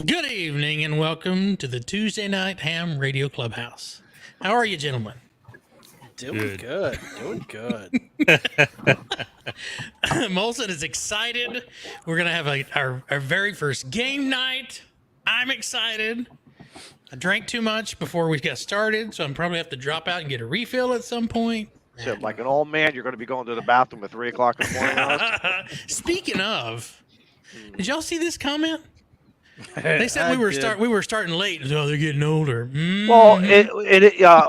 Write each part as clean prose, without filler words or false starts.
Good evening and welcome to the Tuesday Night Ham Radio Clubhouse. How are you, gentlemen? Doing good. Molson is excited. We're going to have our very first game night. I'm excited. I drank too much before we got started, so I'm probably have to drop out and get a refill at some point. So, like an old man, you're going to be going to the bathroom at 3 o'clock in the morning. Speaking of, did y'all see this comment? They said we were starting late. So they're getting older. Well,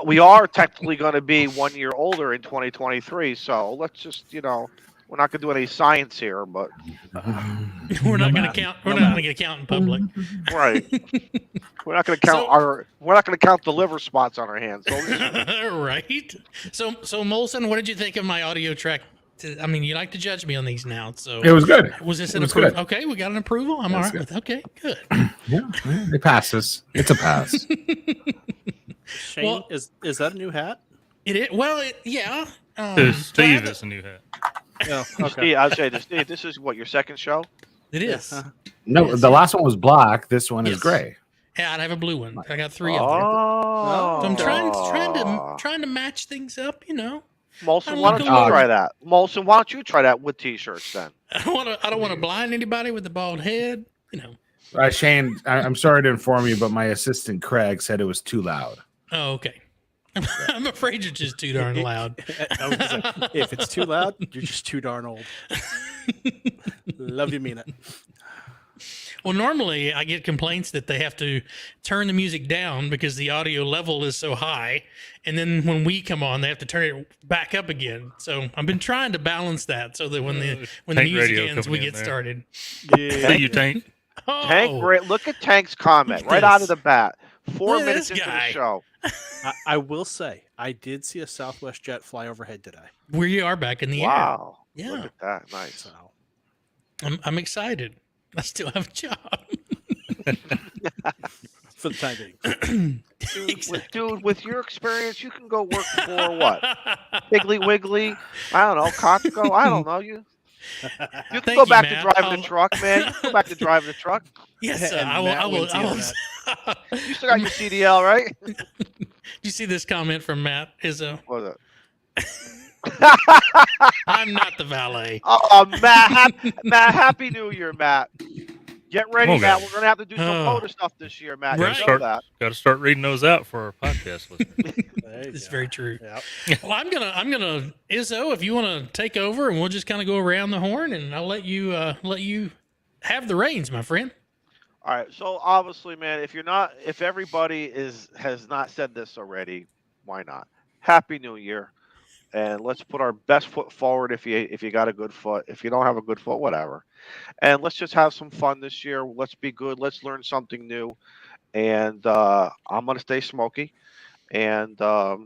we are technically going to be 1 year older in 2023. So let's just, we're not going to do any science here, but we're not going to count. We're not going to count in public. Right. We're not going to count we're not going to count the liver spots on our hands. So right. So Molson, what did you think of my audio track? I mean, you like to judge me on these now, so it was good. Was this an approval? Okay, we got an approval. I'm all right with. Okay, good. Yeah, it passes. It's a pass. Shane, is that a new hat? It is. Well, yeah. Steve is a new hat. Oh, okay. Steve, I'll say this. Steve, this is what, your second show? It is. No, the last one was black. This one is gray. Yeah, I have a blue one. I got 3 of them. Oh. So I'm trying to match things up, Molson, why don't you try that? Molson, why don't you try that with t-shirts then? I don't want to blind anybody with the bald head, Shane, I'm sorry to inform you, but my assistant Craig said it was too loud. Oh, okay. I'm afraid you're just too darn loud. If it's too loud, you're just too darn old. Love you, mean it. Well, normally I get complaints that they have to turn the music down because the audio level is so high. And then when we come on, they have to turn it back up again. So I've been trying to balance that so that when the music ends, we get started. Yeah, you Tank. Oh, Tank, look at Tank's comment right out of the bat. 4 minutes into the show. I will say, I did see a Southwest jet fly overhead today. We are back in the air. Wow. Yeah. Look at that. Nice. So, I'm excited. I still have a job. For the time being. Dude, with your experience, you can go work for what? Piggly Wiggly? I don't know. Costco? I don't know. You can go back to driving the truck, man. You can go back to driving the truck. Yes, I will. You still got your CDL, right? Did you see this comment from Matt? What is it? I'm not the valet. Oh, Matt, happy New Year, Matt. Get ready, Matt. We're going to have to do some photo stuff this year, Matt. Right. Got to start reading those out for our podcast listeners. It's very true. Yep. Well, I'm gonna Izzo, if you want to take over, and we'll just kind of go around the horn, and I'll let you have the reins, my friend. All right. So obviously, man, if everybody has not said this already, why not? Happy New Year. And let's put our best foot forward if you got a good foot. If you don't have a good foot, whatever. And let's just have some fun this year. Let's be good. Let's learn something new. And I'm gonna stay smoky. But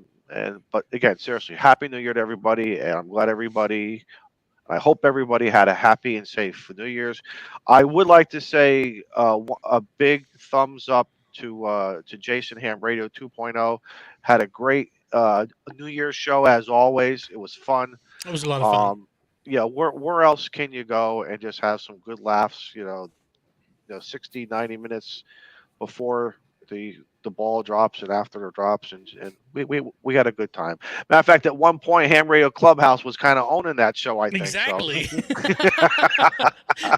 again, seriously, Happy New Year to everybody. And I'm glad I hope everybody had a happy and safe New Year's. I would like to say a big thumbs up to Jason Ham Radio 2.0. Had a great New Year's show as always. It was fun. It was a lot of fun. Where else can you go and just have some good laughs? 60, 90 minutes before the ball drops and after it drops, and we had a good time. Matter of fact, at one point, Ham Radio Clubhouse was kind of owning that show. I think exactly. So.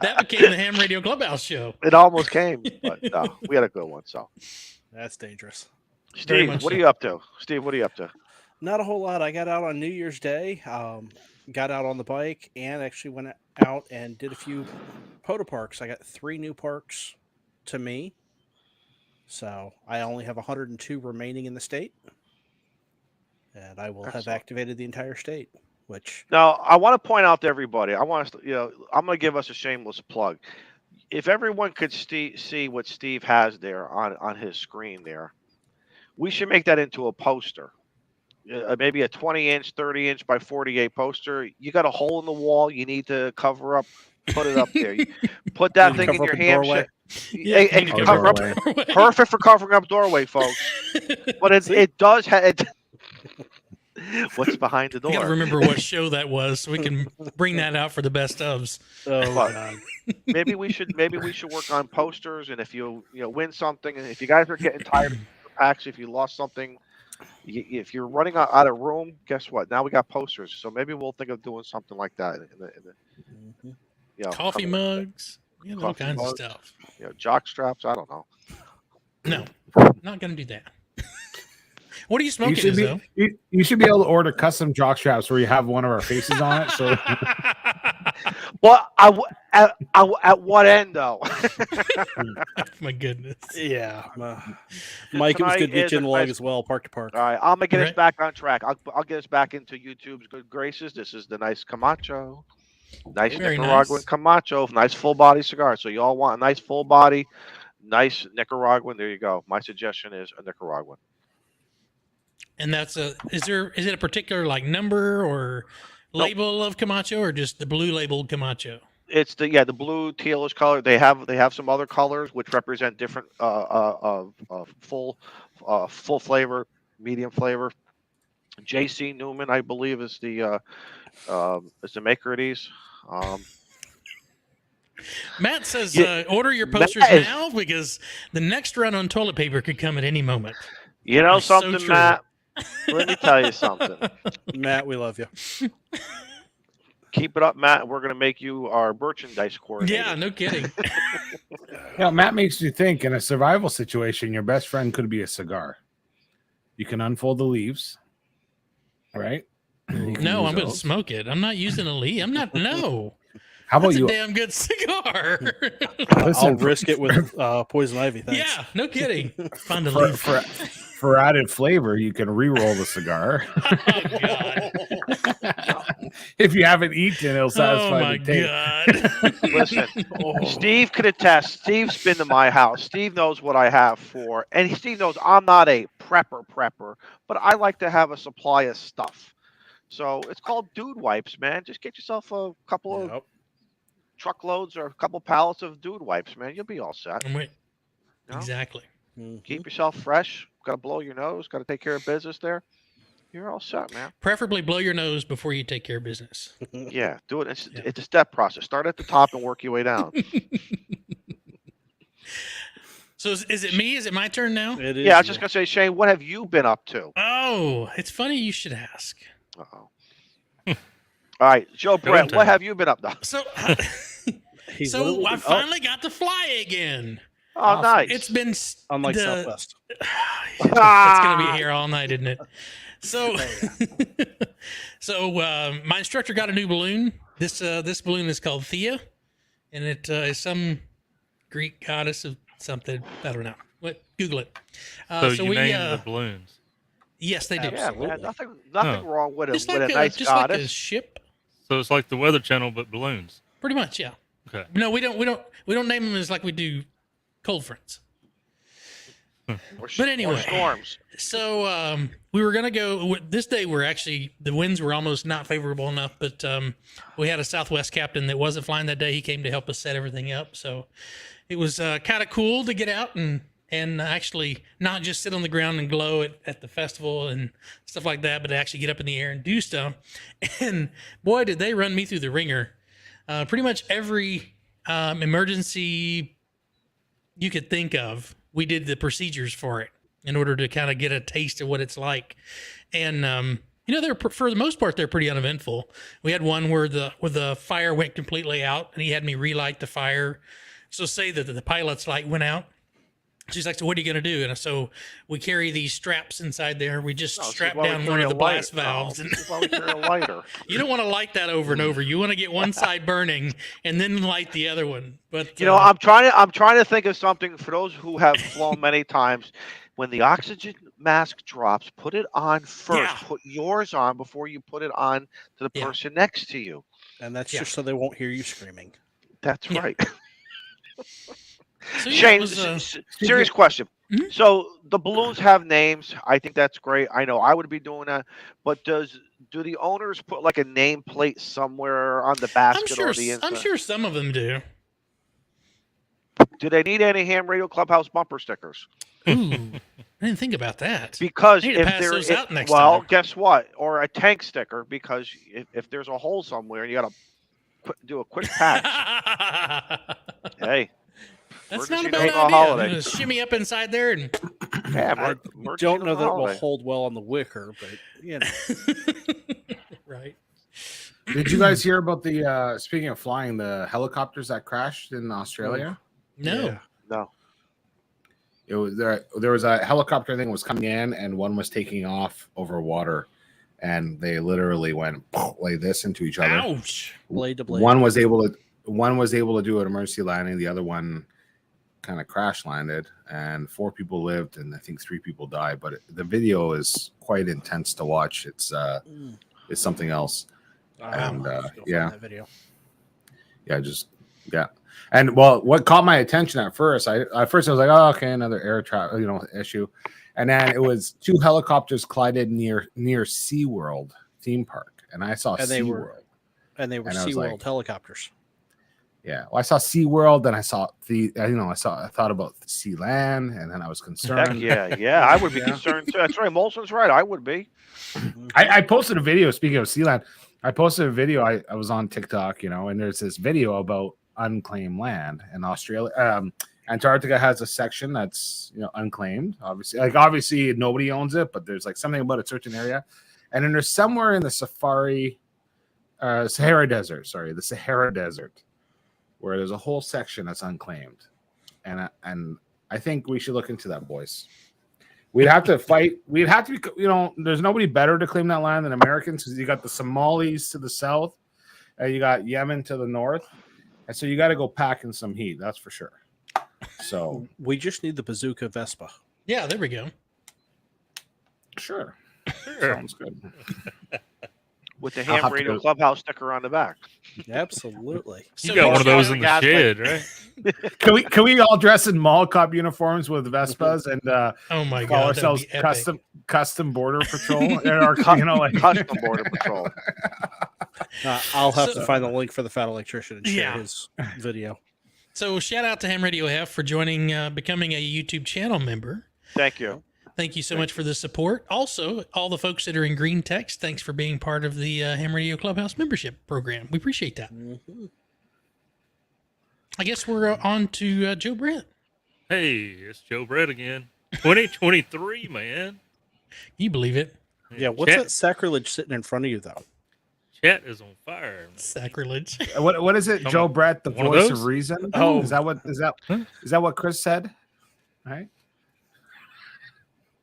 That became the Ham Radio Clubhouse show. It almost came, but we had a good one. So that's dangerous. Steve, what are you up to? Steve, what are you up to? Not a whole lot. I got out on New Year's Day, got out on the bike, and actually went out and did a few Poda parks. I got 3 new parks to me. So I only have 102 remaining in the state. And I will have activated the entire state. Now, I want to point out to everybody, I'm going to give us a shameless plug. If everyone could see what Steve has there on his screen there, we should make that into a poster. Maybe a 20-inch, 30-inch by 48 poster. You got a hole in the wall you need to cover up. Put it up there. You put that thing in your hand. Perfect for covering up doorway, folks. But it does have What's behind the I got to door? remember what show that was so we can bring that out for the best ofs. Oh But God. maybe we should work on posters, and if you win something, and if you guys are getting tired of packs, if you lost something, if you're running out of room, guess what? Now we got posters, so maybe we'll think of doing something like that in the Mhm. Coffee mugs, all coffee kinds mugs. of stuff. Jock straps. I don't know. No, not going to do that. What are you You smoking, should Izzo? be you should be able to order custom jock straps where you have one of our faces on it. So Well, at what end though? My goodness. Yeah. Mike, it was Tonight good to get is you a in the log nice- as well, park to park. All right, I'm gonna get us Right. back on track. I'll get us back into YouTube's good graces. This is the nice Camacho, nice Very Nicaraguan nice. Camacho, nice full body cigar. So you all want a nice full body, nice Nicaraguan. There you go. My suggestion is a Nicaraguan. And that's is it a particular like number or label of Camacho or just the blue labeled Camacho? It's the blue tealish color. They have some other colors which represent different full flavor, medium flavor. JC Newman, I believe, is the maker of these. Matt says Yeah, order your Matt posters is- now because the next run on toilet paper could come at any moment. You know It's so something, true. Matt? Let me tell you something. Matt, we love you. Keep it up, Matt. We're gonna make you our merchandise coordinator. Yeah, no kidding. Matt makes you think in a survival situation, your best friend could be a cigar. You can unfold the leaves, right? You can No, use I'm going to those. smoke it. I'm not using a Lee. I'm not. No, How about that's a you? damn good cigar. I'll Listen, risk it with poison ivy. Thanks. Yeah, no kidding. Find a for, leaf. for added flavor, you can re-roll the cigar. Oh God. If you haven't eaten, it'll Oh satisfy my the taste. God. Listen, Steve could attest. Steve's been to my house. Steve knows what I have for, and Steve knows I'm not a prepper, but I like to have a supply of stuff. So it's called dude wipes, man. Just get yourself a couple of Yep. truckloads or a couple pallets of dude wipes, man. You'll be all set. I'm with- You know? Exactly. Mhm. Keep yourself fresh. Got to blow your nose. Got to take care of business there. You're all set, man. Preferably blow your nose before you take care of business. Yeah, do it. It's, Yeah. it's a step process. Start at the top and work your way down. So is it me? Is it my turn now? It is. Yeah, I was just gonna say, Shane, what have you been up to? Oh, it's funny you should ask. Uh-oh. All right, Joe Brett, time. what have you been up to? So, He's so literally I been- finally got to fly again. Oh, Awesome. nice. It's been unlike the- Southwest. It's gonna be here all night, isn't it? So, my instructor got a new balloon. This balloon is called Thea, and it is some Greek goddess of something. I don't know. What? Google it. So you name the balloons. yes, they do. yeah, Absolutely. man, nothing Huh. wrong with Just with like a nice just like a goddess. ship, So it's like the Weather Channel, but balloons. pretty much. Yeah. Okay. No, we don't name them as like we do cold fronts. But anyway. or storms. So we were gonna go this day. We're actually the winds were almost not favorable enough, but we had a Southwest captain that wasn't flying that day. He came to help us set everything up, so it was kind of cool to get out and actually not just sit on the ground and glow at the festival and stuff like that, but actually get up in the air and do stuff. And boy, did they run me through the ringer! Pretty much every emergency you could think of, we did the procedures for it in order to kind of get a taste of what it's like. And they're for the most part they're pretty uneventful. We had one where the fire went completely out, and he had me relight the fire. So say that the pilot's light went out. She's like, "So what are you going to do?" And so we carry these straps inside there. We just No, this is strap why we down one carry of a the blast lighter. No, valves. this is why we carry a lighter. You don't want to light that over and over. You want to get one side burning and then light the other one. But You know, I'm trying to think of something for those who have flown many times. When the oxygen mask drops, put it on first. Yeah. Put yours on before you put it on to the Yeah. person next to you. And that's Yeah. just so they won't hear you screaming. That's Yeah. right. so, yeah, it Shane, was, serious question. Mhm. So the balloons have names. I think that's great. I know I would be doing that. But do the owners put like a nameplate somewhere on the basket or the inside? I'm sure some of them do. Do they need any Ham Radio Clubhouse bumper stickers? Ooh, I didn't think about that. Because I need to if pass there, those if- out next well, time. guess what? Or a tank sticker, because if there's a hole somewhere, you got to do a quick patch. Hey, That's emergency not a bad note on a idea. holiday. Just shimmy up inside there and Yeah, I emergency don't note know on that a it will holiday. hold well on the wicker, but you know. right. Did you guys hear about the speaking of flying, the helicopters that crashed in Australia? No. Yeah. No. It was there was a helicopter, I think, was coming in, and one was taking off over water, and they literally went like this into each other. Ouch. Blade to blade. One was able to do an emergency landing. The other one kind of crash landed, and 4 people lived, and I think 3 people died. But the video is quite intense to watch. It's something else. And, yeah. That video. Yeah. And well, what caught my attention at first, I was like, oh, okay, another air traffic, issue. And then it was 2 helicopters collided near SeaWorld theme park. And I saw SeaWorld. And they were And I was SeaWorld like, helicopters. Yeah. Well, I saw SeaWorld, then I saw I thought about Sealand, and then I was concerned. Heck yeah. I would be concerned too. That's right. Molson's right. I would be. I posted a video, speaking of Sealand, I posted a video. I was on TikTok, and there's this video about unclaimed land in Australia. Antarctica has a section that's unclaimed. Obviously nobody owns it, but there's like something about a certain area, and then there's somewhere in the Sahara Desert, where there's a whole section that's unclaimed, and I think we should look into that, boys. We'd have to fight. We'd have to be, there's nobody better to claim that land than Americans, because you got the Somalis to the south, and you got Yemen to the north. And so you got to go packing some heat. That's for sure. So we just need the bazooka Vespa. Yeah, there we go. Sure. Sounds good. With the Ham Radio Clubhouse sticker on the back. Absolutely. You got one of those in the shed, right? Can we all dress in mall cop uniforms with Vespas and oh my call God, ourselves custom border patrol or custom border patrol? I'll have to find the link for the fat electrician and share his video. So shout out to Ham Radio F for joining, becoming a YouTube channel member. Thank you. Thank you so much for the support. Also, all the folks that are in green text, thanks for being part of the Ham Radio Clubhouse membership program. We appreciate that. Mm-hmm. I guess we're on to Joe Brett. Hey, it's Joe Brett again. 2023, man. You believe it? Yeah, what's that sacrilege sitting in front of you, though? Chat is on fire. Man. Sacrilege. What is it, Joe Brett, the voice of reason? Oh, is that what Chris said? Right?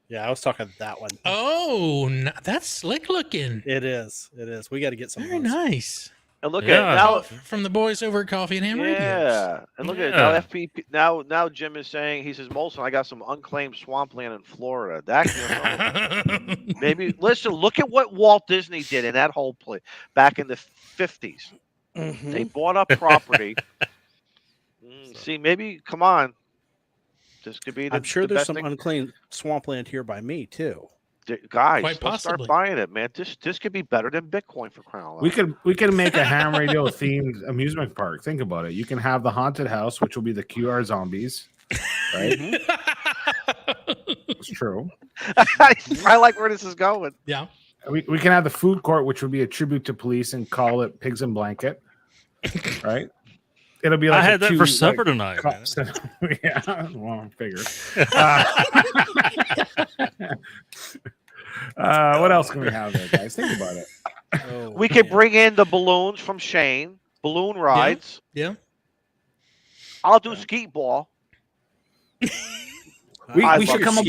Yeah, I was talking that one. Oh, that's slick looking. It is. We got to get some. Very nice. And look at now from the boys over at Coffee and Ham Radio. Yeah, and look at now FPP. Now Jim is saying, he says, Molson, I got some unclaimed swampland in Florida. That maybe listen. Look at what Walt Disney did in that whole place back in the 50s. Mm-hmm. They bought up property. See, maybe come on. This could be. I'm sure there's some unclaimed swampland here by me too. Guys, let's start buying it, man. This could be better than Bitcoin for crying out loud. We could make a Ham Radio themed amusement park. Think about it. You can have the haunted house, which will be the QR zombies, right? It's true. I like where this is going. Yeah. We can have the food court, which would be a tribute to police, and call it Pigs in Blanket, right? It'll be like I had that for supper tonight. Yeah, well, figure. What else can we have there, guys? Think about it. We could bring in the balloons from Shane. Balloon rides. Yeah. I'll do skeet ball. We should come up.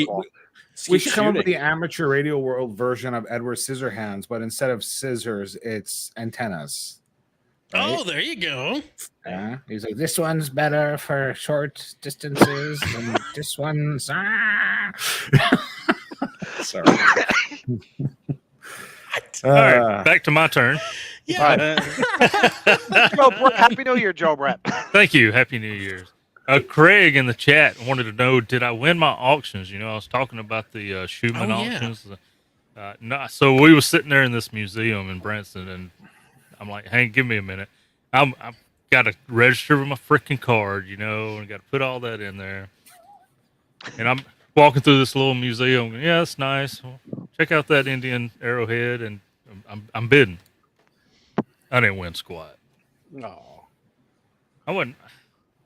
We should come up with the amateur radio world version of Edward Scissorhands, but instead of scissors, it's antennas. Right? Oh, there you go. Yeah, he's like, this one's better for short distances, and this one's. Sorry. All right, back to my turn. Yeah. Happy New Year, Joe Brett. Thank you. Happy New Year's. Craig in the chat wanted to know, did I win my auctions? I was talking about the Schumann auctions. No, so we were sitting there in this museum in Branson, and I'm like, hey, give me a minute. I've got to register with my freaking card, and got to put all that in there. And walking through this little museum. Yeah, it's nice. Well, check out that Indian arrowhead, and I'm bidding. I didn't win squat. No. I wouldn't.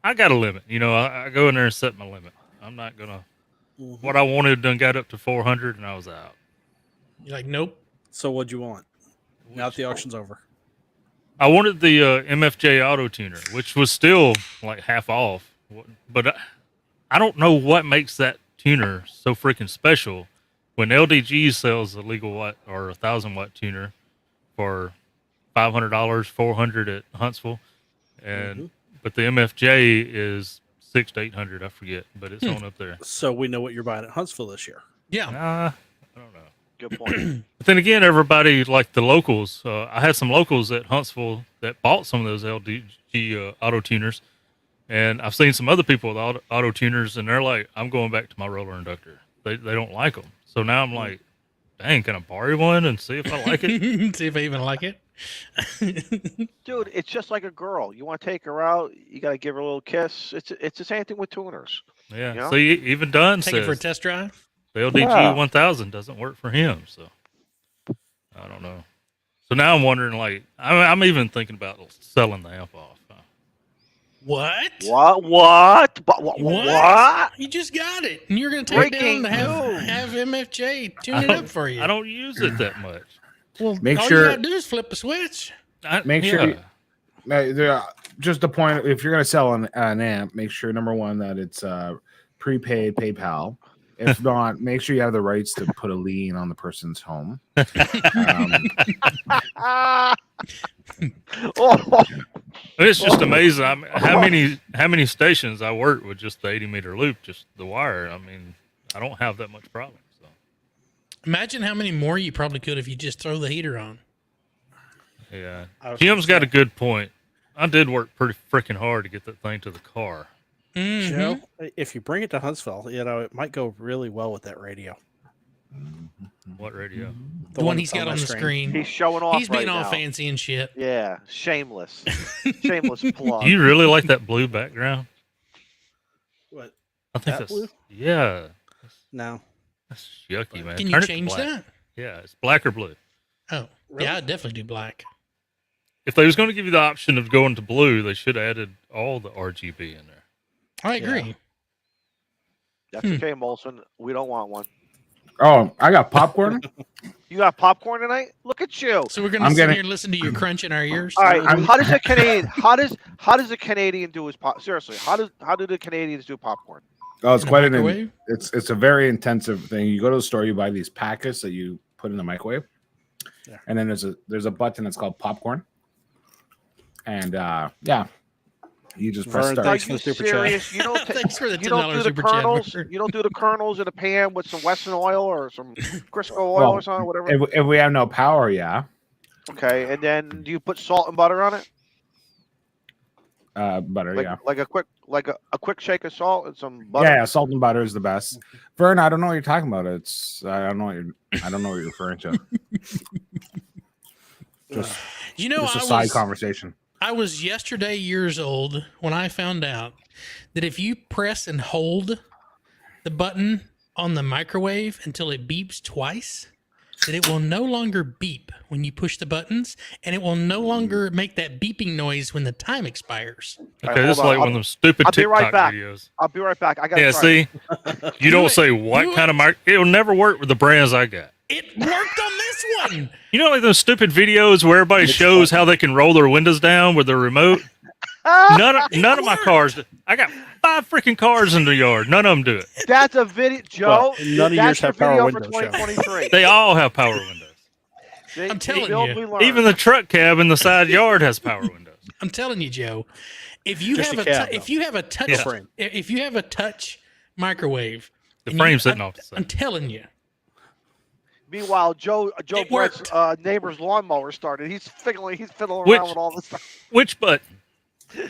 I got a limit. I go in there and set my limit. I'm not gonna. Mm-hmm. What I wanted done got up to 400, and I was out. You're like, nope. So what'd you want? Now that the auction's over. I wanted the MFJ auto tuner, which was still like half off. But I don't know what makes that tuner so freaking special. When LDG sells a legal watt or 1,000-watt tuner for $500, $400 at Huntsville, and but the MFJ is $600 to $800. I forget, but it's on up there. So we know what you're buying at Huntsville this year. Yeah. I don't know. Good point. But then again, everybody like the locals. I had some locals at Huntsville that bought some of those LDG auto tuners, and I've seen some other people with auto tuners, and they're like, "I'm going back to my roller inductor." They don't like them. So now I'm like, "Dang, can I borrow one and see if I like it?" See if I even like it. Dude, it's just like a girl. You want to take her out, you got to give her a little kiss. It's the same thing with tuners. Yeah. You know? See, even Dunn Take it for a says test drive. the LDG 1000 doesn't work for him. So I don't know. So now I'm wondering, like, I'm even thinking about selling the amp off. What? What? What? You just got it, and you're going to take it down to Breaking have MFJ tune it up for you. I don't use it that much. Well, Make all sure- you got to do is flip a switch. Make sure just the point, if you're going to sell an amp, make sure, number one, that it's prepaid PayPal. If not, make sure you have the rights to put a lien on the person's home. It's just amazing. I mean, how many stations I work with just the 80-meter loop, just the wire. I mean, I don't have that much problem. So Imagine how many more you probably could if you just throw the heater on. yeah, I was Jim's got a gonna good point. I did work pretty freaking hard to get that thing to the car. Mhm. Joe, if you bring it to Huntsville, it might go really well with that radio. What radio? The one that's he's got on the screen. He's showing off. He's being right all now. fancy and shit. Yeah, shameless, shameless plug. Do you really like that blue background? What? I think That that's blue? Yeah. No. That's yucky, man. Can you Turn it to change black. that? Yeah, it's black or blue. Oh, Really? yeah, I'd definitely do black. If they was going to give you the option of going to blue, they should have added all the RGB in there. I agree. That's okay, Molson. We don't want one. Oh, I got popcorn. You got popcorn tonight? Look at you. So we're gonna I'm sit gonna- here and listen to you crunch in our ears. All right. I'm- How does a Canadian? How does a Canadian do his pop? Seriously, how do the Canadians do popcorn? Oh, it's In a quite microwave? it's a very intensive thing. You go to the store, you buy these packets that you put in the microwave, Yeah. and then there's a button that's called popcorn, and you just press Vern, start. Are Thanks for you the super chat. serious? You don't. Thanks for the You don't $10 do the super chat. kernels. Bert. You don't do the kernels in a pan with some Western oil or some Crisco oil Well, or something, whatever. If we have no power, yeah, Okay, and then do you put salt and butter on it? butter, Like, yeah. like a quick shake of salt and some butter. Yeah, salt and butter is the best. Vern, I don't know what you're talking about. I don't know what you're referring to. Just, You know, just a I side was, conversation. I was yesterday years old when I found out that if you press and hold the button on the microwave until it beeps twice, that it will no longer beep when you push the buttons, and it will no longer make that beeping noise when the time expires. All Okay, right, this is hold on. like one of them stupid I'll be right TikTok back. videos. I'll be right back. I got. Yeah, see, you don't say Do what it. kind of mic. It'll never work with the brands I got. It worked on this one. You know, like those stupid videos where everybody shows how they can roll their windows down with their remote. None of my cars. I got 5 freaking cars in the yard. None of them do it. That's a video, Joe. Well, none of yours that's your have power video for windows, Joe. 2023. They all have power windows. See, I'm telling Bill, you. we learned. Even the truck cab in the side yard has power windows. I'm telling you, Joe. If you Just have a a cab, if you have a touch Yeah. Frame. if you have a touch microwave, The and frame's sitting off the I'm side. telling you. Meanwhile, Joe It Brett's worked. neighbor's lawnmower started. He's fiddling around Which- with all this stuff. Which button?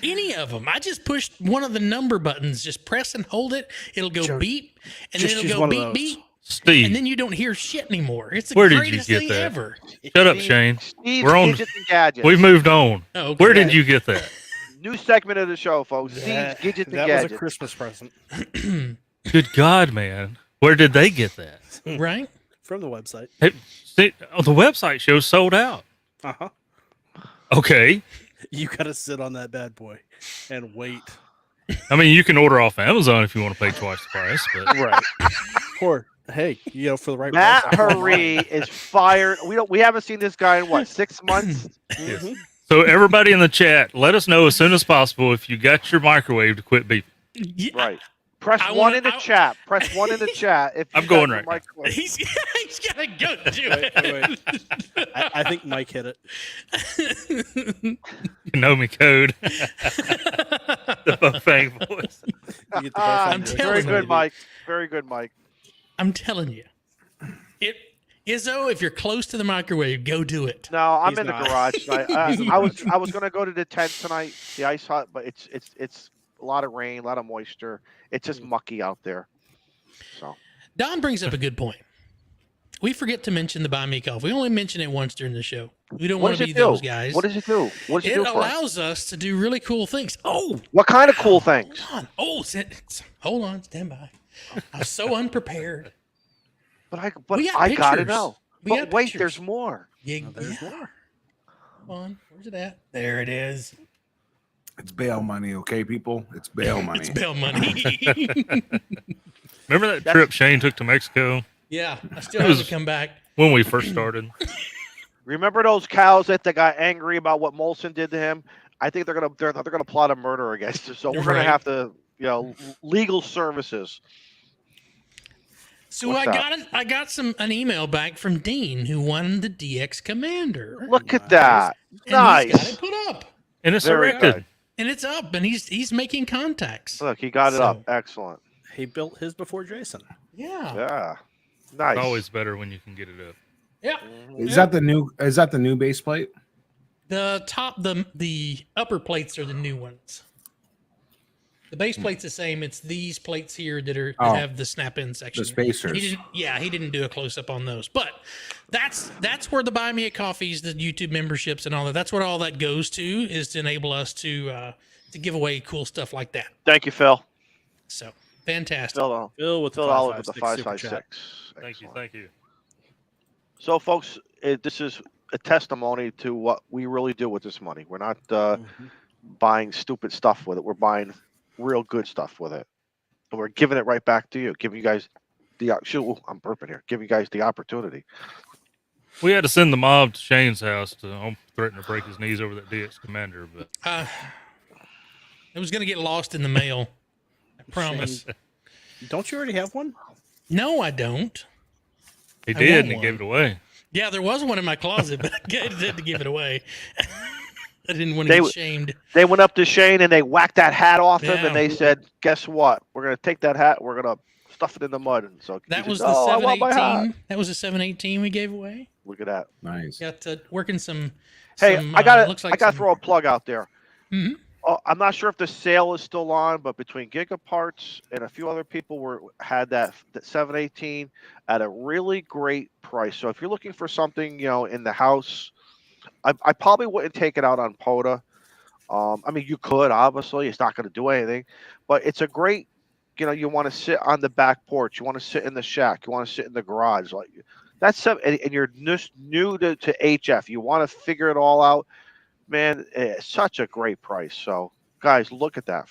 Any of them. I just pushed one of the number buttons. Just press and hold it. It'll go Joe, beep, and just then use it'll one go of beep those. beep, Steve. and then you don't hear shit anymore. It's the Where did you greatest get thing that? ever. Shut up, Steve- Shane. Steve's We're on- Gadgets and Gadgets. We've moved on. Oh, okay. Where did you get that? New segment of the show, folks. That, Steve's Gadgets and that was a Gadgets. Christmas present. Good God, man. Where did they get that? Right? From the website. Hey, see, the website shows sold out. Uh-huh. Okay. You got to sit on that bad boy and wait. I mean, you can order off Amazon if you want to pay twice the price, but Right. Or, hey, for the right Matt price. Hurry is fired. We haven't seen this guy in what, 6 months? yes. So everybody in the chat, let us know as soon as possible if you got your microwave to quit beeping. Yeah. Right. Press I one wanna- in the I- chat. Press 1 in the chat. If you I'm going got your right now. microwave. He's got to go do Wait. it. I think Mike hit it. Konami code. The Buffang voice. You get the I'm both telling Very you. good, Mike. Very good, Mike. I'm telling you. Izzo, if you're close to the microwave, go do it. No, I'm He's in the not. garage tonight. I was gonna go to the tent tonight, the ice hut, but it's a lot of rain, a lot of moisture. It's just mucky out there. So Don brings up a good point. We forget to mention the Buy Me Coffee. We only mention it once during the show. We don't what want does to it be do? those guys. What does it do? What does it It do for us? allows us to do really cool things. Oh, What kind of cool things? hold on. Oh, hold on. Stand by. I was so unprepared. But We got I gotta pictures. know. We But got wait, pictures. there's more. Yeah, there's yeah. more. Come on. Where's it at? There it is. It's bail money, okay, people? It's bail money. It's bail money. Remember that trip Shane took to Mexico Yeah, I still It haven't was- come back. when we first started? Remember those cows that they got angry about what Molson did to him? I think they're gonna plot a murder against us. So we're Right. gonna have to, legal services. So What's I got an email back from Dean who won the DX Commander. Look at Nice. that. And he's got Nice. it put up. And it's Very erected. good. And it's up and he's making contacts. Look, he got it So- up. Excellent. He built his before Jason. Yeah. Yeah. Nice. It's always better when you can get it up. Yeah. Mhm. Is that the new base plate? The top the upper plates are the new ones. The base plate's the same. It's these plates here that Oh. have the snap-in section. The spacers. He didn't do a close-up on those. But that's where the Buy Me a Coffees, the YouTube memberships and all that, that's what all that goes to, is to enable us to give away cool stuff like that. Thank you, Phil. So fantastic. Phil with the Phil Oliver with the 556 super 556. Thank you. So, folks, this is a testimony to what we really do with this money. We're not chat. buying stupid stuff with it. We're buying real good stuff with it, and we're giving it right back to you. Giving you guys I'm burping here. Giving you guys the opportunity. We had to send the mob to Shane's house to threaten to break his knees over that DX Commander, but It was going to get lost in the mail. I promise. Don't you already have one? No, I don't. he I did, want and he one. gave it away. Yeah, there was one in my closet, but I had to give it away. I didn't want They to w- get shamed. They went up to Shane and they whacked that hat off him, Yeah. and they said, "Guess what? We're gonna take that hat. We're gonna stuff it in the mud." And so That he was said, the "Oh, I want my hat." 718. That was the 718 we gave away. Look at that. Nice. Got working some. Hey, some, I gotta looks like I gotta some- throw a plug out there. Mhm. Oh, I'm not sure if the sale is still on, but between Gigaparts and a few other people had that 718 at a really great price. So if you're looking for something, in the house, I probably wouldn't take it out on POTA. I mean, you could, obviously, it's not going to do anything, but it's a great, you want to sit on the back porch, you want to sit in the shack, you want to sit in the garage, like that's and you're just new to HF, you want to figure it all out, man. It's such a great price. So guys, look at that.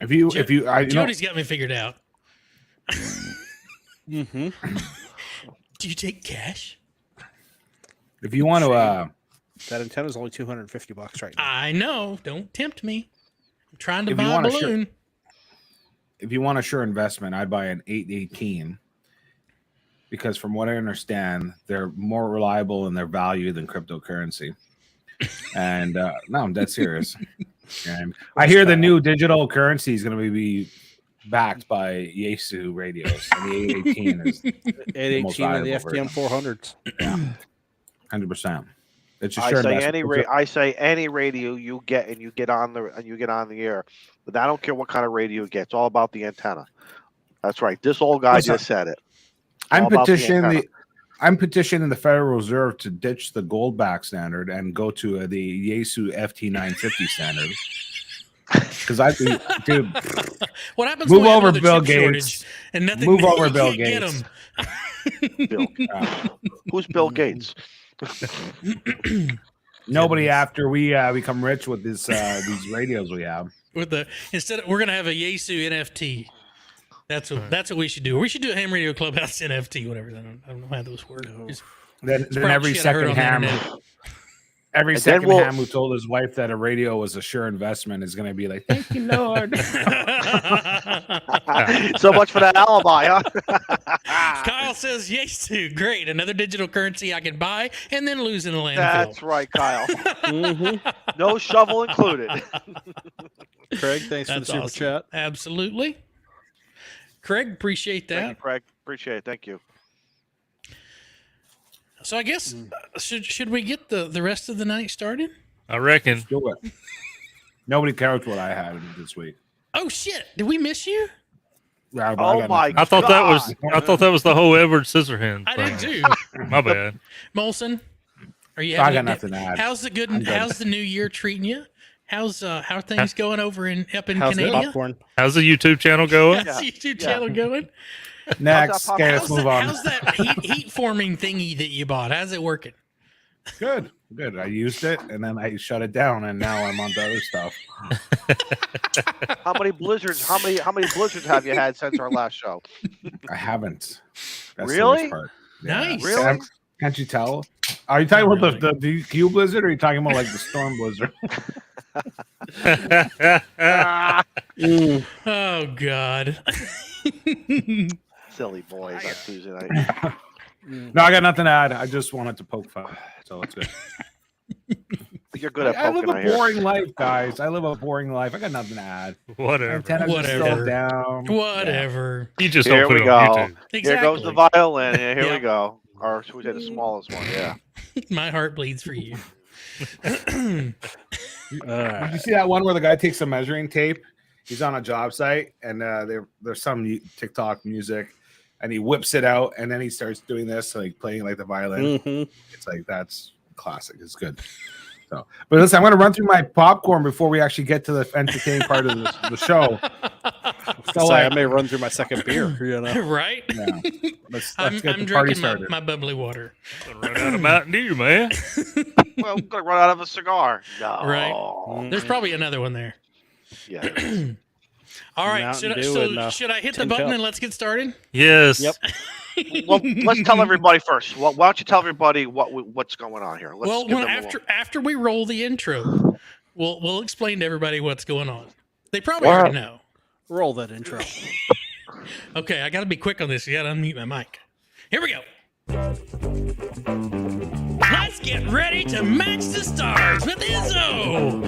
Jody's got me figured out. Mm-hmm. Do you take cash? If you want to, That antenna is only $250 right now. I know. Don't tempt me. I'm trying to If you buy a want a shirt- balloon. if you want a sure investment, I'd buy an 818 because, from what I understand, they're more reliable in their value than cryptocurrency. And no, I'm dead serious. And I hear the new digital currency is going to be backed by Yaesu radios, and the 818 is 818 and the valuable FTM 400s. 100%. It's a I sure say investment. I say any radio you get and you get on the air, but I don't care what kind of radio you get. It's all about the antenna. That's right. This old guy Listen, just said it. I'm all about the petitioning antenna. I'm petitioning the Federal Reserve to ditch the gold back standard and go to the Yaesu FT950 standard. Because I think, dude, What happens move when we have over another Bill chip shortage Gates. and nothing? Move over you Bill can't get Gates. 'em. Bill. Who's Bill Gates? Nobody Goodness. after we become rich with this these radios we have. With the we're gonna have a Yaesu NFT. That's what we should do. We should do a Ham Radio Clubhouse NFT, whatever. I don't know how those work. It's Then probably every shit I heard second on the ham, internet. every And then second we'll- ham who told his wife that a radio was a sure investment is going to be like, "Thank you, Lord." So much for that alibi, huh? Kyle says, Yaesu, great. Another digital currency I can buy and then lose in a landfill. That's right, Kyle. Mhm. No shovel included. Craig, thanks for the That's super awesome. chat. Absolutely. Craig, appreciate Thank you, that. Craig. Appreciate it. Thank you. So I guess should we get the rest of the night started? I reckon. Do it. Nobody cares what I had this week. Oh shit! Did we miss you? Yeah, but Oh got my nothing. I thought that was. God. I thought that was the whole Edward Scissorhands I thing. did too. My bad. Molson, are you? I having got a- nothing to add. How's the good? I'm good. How's the new year treating you? How's how are things going over up in How's the Canada? popcorn? How's the YouTube channel going? How's the Yeah. YouTube Yeah. channel going? Next, How's that okay, pop- let's move on. How's that heat forming thingy that you bought? How's it working? Good, good. I used it and then I shut it down, and now I'm on to other stuff. How many blizzards? How many blizzards have you had since our last show? I haven't. That's Really? The worst part. Nice. Really? Can't you tell? Are you talking about the Q blizzard, or are you talking about like the storm blizzard? Ah, Oh God. silly boys on Tuesday night. No, I got nothing to add. I just wanted to poke fun, so it's good. You're good at I live poking, I a hear. boring life, guys. I live a boring life. I got nothing to add. Whatever. Antennas are still Whatever. down. Whatever. You just Here don't put we it on go. YouTube. Exactly. Here goes the violin. Yeah, here Yeah. we go. Or should we say the smallest one? Yeah. My heart bleeds for you. Did you see that one where the guy takes some measuring tape? He's on a job site, and there's some TikTok music, and he whips it out, and then he starts doing this, like playing like the violin. Mhm. It's like that's classic. It's good. So, but listen, I'm going to run through my popcorn before we actually get to the entertaining part of the show. So, Say, I like, may run through my second beer. You know. Right? yeah, let's I'm get the party drinking started. my bubbly water. Gonna run out of Mountain Dew, man. Well, I'm gonna run out of a cigar. No. Right. There's probably another one there. Yeah. All right. Mountain Should I, Dew so and, should I hit the tin button cup. and let's get started? Yes. Yep. Well, let's tell everybody first. Why don't you tell everybody what's going on here? Let's Well, give when them a little- after we roll the intro, we'll explain to everybody what's going on. They probably Wow. already know. Roll that intro. Okay, I got to be quick on this. You got to unmute my mic. Here we go. Let's get ready to match the stars with Izzo,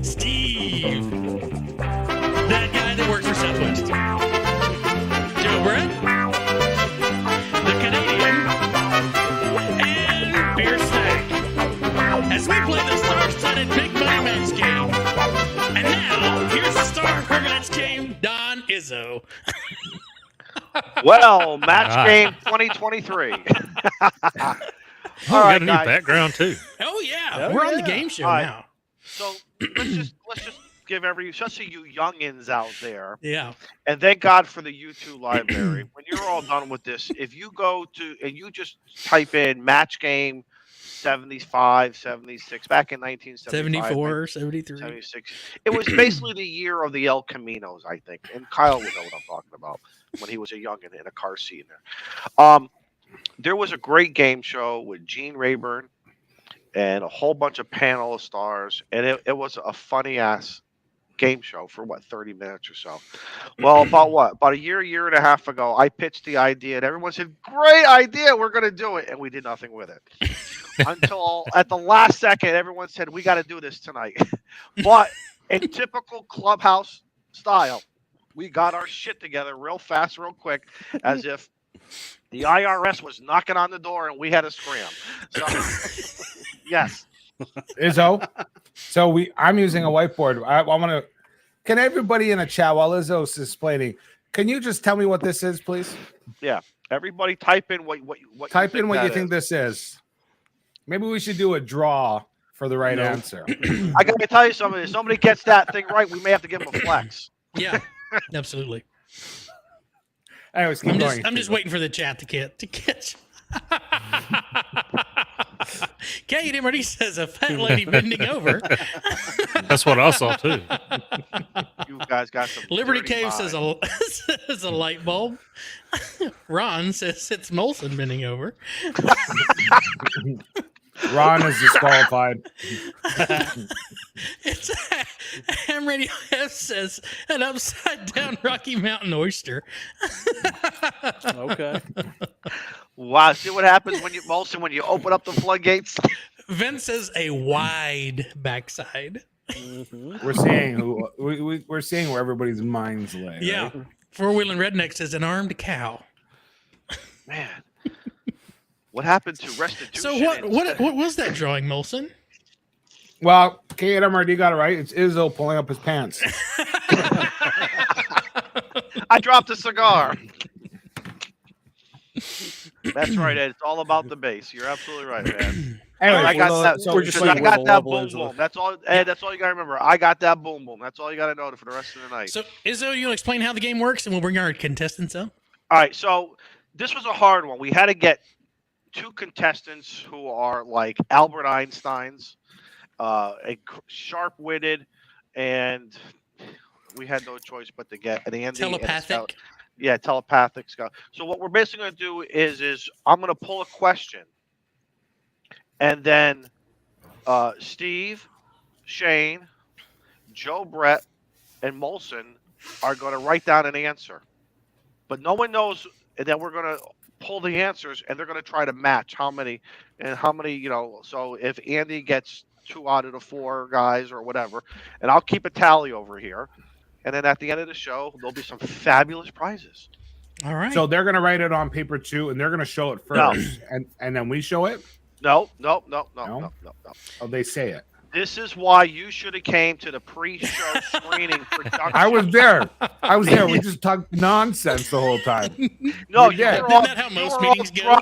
Steve, that guy that works for Southwest, Joe Brett, the Canadian, and Beer Snack, as we play the star-studded Big Money Match game. And now, here's the star of our match game, Don Izzo. Well, match Ah. game 2023. Oh, All we right, got a new guys. background too. Oh yeah, Oh, we're on the yeah. game show All right. now. So let's just give especially you youngins out there, Yeah. and thank God for the YouTube library. When you're all done with this, if you go to and you just type in match game 75, 76, back in 1975, 74, 73. 76. It was basically the year of the El Caminos, I think. And Kyle would know what I'm talking about when he was a youngin in a car seat there. There was a great game show with Gene Rayburn and a whole bunch of panel of stars. And it was a funny ass game show for 30 minutes or so. Well, about a year and a half ago, I pitched the idea and everyone said, great idea, we're going to do it. And we did nothing with it. Until at the last second, everyone said, we got to do this tonight. But in typical Clubhouse style, we got our shit together real fast, real quick, as if the IRS was knocking on the door and we had to scram. So, yes. Izzo. So I'm using a whiteboard. I want to. Can everybody in the chat while Izzo's explaining? Can you just tell me what this is, please? Everybody type in what Type in what you that think is. this is. Maybe we should do a draw for the right No. answer. I got to tell you something. If somebody gets that thing right, we may have to give them a flex. Yeah, absolutely. Anyways, keep going. I'm just waiting for the chat to catch. Kate already says a fat lady bending over. That's what I saw too. You guys got some. Liberty dirty Cave minds. says a light bulb. Ron says it's Molson bending over. Ron is disqualified. It's Ham Radio F says an upside down Rocky Mountain oyster. Okay. Wow. See what happens when you open up the floodgates. Vince says a wide backside. Mm-hmm. We're seeing where everybody's minds lay. Yeah. Right? Four Wheeling Redneck says an armed cow. Man. What happened to restitution? So what was that drawing, Molson? Well, KMRD got it right. It's Izzo pulling up his pants. I dropped a cigar. That's right, Ed. It's all about the bass. You're absolutely right, man. Anyway, I got that. so we're just I seeing got what the that level boom is. boom. That's all, Ed. That's all you gotta remember. I got that boom boom. That's all you gotta know for the rest of the night. So Izzo, you'll explain how the game works, and we'll bring our contestants up. All right, so this was a hard one. We had to get two contestants who are like Albert Einsteins, sharp-witted, and we had no choice but to get an Andy Telepathic. Yeah, telepathic scout. So what we're basically going to do is I'm going to pull a question, and then Steve, Shane, Joe Brett, and Molson are going to write down an answer, but no one knows. And then we're going to pull the answers, and they're going to try to match how many. So if Andy gets 2 out of the 4 guys or whatever, and I'll keep a tally over here. And then at the end of the show, there'll be some fabulous prizes. All right. So they're gonna write it on paper too, and they're gonna show it first, and then we show it. No. Oh, they say it. This is why you should have came to the pre-show screening production. I was there. We just talked nonsense the whole time. No, you did. Isn't that how most meetings go?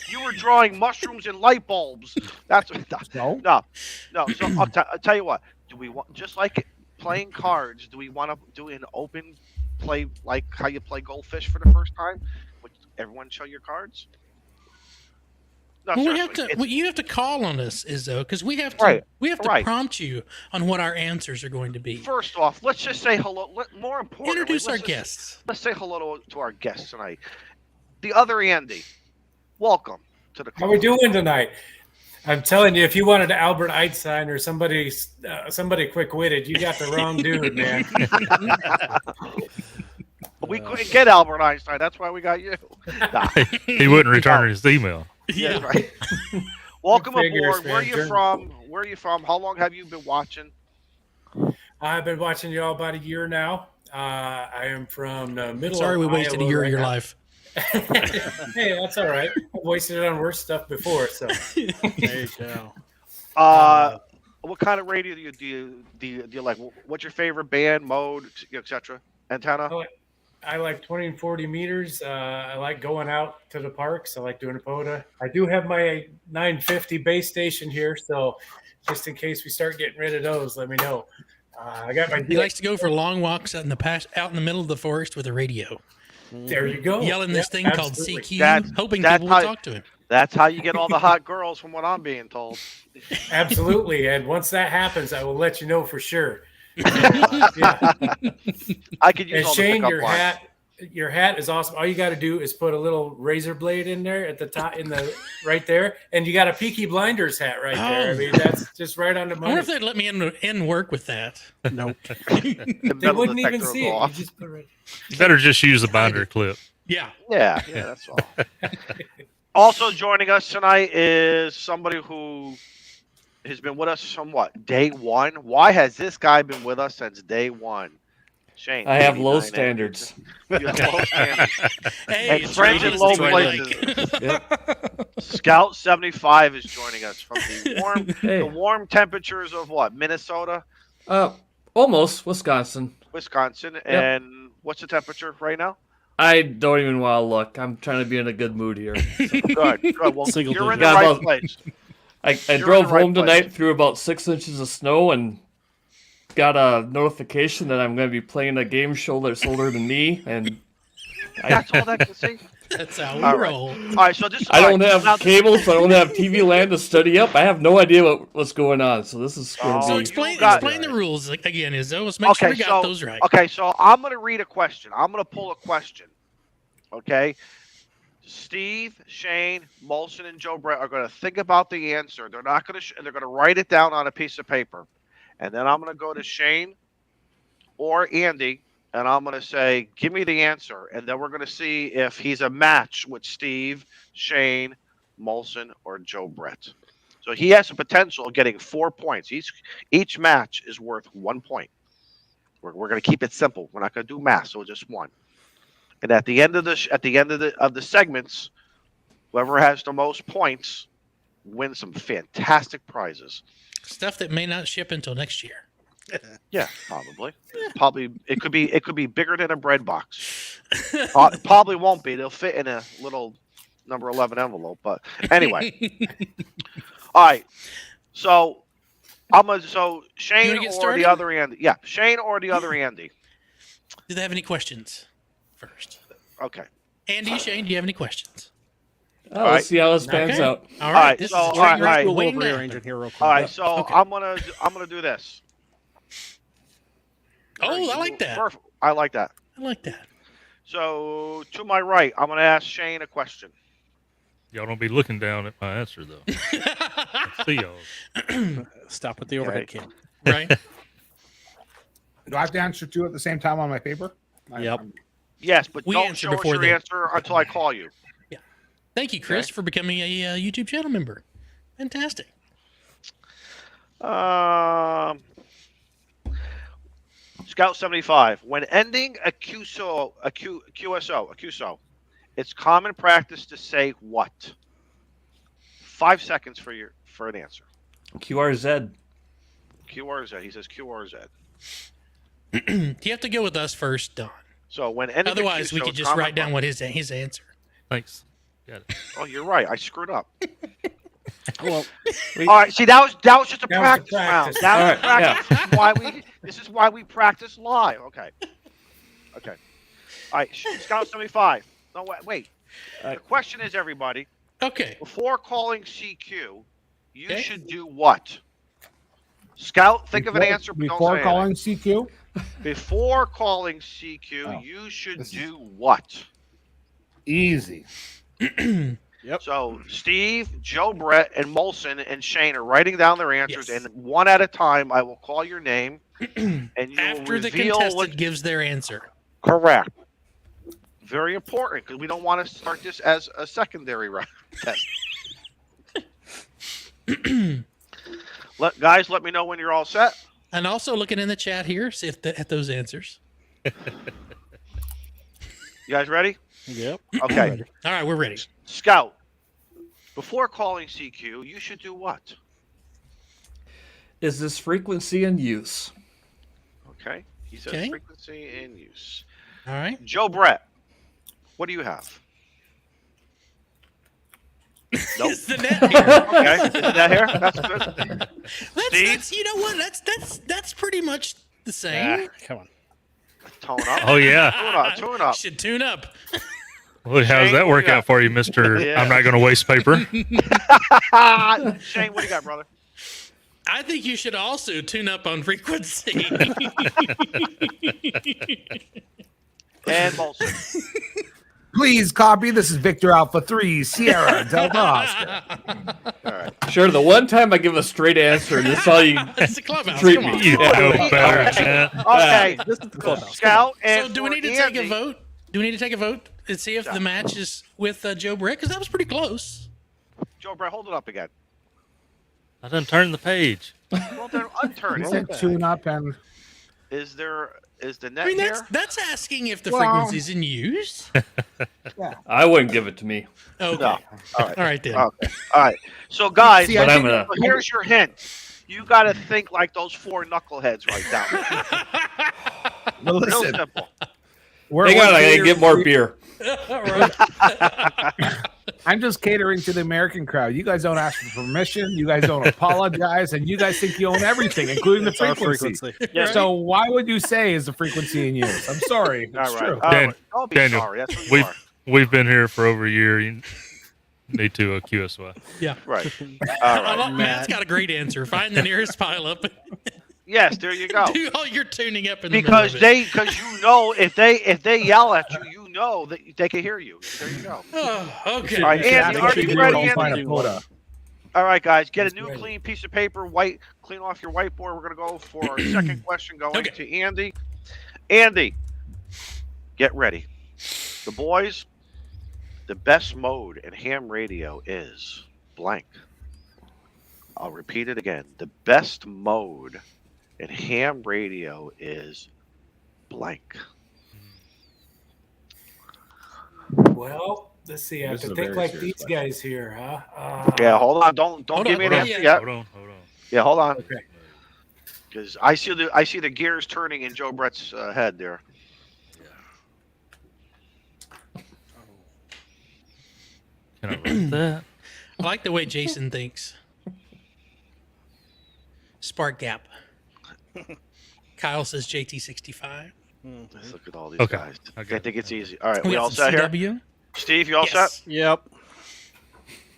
You were drawing mushrooms and light bulbs. That's No. No. So I'll tell you what. Do we want just like playing cards? Do we want to do an open play like how you play Goldfish for the first time? Would everyone show your cards? No, Well, seriously, you have to call on us, Izzo, because we have to Right. prompt you on what our answers are going to be. First off, let's just say hello. More importantly, Introduce our let's guests. Let's say hello to our guests tonight. The other Andy, welcome to the How we club. doing tonight? I'm telling you, if you wanted Albert Einstein or somebody quick-witted, you got the wrong dude, man. We couldn't get Albert Einstein. That's why we got you. Nah. He wouldn't return his email. Yeah, right. Welcome Figures, aboard. Where are man. you from? Where are you from? How long have you been watching? I've been watching you all about a year now. I am from the middle Sorry of we wasted a Iowa year of right your now. life. Hey, that's all right. I've wasted it on worse stuff before. So There you go. What kind of radio do you like? What's your favorite band, mode, etc.? Antenna? I like 20 and 40 meters. I like going out to the parks. I like doing a POTA. I do have my 950 base station here, so just in case we start getting rid of those, let me know. I got my. He likes to go for long walks out in the middle of the forest with a radio, There you go. yelling this thing absolutely. called CQ, That's hoping how- people will talk to him. That's how you get all the hot girls, from what I'm being told. Absolutely. And once that happens, I will let you know for sure. Yeah. I could use And all Shane, the pickup your hat is awesome. All you got to do is put a little razor blade in there at the top, right there, and you got a Peaky Blinders hat right there. I mean, that's just right on the I money. wonder if they'd let me in work with that. Nope. The They metal wouldn't even detector will see go it. You off. just put it right. You better just use the binder clip. Yeah. Yeah, that's all. Also joining us tonight is somebody who has been with us from what, day one? Why has this guy been with us since day one? Shane. I have low 89 standards. You have low standards. Hey, And it's friends in low realistic. places. Scout 75 is joining us from the Hey, warm temperatures of what? Minnesota, almost Wisconsin. Wisconsin, and what's the temperature right now? I don't even want to look. I'm trying to be in a good mood here. Good. Well, Single you're in the digit. right Got place. I You're drove in the right home place. tonight through about 6 inches of snow and got a notification that I'm going to be playing a game show that's older than me, and That's all that can see. That's how we All right. roll. All right, so this. I all don't right, have now- cable, so I don't have TV land to study up. I have no idea what's going on, so this is going Oh, to So be. explain got- the rules again, Izzo. Let's make sure we got those right. Okay, so I'm going to read a question. I'm going to pull a question. Okay. Steve, Shane, Molson, and Joe Brett are going to think about the answer. They're not going to. They're going to write it down on a piece of paper, and then I'm going to go to Shane or Andy, and I'm going to say, "Give me the answer," and then we're going to see if he's a match with Steve, Shane, Molson, or Joe Brett. So he has the potential of getting 4 points. Each match is worth 1 point. We're going to keep it simple. We're not going to do math, so just one. And at the end of the segments, whoever has the most points wins some fantastic prizes. Stuff that may not ship until next year. Yeah, probably. Probably it could be bigger than a bread box. Probably won't be. They'll fit in a little number 11 envelope. But anyway, all right. So Shane get or started? the other Andy. Yeah, Shane or the other Andy. Do they have any questions first? Okay. Andy, Shane, do you have any questions? Oh, let's see how this pans Okay. out. All right, right. This so- is all right, train wreck all right. Do a little waiting to rearranging happen. here real quick. All right. So Okay. I'm gonna do this. Oh, I like that. Perfect. I like that. I like that. So to my right, I'm going to ask Shane a question. Y'all don't be looking down at my answer though. I see y'all. Stop with the overhead Okay. cam. Right. Do I have to answer two at the same time on my paper? Yep. Yes, but We don't answer show us before your they- answer until I call you. Thank you, Chris, Okay. for becoming a YouTube channel member. Fantastic. Scout 75. When ending a QSO, it's common practice to say what? 5 seconds for an answer. QRZ. QRZ. He says QRZ. You have to go with us first, Don. So when ending Otherwise, a QSO, we could it's just common write down what his answer. Thanks. Got it. Oh, you're right. I screwed up. Well, All right. See, that was just a That was practice the round. practice. That was All right, practice. This is why we practice live. Okay. All right. Scout 75. No, wait. The question is, everybody, Okay. before calling CQ, you Okay. should do what? Scout, think of an answer. But Before don't say calling CQ? anything. Before calling CQ, Oh, you should this is- do what? Easy. Yep. So Steve, Joe Brett, and Molson and Shane are writing down their answers, Yes. and one at a time, I will call your name, and you will After the reveal contestant what. gives their answer. Correct. Very important because we don't want to start this as a secondary round test. Guys, let me know when you're all set. And also looking in the chat here, see if at those answers. You guys ready? yep. Okay. All right, we're ready. Scout, before calling CQ, you should do what? Is this frequency in use? Okay. He says Okay. frequency in use. All right. Joe Brett, what do you have? Nope. Is the net here? Okay. Is that here? That's good. Steve? That's you know what? That's pretty much the same. Ah, come on. Tone up. Oh yeah. Tune up. Should tune up. Well, how does Shane, that what work do you out for you, Mister? Yeah. I'm not going to waste paper. Shane, what do you got, brother? I think you should also tune up on frequency. And Molson. Please copy. This is Victor Alpha 3, Sierra Delta Oscar. All right. Sure, the one time I give a straight answer, this is all you. It's the clubhouse. Treat Come on. me. You know better, man. Okay. This is the clubhouse. Scout and So do we for need to take a Andy- vote? Do we need to take a vote and see if the match is with Joe Brick? Because that was pretty close. Joe Brett, hold it up again. I done turned the page. Well, then unturn He it. said tune up and Is the net I mean, here? that's asking if the Well- frequency's in use. I wouldn't give it to me. Okay. No. All right. All right then. Okay. All right. So, guys, See, But I I'm gonna. so here's your hint. You got to think like those four knuckleheads right now. well, Real listen. simple. We're, Hang on, I gotta we're- get more beer. All right. I'm just catering to the American crowd. You guys don't ask for permission. You guys don't apologize, and you guys think you own everything, including the It's our frequency. Yeah, So why would you say is the frequency in use? I'm sorry. It's all right. true. Don't be Daniel, sorry. That's what you are. We've been here for over a year. You need to QSY. Yeah. Right. All right. Matt's got a great answer. Find the nearest pileup. Yes, there you go. Do all your tuning up in the Because middle of it. because you know if they yell at you, you know that they can hear you. There you go. Oh, okay. All right, Andy, are you ready, Don't find Andy? a quota. All right, guys, get a new ready. clean piece of paper, clean off your whiteboard. We're gonna go for our second question going Okay. to Andy. Andy, get ready. The boys, the best mode in ham radio is blank. I'll repeat it again. The best mode in ham radio is blank. Well, let's see. I have This is to a think very like serious these question. guys here, huh? Yeah, hold on. Don't Hold give on, me an hold on. answer Yeah. yet. Hold on. Yeah, hold on. Okay. Because I see the gears turning in Joe Brett's head there. Can I write that? I like the way Jason thinks. Spark gap. Kyle says JT65. Let's look at all these Okay. guys. Okay. I think it's easy. All right, We we got all some set here? CW? Steve, you all Yes. set? Yep.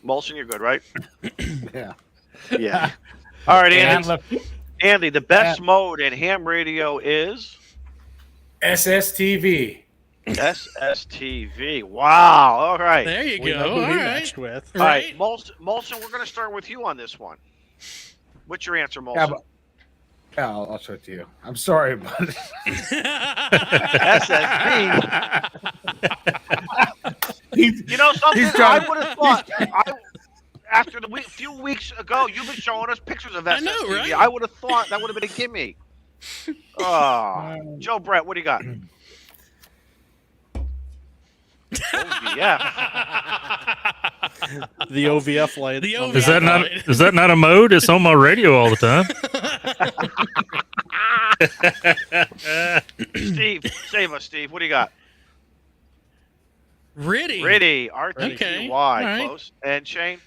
Molson, you're good, right? Yeah. Yeah. All right, And Andy. look, Andy, the best mode in ham radio is SSTV. SSTV. Wow. All right. There you We go. know who All he right. matched with. All right, Right. Molson, we're going to start with you on this one. What's your answer, Molson? yeah, but, yeah, I'll show it to you. I'm sorry, but SSB. You know something? He's trying I would have thought after the few weeks ago, you've been showing us pictures of SSTV. I know, right? I would have thought that would have been a gimme. Oh, Joe Brett, what do you got? OVF. The OVF light. The on OVF Is that not light. is that not a mode? It's on my radio all the time. Steve, save us, Steve. What do you got? Riddy. Riddy, RTQY, Okay, all right. close. And Shane?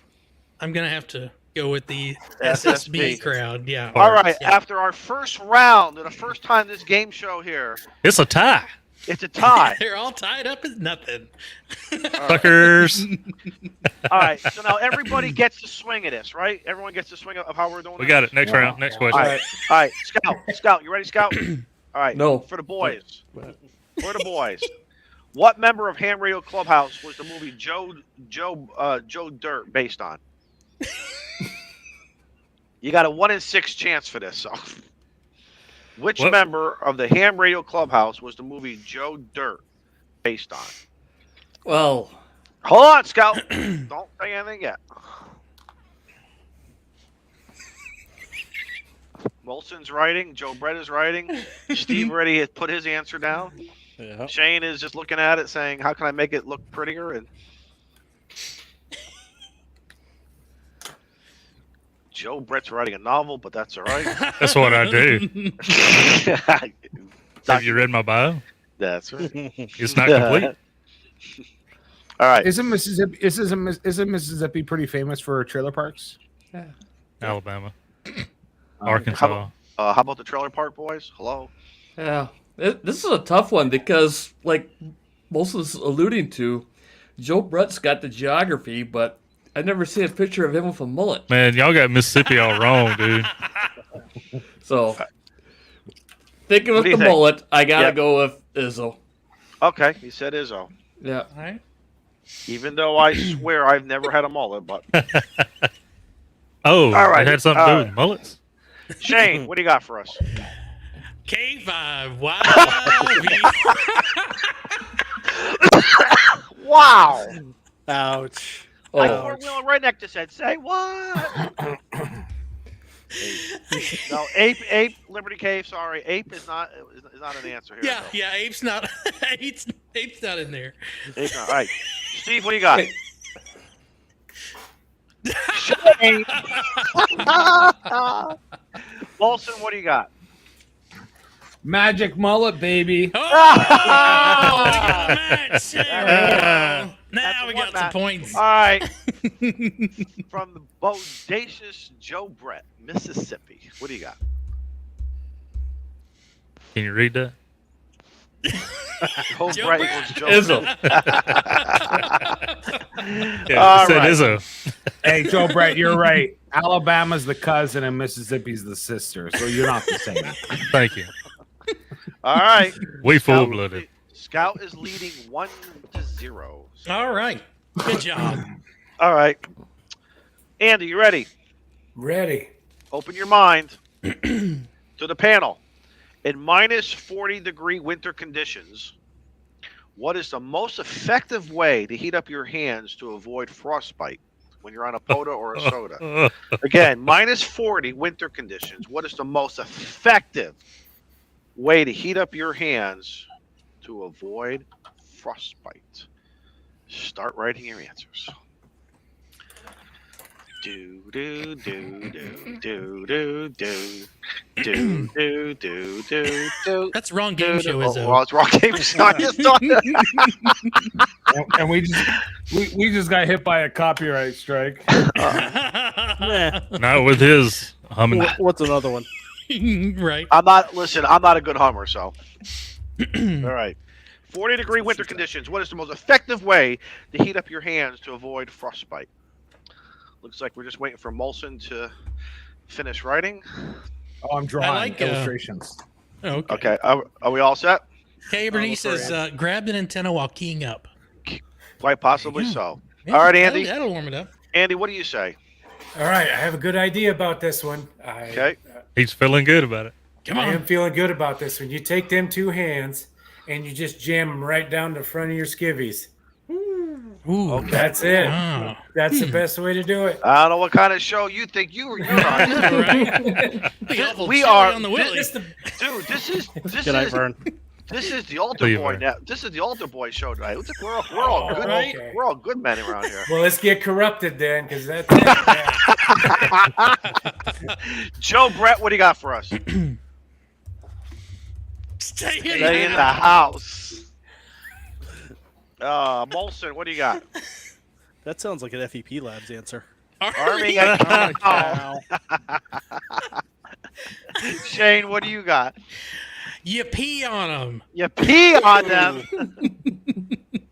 I'm going to have to go with the SSB. SSB crowd. Yeah. All right, Yeah. after our first round, and the first time this game show here, It's a tie. it's a tie. They're all tied up as nothing. Fuckers. All right, so now everybody gets to swing of this, right? Everyone gets to swing of how we're doing We this? got it. Next round. Next All question. right, all right. Scout, you ready, Scout? All right, No. for the boys. For the boys. What member of Ham Radio Clubhouse was the movie Joe Dirt based on? You got a 1 in 6 chance for this. So, which What? member of the Ham Radio Clubhouse was the movie Joe Dirt based on? Well, Hold on, Scout. Don't say anything yet. Molson's writing. Joe Brett is writing. Steve already has put his answer down. Yeah. Shane is just looking at it saying, how can I make it look prettier? And Joe Brett's writing a novel, but that's all right. That's what I do. Have you read my bio? That's right. It's not complete. All right. isn't Mississippi pretty famous for trailer parks? Alabama, Um, Arkansas. How about the trailer park boys? Hello. yeah. This is a tough one because, like most of us alluding to, Joe Brett's got the geography, but I never see a picture of him with a mullet. Man, y'all got Mississippi all wrong, dude. So, thinking What with do you the think? mullet, I gotta Yep. go with Izzo. Okay, he said Izzo. Yeah. All right. Even though I swear I've never had a mullet, but Oh, All right, it had something to do with mullets. Shane, what do you got for us? K5. Wow. Wow. Ouch. Like Oh, four-wheeler redneck just said, say what? No, ape, Liberty Cave. Sorry, ape is not an answer here. yeah, though. yeah. Ape's not. Ape's not in there. Ape's not. All right, Steve, what do you got? Shane. Bolson, what do you got? Magic mullet, baby. Oh, we got a match. There we go. Now we got some points. All right. From the bodacious Joe Brett, Mississippi. What do you got? Can you read that? Joe Joe Brett Brett. equals Joe Izzo. Yeah, All it said right. Izzo. Hey, Joe Brett, you're right. Alabama's the cousin and Mississippi's the sister, so you're not the same. Thank you. All right. We Scout- full blooded. Scout is leading 1-0. All right. Good job. All right. Andy, you ready? Ready. Open your mind to the panel. In minus 40-degree winter conditions, what is the most effective way to heat up your hands to avoid frostbite when you're on a Poda or a soda? Again, minus 40 winter conditions. What is the most effective way to heat up your hands to avoid frostbite? Start writing your answers. Do do do do do do do do do do do do. That's the wrong game show, Oh, Izzo. well, it's wrong game show. I just thought And we just got hit by a copyright strike. Not with his humming. What's another one? Right. I'm not a good hummer, so. All right. 40-degree winter conditions. What is the most effective way to heat up your hands to avoid frostbite? Looks like we're just waiting for Molson to finish writing. Oh, I'm drawing like, illustrations. Oh, okay. Okay. Are we all set? Okay, Bernice says, grab an antenna while keying up. Quite possibly Yeah. so. Yeah, All right, Andy. That'll warm it up. Andy, what do you say? All right, I have a good idea about this one. Okay. He's feeling good about it. Come I am on. feeling good about this one. You take them two hands and you just jam them right down the front of your skivvies. Ooh. That's it. Wow. That's the best way to do it. I don't know what kind of show you think you're on. Right? Be awful We chilly are- on the willy. Dude, this is Good night, Vern. this is the altar Leave boy her. now. This is the altar boy show tonight. We're all good. Okay. We're all good men around here. Well, let's get corrupted then, because that's it. Joe Brett, what do you got for us? Stay in Stay there. in the house. Molson, what do you got? That sounds like an FEP Labs answer. Army. Wow. Shane, what do you got? You pee on them. You pee on them.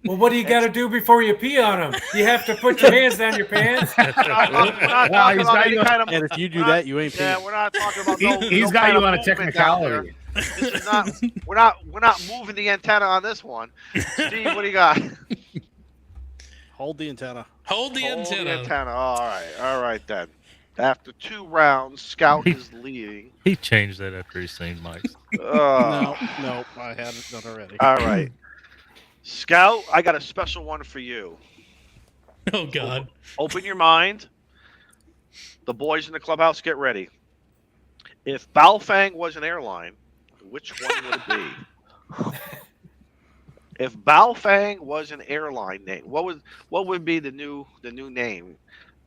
Well, what do you got to do before you pee on them? You have to put your hands down your pants. We're not Wow, talking he's about got any you- kind of. And if you do that, you ain't Yeah, peeing. we're not talking about. He's no got kind you of on a movement down there. technicality. This is not. We're not moving the antenna on this one. Steve, what do you got? Hold the antenna. Hold the Hold the antenna. antenna. All right then. After 2 rounds, Scout is leading. He changed that after he seen Mike's. No, I haven't done already. All right, Scout, I got a special one for you. Oh, God. Open your mind. The boys in the clubhouse, get ready. If Baofeng was an airline, which one would it be? If Baofeng was an airline name, what would be the new name?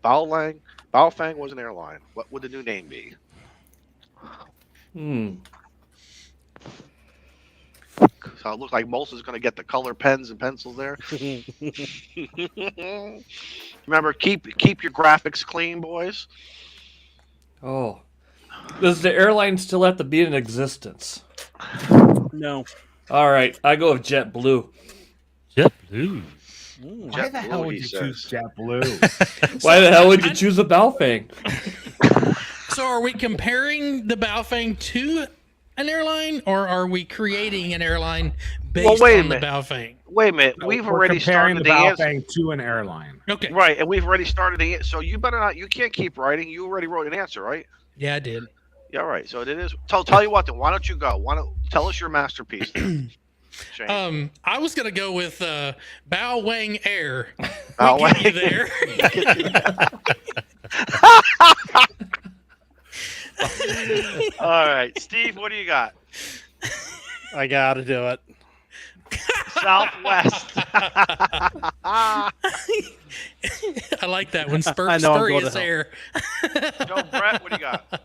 Baofeng was an airline. What would the new name be? So it looks like Molson's going to get the color pens and pencils there. Remember, keep your graphics clean, boys. Oh. Does the airline still have to be in existence? No. All right, I go with JetBlue. JetBlue. Why the hell would he you says. choose JetBlue? Why the hell would you choose a Baofeng? So are we comparing the Baofeng to an airline, or are we creating an airline based wait a on the minute. Baofeng? Wait a minute. No, We've we're already comparing started the the answer. Baofeng to an airline. Okay. Right, and we've already started the answer. So you better not. You can't keep writing. You already wrote an answer, right? Yeah, I did. Yeah, all right. So it is. Tell you what. Then why don't you go? Why don't tell us your masterpiece? Then, Shane. I was gonna go with Bao Wang Air. Bao We get you there. All right, Steve. What do you got? I gotta do it. Southwest. I like that one. I know I'm going to Spurious hell. Air. Joe Brett. What do you got?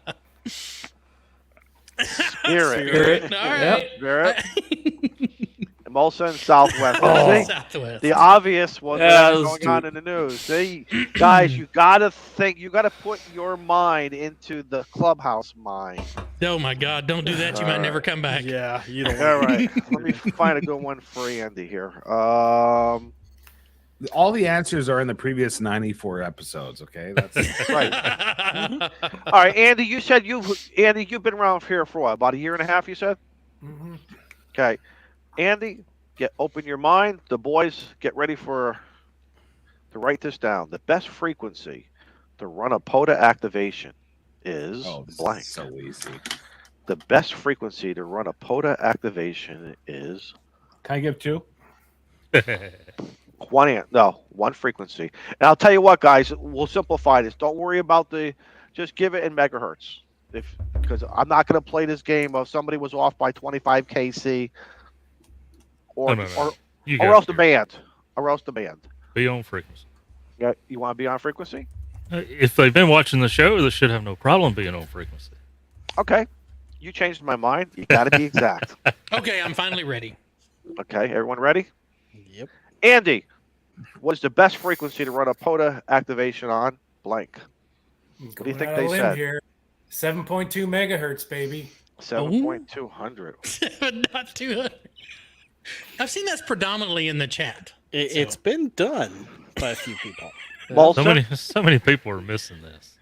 Spirit. Spirit. All right. Spirit. And Molson, Southwest. Oh. See? Southwest. The obvious was Yeah, what's let's going on in the news. See, guys, you gotta think. You gotta put your mind into the Clubhouse mind. Oh my God! Don't do that. You might never come back. Yeah, you don't. All right, let me find a good one for Andy here. All the answers are in the previous 94 episodes. Okay, that's Right. All right, Andy. You said you've been around here for what? About a year and a half. You said. Mm-hmm. Okay, Andy, open your mind. The boys, get ready to write this down. The best frequency to run a POTA activation is blank. so easy. The best frequency to run a POTA activation is Can I give two? one frequency. And I'll tell you what, guys, we'll simplify this. Don't worry about just give it in megahertz. Because I'm not going to play this game of somebody was off by 25 kc or else the band. Be on frequency. Yeah, you want to be on frequency? If they've been watching the show, they should have no problem being on frequency. Okay. You changed my mind. You got to be exact. Okay, I'm finally ready. Okay, everyone ready? Yep. Andy, what is the best frequency to run a POTA activation on? Blank. What do you think they said? Here. 7.2 megahertz, baby. 7.200. Not 200. I've seen that's predominantly in the chat. It's been done by a few people. Molson? So many people are missing this.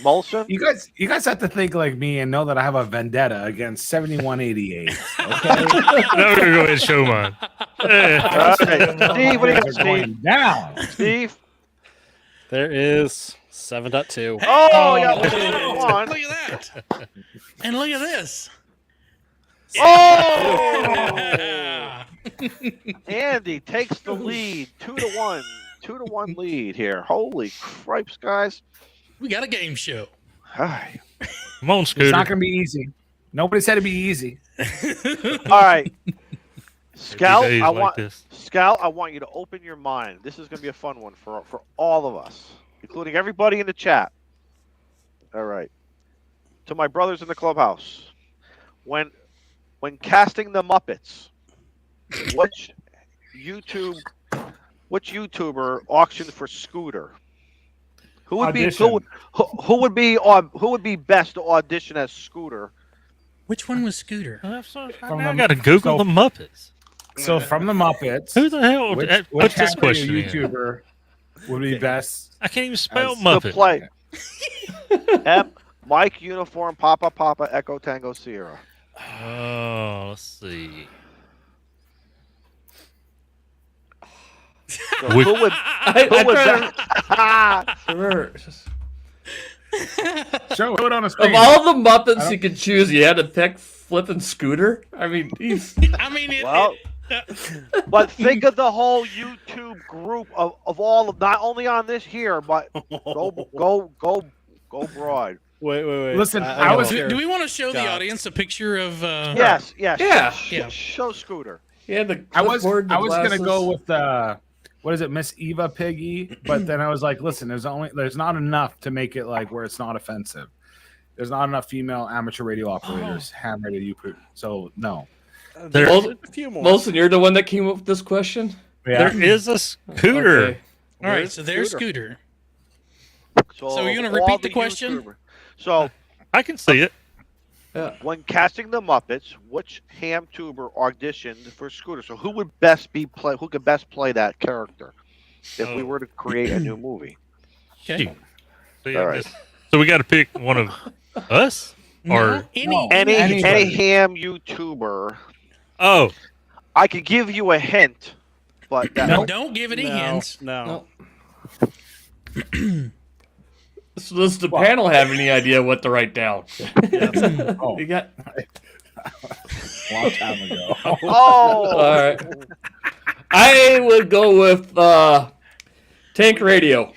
Molson? You guys have to think like me and know that I have a vendetta against 7188. Okay, Now we're gonna go ahead and show mine. All right. Steve, what do you got, They're going Steve? down. Steve? There is 7.2. Oh, yeah. Look at that. And look at this. Oh! Andy takes the lead. 2-1. 2-1 lead here. Holy cripes, guys. We got a game show. Hi. Come on, It's Scooter. not going to be easy. Nobody said it'd be easy. All right. Scout, days I like want you to open your mind. This is going to be a fun one for all of us, including everybody in the chat. All right. To my brothers in the clubhouse, when casting the Muppets, which YouTuber auctioned for Scooter? Who would Audition. who would be best to audition as Scooter? Which one was Scooter? I got to Google the Muppets. So from the Muppets, Who the hell which put this Hammer question in? YouTuber would be best? I can't even spell As- To Muppet. play. Mike Uniform Papa Echo Tango Sierra. Oh, let's see. So Which- who would Remember, Show it on a of screen. all the Muppets you could choose, you had to pick flipping Scooter. I mean, he's I mean, Well, but think of the whole YouTube group of all of, not only on this here, but go broad. Wait. Listen, I I was- gotta do we want to show the God. audience a picture of? Yes. Yeah. Show Scooter. he had the I was clipboard, the gonna glasses. go with what is it, Miss Eva Piggy? But then I was like, listen, there's not enough to make it like where it's not offensive. There's not enough female amateur radio operators, ham radio. So no. There- There's a few more. Molson, you're the one that came up with this question. Yeah. There is a Scooter. Okay. All right, so there's Scooter. So you're gonna all repeat the question? YouTuber- So I can see it. when casting the Muppets, which ham tuber auditioned for Scooter? So who would best who could best play that character if we were to create a new movie? Okay. Shoot. See, All right. So we got to pick one of us, or No, any Any Anybody. ham YouTuber. oh, I could give you a hint, but that, No, don't give any hints. No. So does the panel have any idea what to write down? Oh, You got long time ago. all oh, right. I would go with Tank Radio.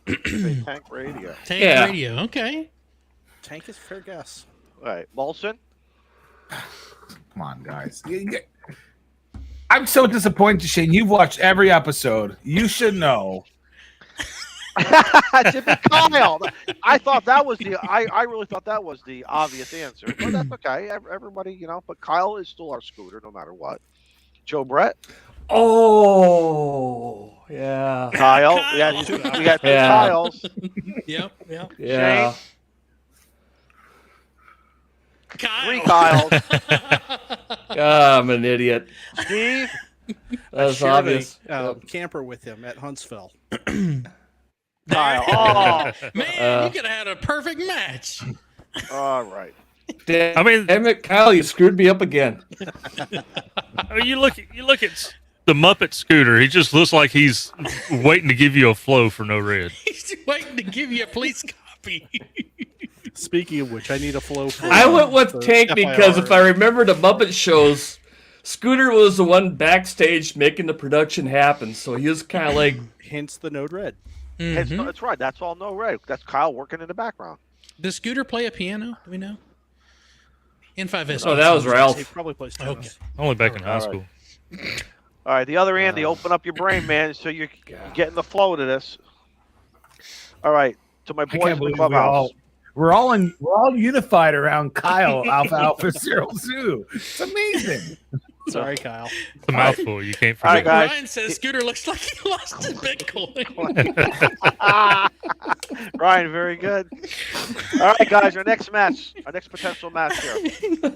Tank Radio. Tank Yeah. radio. Okay. Tank is a fair guess. All right, Molson. Come on, guys. I'm so disappointed, Shane. You've watched every episode. You should know. Jimmy Kyle. I thought that was I really thought that was the obvious answer, but that's okay. Everybody, but Kyle is still our Scooter, no matter what. Joe Brett. Oh, yeah. Kyle. Kyle. We got two Yeah. Kyles. Yep. Yep. Yeah. Three Kyle. Kyles. I'm an idiot. Steve. That's Shared obvious. a camper with him at Huntsville. Kyle. Oh. Man, you could have had a perfect match. All right. I mean, Damn it, Kyle, you screwed me up again. I mean, you look at the Muppet Scooter. He just looks like he's waiting to give you a flow for no red. He's waiting to give you a police copy. Speaking of which, I need a flow for I went with for Tank because FIR. if I remember the Muppet shows, Scooter was the one backstage making the production happen, so he was kind of like, Hence the Node Red. That's right. That's all no red. That's Kyle working in the background. Does Scooter play a piano? Do we know? N5S. oh, that was He Ralph. probably plays tennis. Okay. Only back in high All school. All right. The other Andy, open up your brain, man, so you're getting the flow to this. All right. To my I boys in can't the believe clubhouse. we're all unified around Kyle Alpha Zero Zoo. It's amazing. Sorry, Kyle. It's a mouthful. You can't All right, forget. guys. Ryan says Scooter looks like he lost his Bitcoin. Ryan, very good. All right, guys. Our next potential match here.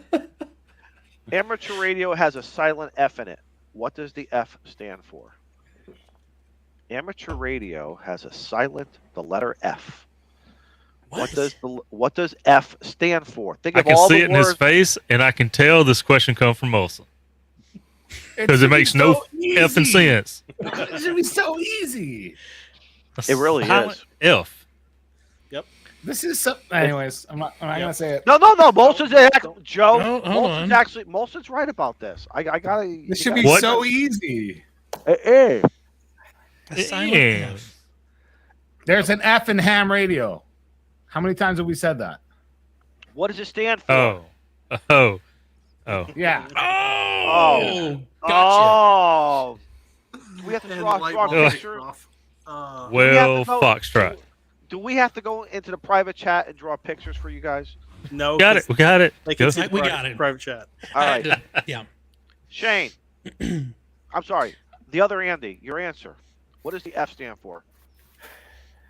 Amateur radio has a silent F in it. What does the F stand for? Amateur radio has the letter F. What does F stand for? Think I of can all see the it in words. his face, and I can tell this question comes from Molson because it makes no effing sense. It should be so easy. It really is. F. This is something. Anyways, I'm not gonna say it. No. Molson's Joe. Oh, hold on. Molson's right about this. I gotta. This should be What? so easy. Hey. A silent Yeah. F. There's an F in ham radio. How many times have we said that? What does it stand for? Oh. Yeah. Oh, gotcha. Oh. We have to draw bulb pictures. Well, Foxtrot. Do we have to go into the private chat and draw pictures for you guys? No, Got it. We got it. They Go. can see the We private, got it. private chat. All right. Yeah. Shane. I'm sorry. The other Andy, your answer. What does the F stand for?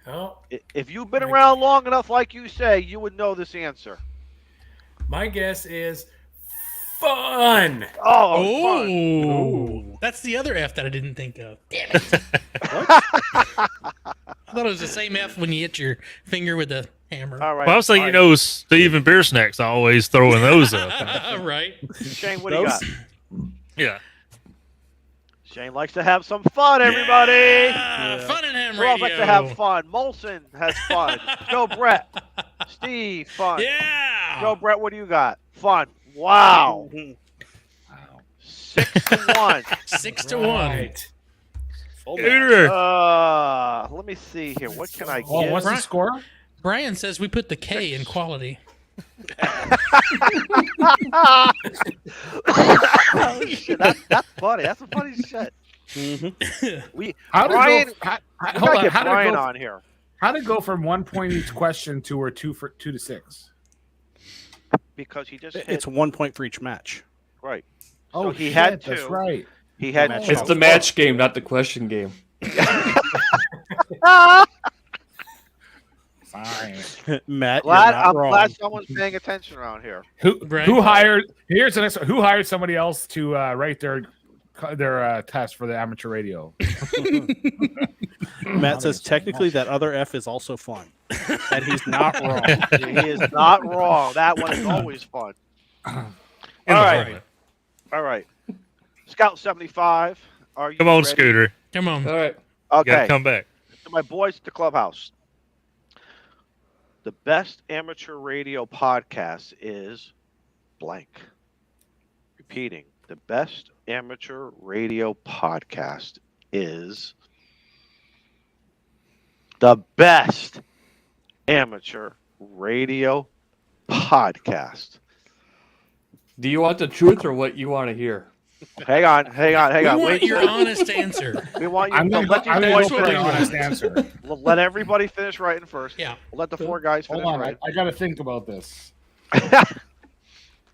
Oh, If you've been around long enough, like you say, you would know this answer. my guess is fun. Oh, fun. Oh, that's the other F that I didn't think of. Damn it. I thought it was the same F when you hit your finger with the hammer. All right. Well, I was thinking, All right. Steve and Beer Snacks always throwing those up. Right. Shane, what do you got? Yeah. Shane likes to have some fun, everybody. Yeah. Fun and ham We all radio. like to have fun. Molson has fun. Joe Brett. Steve, fun. Yeah. Joe Brett, what do you got? Fun. Wow. Wow. 6-1. 6-1. Right. Scooter. Let me see here. What can I get? Oh, what's the score? Brian says we put the K in quality. Oh, shit, that's funny. That's some funny shit. We How did Brian, go? How, we hold gotta on. get How did Brian it go? on here How did it go from 1 point each question to 2 to 6? because he just hit It's 1 point for each match. right. Oh, he shit, had That's two. right. He had Match. It's the match game, not the question game. Fine. Matt, Glad, you're not I'm wrong. glad someone's paying attention around here. Right. Who hired? Here's the next one. Who hired somebody else to write their test for the amateur radio? Matt says technically that other F is also fun, and he's not wrong. He is not wrong. That one is always fun. In All the right. moment. All right. Scout 75. Are you Come on, ready? Scooter. Come on. All right. You Okay. gotta come back. To my boys at the clubhouse. The best amateur radio podcast is blank. Repeating, the best amateur radio podcast is the best amateur radio podcast. Do you want the truth or what you want to hear? Hang on. We want Wait. your honest answer. We want you I'm to gonna let go these boys for an finish. honest answer. Let everybody finish writing first. Yeah. We'll let the four guys Hold finish on, writing. I got to think about this.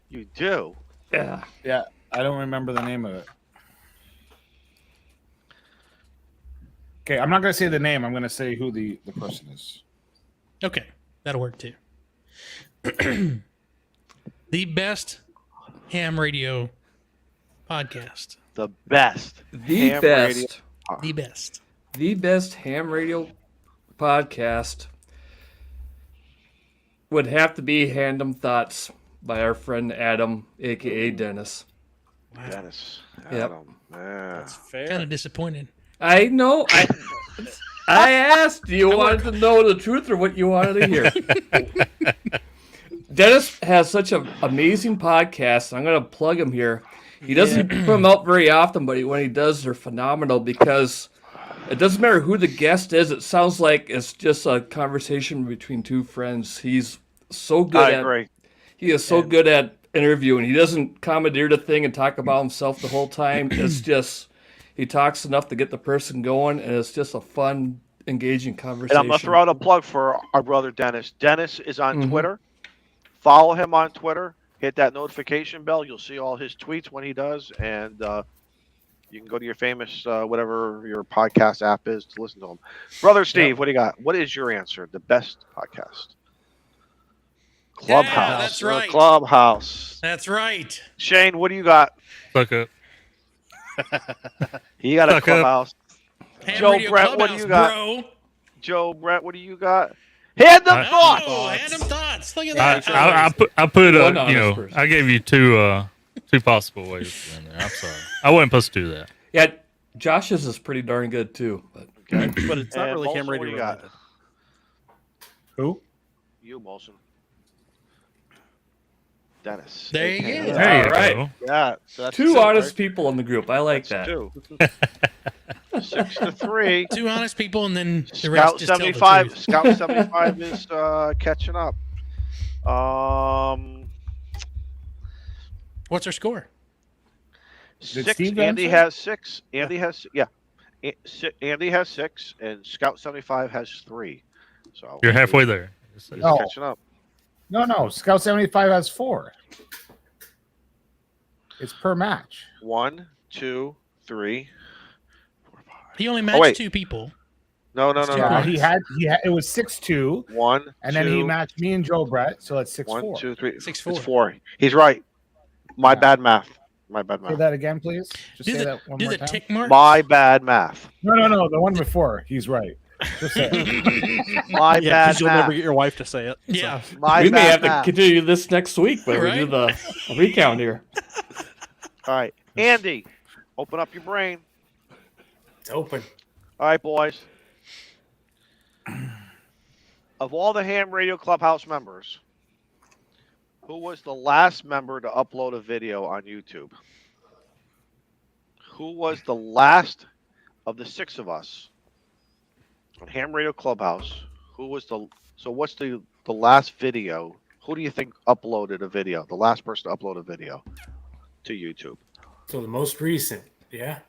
You do. Yeah. Yeah, I don't remember the name of it. Okay, I'm not going to say the name. I'm going to say who the person is. Okay, that'll work too. The best ham radio podcast. The best. The Ham best. radio- The best. The best ham radio podcast would have to be Random Thoughts by our friend Adam, aka Dennis. Wow. Dennis. Yep. Adam. Yeah. That's fair. Kind of disappointed. I know. I asked, do you want to know the truth or what you wanted to hear? Dennis has such an amazing podcast. I'm going to plug him here. He doesn't put them out very often, but when he does, they're phenomenal because it doesn't matter who the guest is. It sounds like it's just a conversation between two friends. He's so good I agree. He is so good at interviewing. He doesn't commandeer the thing and talk about himself the whole time. It's just he talks enough to get the person going, and it's just a fun, engaging conversation. And I'm going to throw out a plug for our brother Dennis. Dennis is on Twitter. Follow him on Twitter. Hit that notification bell. You'll see all his tweets when he does. And you can go to your famous, whatever your podcast app is to listen to him. Brother Steve, what do you got? What is your answer? The best podcast? Clubhouse. Yeah, that's right. Clubhouse. That's right. Shane, what do you got? Suck up. He got a Suck up. Clubhouse. Ham Joe Radio Brett, what do Clubhouse, you got? Bro. Joe Brett, what do you got? Random thoughts. Oh, random thoughts. Look at that. I put One honest person. I gave you two possible ways in there. I'm sorry. I wasn't supposed to do that. Yeah, Josh's is pretty darn good too. But But it's not And really Molson, ham what do radio you got? related. Who? You, Molson. Dennis. There you go. There you All right. go. Yeah. So that's two two, honest right? people in the group. I like That's that. two. 6-3. Two honest people, and then the rest Scout just tell the 75. truth. Scout 75 is catching up. What's our score? Did 6. Steve Andy answer? has 6. Andy has Andy has 6, and Scout 75 has 3. So You're halfway there. He's Oh. catching up. No. Scout 75 has 4. It's per match. 1, 2, 3. He only wait. matched two people. No. Yeah, points. he had it was 6-2, 1, and then he matched me and Joe Brett, so that's 6-4. 1, 2, 3. 6-4. It's 4. He's right. My bad math. My bad Say math. that again, please. Just Do say the, that one do more the time. tick mark. My bad math. No, the one before. He's right. Just say it. My Yeah, bad because you'll math. never get your wife to say it. so. Yeah. My We may bad have to math. continue this next week when we Right? do the recount here. All right. Andy, open up your brain. It's open. All right, boys. Of all the Ham Radio Clubhouse members, who was the last member to upload a video on YouTube? Who was the last of the 6 of us on Ham Radio Clubhouse? Who was what's the last video? Who do you think uploaded a video? The last person to upload a video to YouTube. So the most recent, yeah.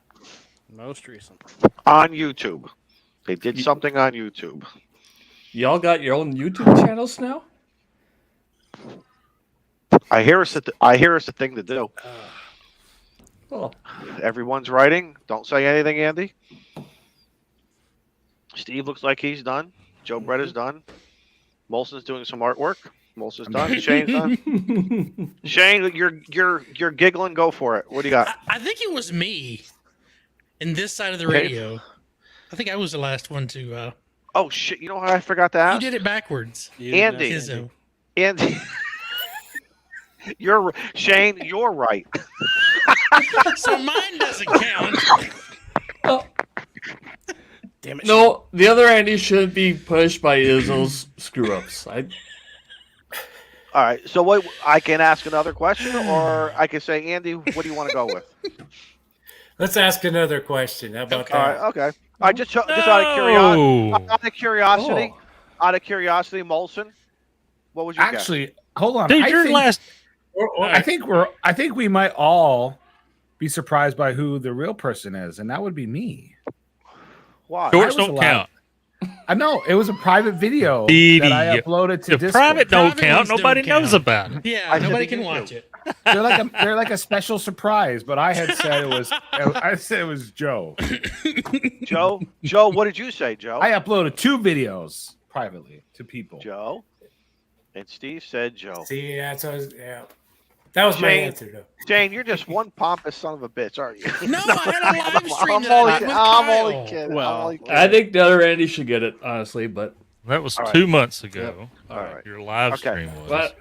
Most recent. On YouTube. They did something on YouTube. Y'all got your own YouTube channels now? I hear it's a thing to do. Oh, Everyone's writing. Don't say anything, Andy. Steve looks like he's done. Joe Brett is done. Molson's doing some artwork. Molson's done. Shane's done. Shane, you're giggling. Go for it. What do you got? I think it was me in this side of the Okay. radio. I think I was the last one to. Oh shit! You know what I forgot to You ask? did it backwards. You didn't Andy. ask Izzo. Andy, Shane. You're right. So mine doesn't count. oh, Damn it. no, the other Andy shouldn't be punished by Izzo's screw ups. All right. So what? I can ask another question, or I can say, Andy, what do you want to go with? Let's ask another question. How about All that? right. Okay. All right. Just out of curiosity. Oh, Out of curiosity, Molson, what was your guess? Actually, hold on. dude, I your think, last. I think we might all be surprised by who the real person is, and that would be me. Why? Shorts was don't allowed- count. I know it was a private video that I Idiot. uploaded to The Discord. private don't Private count. ones don't Nobody knows count. about it. Yeah, I said nobody to can you watch too. it. They're like a special surprise, but I had said it was. I said it was Joe. Joe, what did you say, Joe? I uploaded 2 videos privately to people. Joe. And Steve said Joe. See, that's what I was, yeah. That was my Shane. answer, though. Jane, you're just one pompous son of a bitch, aren't you? No, I had a live stream I'm that I only did kidding. with I'm Kyle. only kidding. Well, I'm only kidding. I think the other Andy should get it, honestly, but That was All right. 2 months ago. All right. Your live Okay. stream was. but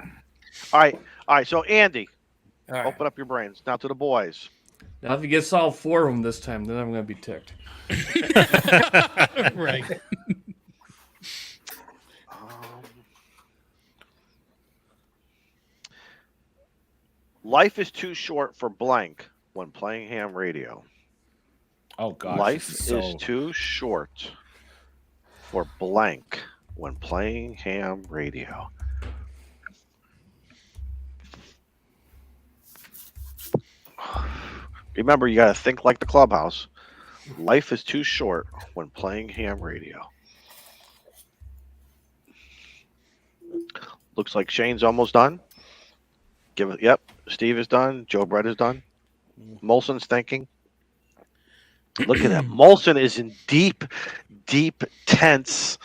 All right. So Andy, All right. open up your brains now to the boys. now if he gets all 4 of them this time, then I'm going to be ticked. Right. Life is too short for blank when playing ham radio. Oh gosh, Life this is so... too short for blank when playing ham radio. Remember, you got to think like the Clubhouse. Life is too short when playing ham radio. Looks like Shane's almost done. Give it. Yep, Steve is done. Joe Brett is done. Molson's thinking. Look at that. Molson is in deep, tense.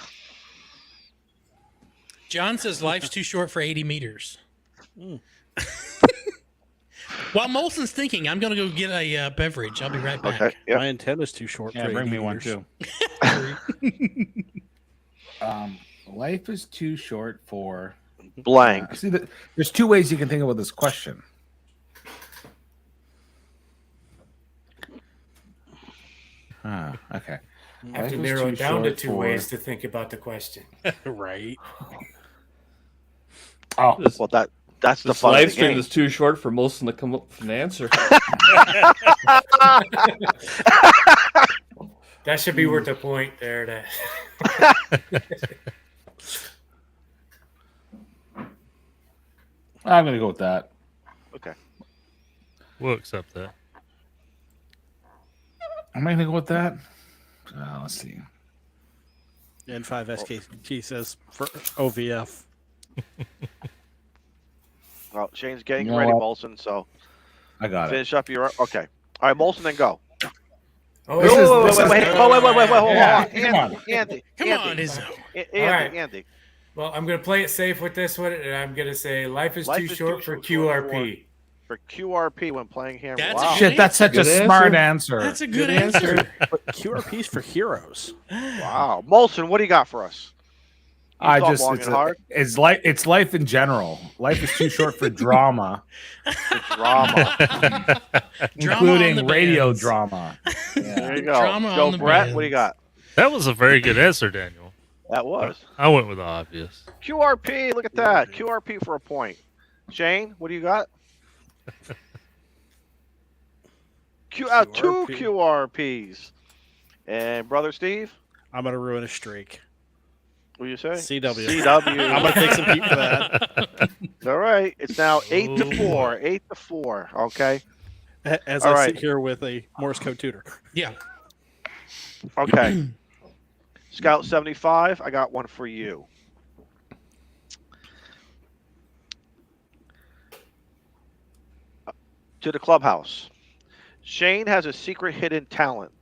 John says life's too short for 80 meters. While Molson's thinking, I'm going to go get a beverage. I'll be right back. Okay. Yep. My antenna's too short. Yeah, for bring 80 me one meters. too. Life is too short for Blank. see, there's 2 ways you can think about this question. Okay. I have Life to is narrow too it down to short 2 for- ways to think about the question. Right. Oh, This, Well, that's the this fun of live the stream game. is too short for Molson to come up with an answer. That should be worth a point there. To... I'm gonna go with that. Okay. We'll accept that. Am I gonna go with that? Let's see. N5SKT says for OVF. Well, Shane's getting You know ready, what? Molson. So I got it. finish up your. Okay. All right, Molson, then go. Oh, This is- Wait, hold Yeah, on. come on. Andy. Come on, Izzo. right. Andy. Well, I'm going to play it safe with this one, and I'm going to say life is Life too is short too for short QRP. For QRP when playing ham. That's Wow. a Shit, that's such a Good smart answer. That's a good Good answer. answer. But QRP's for heroes. Wow. Molson, what do you got for us? You I thought just long it's, and hard. it's life in general. Life is too short for drama, Drama. Drama on including the radio bands. drama. There you go. Drama on Joe the Brett, what do you bands. got? That was a very good answer, Daniel. That was. I went with the obvious. QRP, look at that. QRP for a point. Shane, what do you got? Two QRPs. And Brother Steve, I'm gonna ruin a streak. what do you say? CW. CW. I'm gonna take some heat for that. All right. It's now 8 to Oh, 4. 8 to 4. Okay. As All I right. sit here with a Morse code tutor. Yeah. Okay. Scout 75, I got one for you. To the Clubhouse. Shane has a secret hidden talent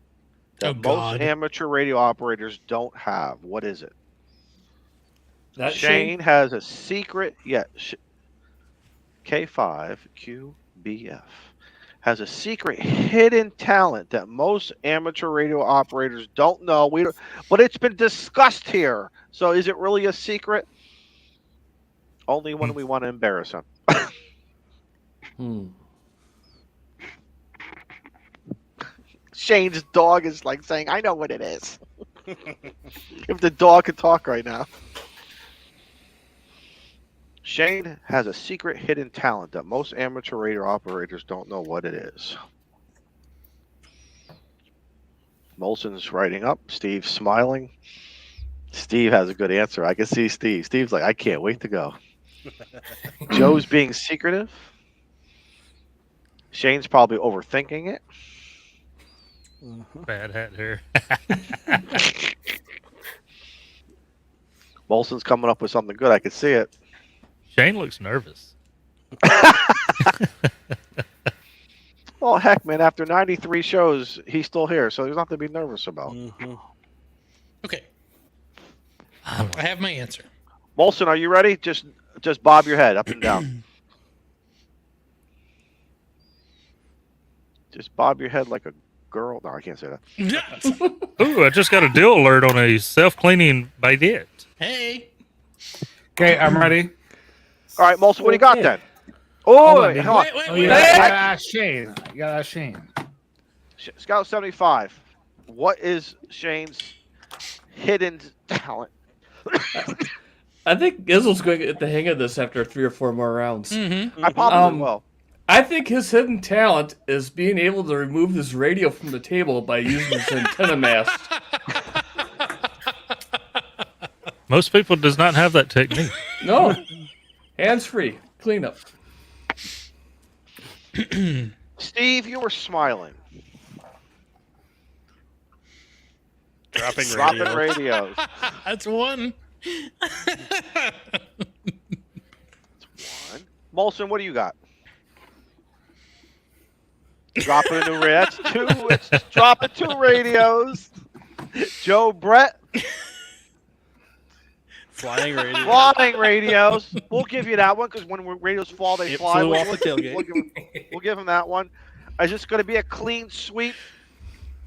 that Oh, most God. amateur radio operators don't have. What is it? That Shane has a secret, K5QBF has a secret hidden talent that most amateur radio operators don't know. But it's been discussed here. So is it really a secret? Only when we want to embarrass him. Shane's dog is like saying, I know what it is. If the dog could talk right now. Shane has a secret hidden talent that most amateur radio operators don't know what it is. Molson's writing up. Steve's smiling. Steve has a good answer. I can see Steve. Steve's like, I can't wait to go. Joe's being secretive. Shane's probably overthinking it. Bad hat here. Bolson's coming up with something good. I can see it. Shane looks nervous. Well, heck, man, after 93 shows, he's still here, so there's nothing to be nervous about. Mm-hmm. Okay. I have my answer. Bolson, are you ready? Just bob your head up and down. Just bob your head like a girl. No, I can't say that. Ooh, I just got a deal alert on a self-cleaning bidet. Hey. Okay, I'm ready. All right, Molson, what do you got then? Oh, on, hold on. Wait, Oh, wait, you wait. gotta ask Shane. You gotta ask Shane. Scout 75. What is Shane's hidden talent? I think Gizzle's going to get the hang of this after 3 or 4 more rounds. Mm-hmm. I probably will. I think his hidden talent is being able to remove this radio from the table by using his antenna mast. Most people does not have that technique. No. Hands-free. Cleanup. Steve, you were smiling. Dropping Dropping radio. radios. That's one. One. Molson, what do you got? Dropping a new radio. That's 2. It's dropping 2 radios. Joe Brett, Flying radio. flying radios. We'll give you that one because when radios fall, they It fly. flew We'll- off the tailgate. We'll give him that one. Is this going to be a clean sweep?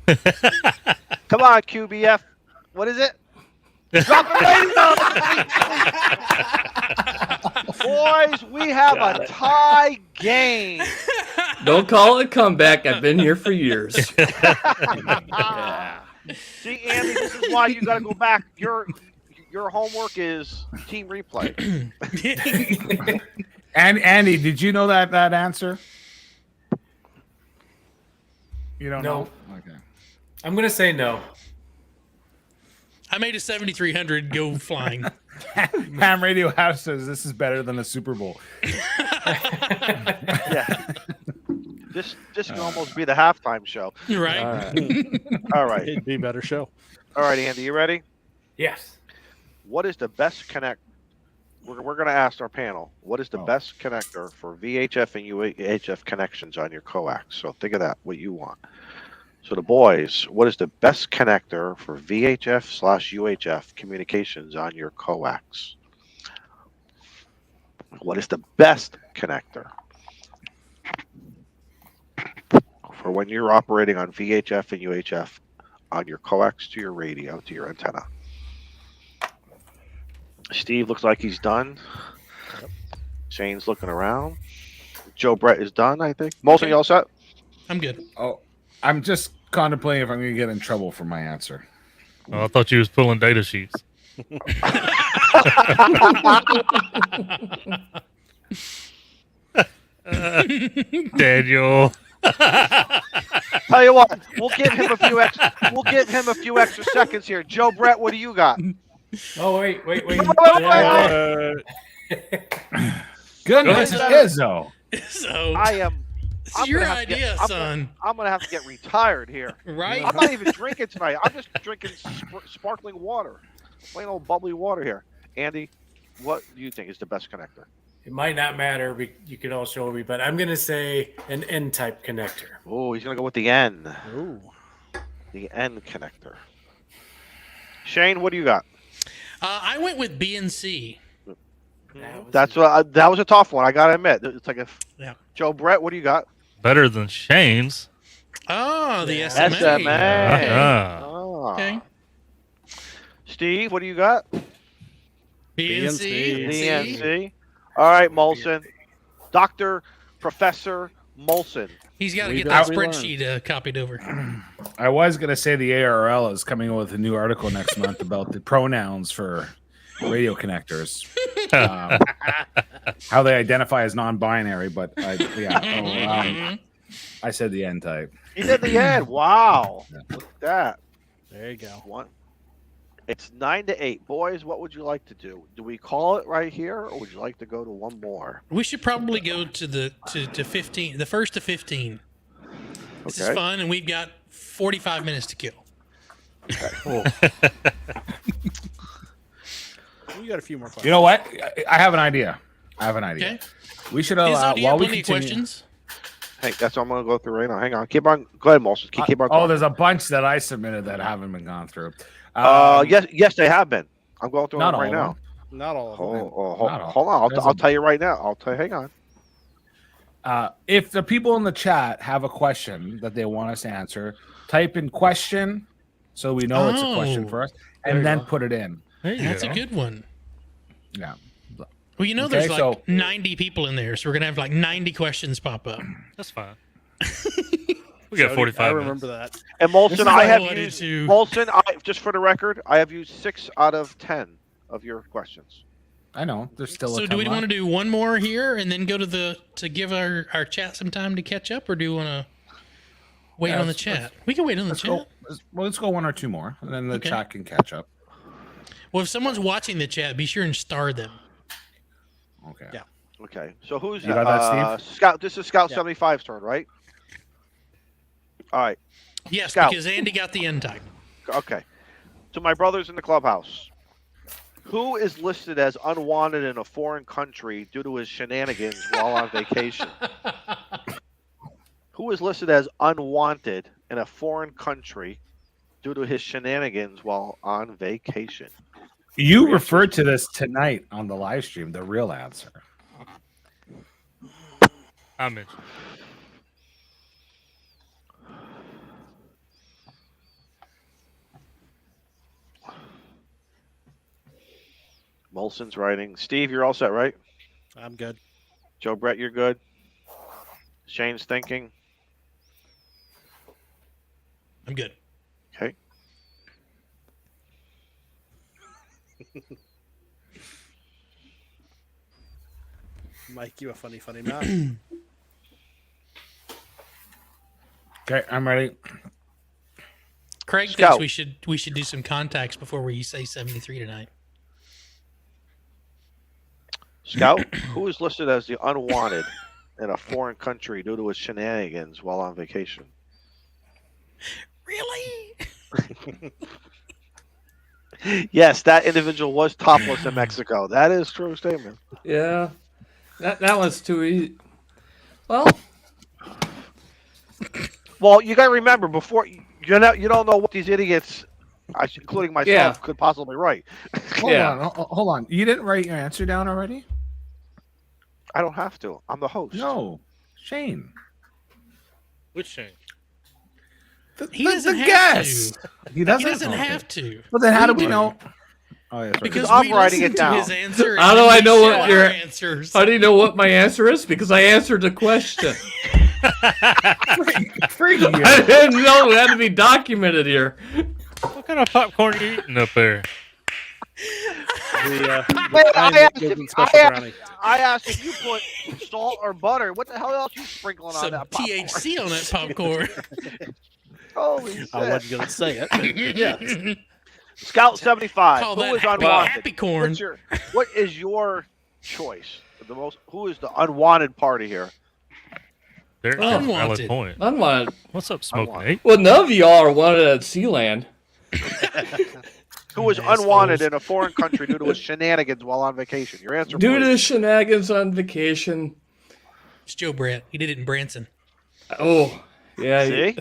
Come on, QBF. What is it? Dropping radios. Boys, we have a tie game. Don't call it a comeback. I've been here for years. See, Andy, this is why you got to go back. Your homework is team replay. And Andy, did you know that answer? You don't No. know? Okay. I'm going to say no. I made a 7300 go flying. Ham Radio House says this is better than the Super Bowl. Yeah. This can almost be the halftime show. Right? All right. It'd be a better show. All right, Andy, you ready? Yes. What is the best connect? We're going to ask our panel. What is the best connector for VHF and UHF connections on your coax? So think of that, what you want. So the boys, what is the best connector for VHF/UHF communications on your coax? What is the best connector for when you're operating on VHF and UHF on your coax to your radio, to your antenna? Steve looks like he's done. Shane's looking around. Joe Brett is done, I think. Molson, you all set? I'm good. Oh, I'm just contemplating if I'm going to get in trouble for my answer. Oh, I thought you was pulling data sheets. Daniel. Tell you what, we'll give him a few extra. We'll give him a few extra seconds here. Joe Brett, what do you got? Oh, wait. Goodness, Izzo. So this is I'm your gonna have to get- idea, I'm son. I'm gonna have to get retired here. Right? I'm not even drinking tonight. I'm just drinking sparkling water, plain old bubbly water here. Andy, what do you think is the best connector? It might not matter. You can all show me, but I'm going to say an N-type connector. Oh, he's gonna go with the N. Ooh. The N connector. Shane, what do you got? I went with BNC. That was a tough one. I gotta admit, it's like a. Yeah. Joe Brett, what do you got? Better than Shane's. Oh, the Yeah. SMA. SMA. Ah. Oh. Okay. Steve, what do you got? BNC. DNC. All right, Molson. Dr. Professor Molson. He's got to We get got that to relearn. spreadsheet copied over. I was going to say the ARL is coming with a new article next month about the pronouns for radio connectors. How they identify as non-binary, but I said the N type. He did the end. Wow. Look at that. There you go. One. It's 9-8. Boys, what would you like to do? Do we call it right here, or would you like to go to one more? We should probably go to the to 15, the first to 15. This is Okay. fun, and we've got 45 minutes to kill. You got a few more questions. You know what? I have an idea. Okay. We should Izzo, allow do you while have we plenty of continue. questions? Hey, that's what I'm going to go through right now. Hang on. Keep on. Go ahead, Molson. Keep on. Oh, there's a bunch that I submitted that haven't been gone through. Yes, they have been. I'm going through Not them right all of now. Not all of them. Hold on. I'll tell you right now. Hang on. If the people in the chat have a question that they want us to answer, type in question so we know it's a question for us, and then put it in. That's a good one. Yeah. Well, there's like 90 people in there, so we're going to have like 90 questions pop up. That's fine. We got 45 I minutes. remember that. And Molson, I have wanted used to- Molson. Just for the record, I have used 6 out of 10 of your questions. I know. There's still So a do we 10 want to left. do one more here and then go to give our chat some time to catch up, or do you want to wait on the chat? We can wait on the chat. Let's go 1 or 2 more, and then the Okay. chat can catch up. Well, if someone's watching the chat, be sure and star them. Okay. Yeah. Okay. So who's You got that, Steve? Scout? This is Scout 75's turn, right? All right. Yes, Scout. because Andy got the end time. Okay. To my brothers in the clubhouse, who is listed as unwanted in a foreign country due to his shenanigans while on vacation? Who is listed as unwanted in a foreign country due to his shenanigans while on vacation? You referred to this tonight on the live stream, the real answer. I mentioned. Molson's writing. Steve, you're all set, right? I'm good. Joe Brett, you're good. Shane's thinking. I'm good. Okay. Mike, you a funny man. Okay, I'm ready. Craig Scout. thinks we should do some contacts before we say 73 tonight. Scout, who is listed as the unwanted in a foreign country due to his shenanigans while on vacation? Really? Yes, that individual was topless in Mexico. That is a true statement. Yeah, that one's too easy. Well, Well, you got to remember before you don't know what these idiots, including myself, Yeah. could possibly write. Hold on. You didn't write your answer down already? I don't have to. I'm the host. No, Shane. Which Shane? He doesn't have guess. to. He doesn't, He doesn't Okay. have to. But then how do We we do. know? Oh, yeah, that's right. Because I'm we writing listen it to down. his answer. How do and I then know we what show your- our answers? how do you know what my answer is? Because I answered the question. Free you. I didn't know it had to be documented here. What kind of popcorn you eating up there? I asked if you put salt or butter. What the hell else you sprinkling on Some that popcorn? THC on that popcorn. Holy shit. I wasn't going to say it. But yeah. Scout 75. Call Who that is happy, unwanted? happy corn. What is your choice? Who is the unwanted party here? There's a Unwanted. valid point. Unwanted. What's up, Smoke Unwanted. Nate? Well, none of y'all are wanted at Sealand. Who is Assholes. unwanted in a foreign country due to his shenanigans while on vacation? Your answer, Due to please. shenanigans on vacation. It's Joe Brett. He did it in Branson. Oh, yeah. See?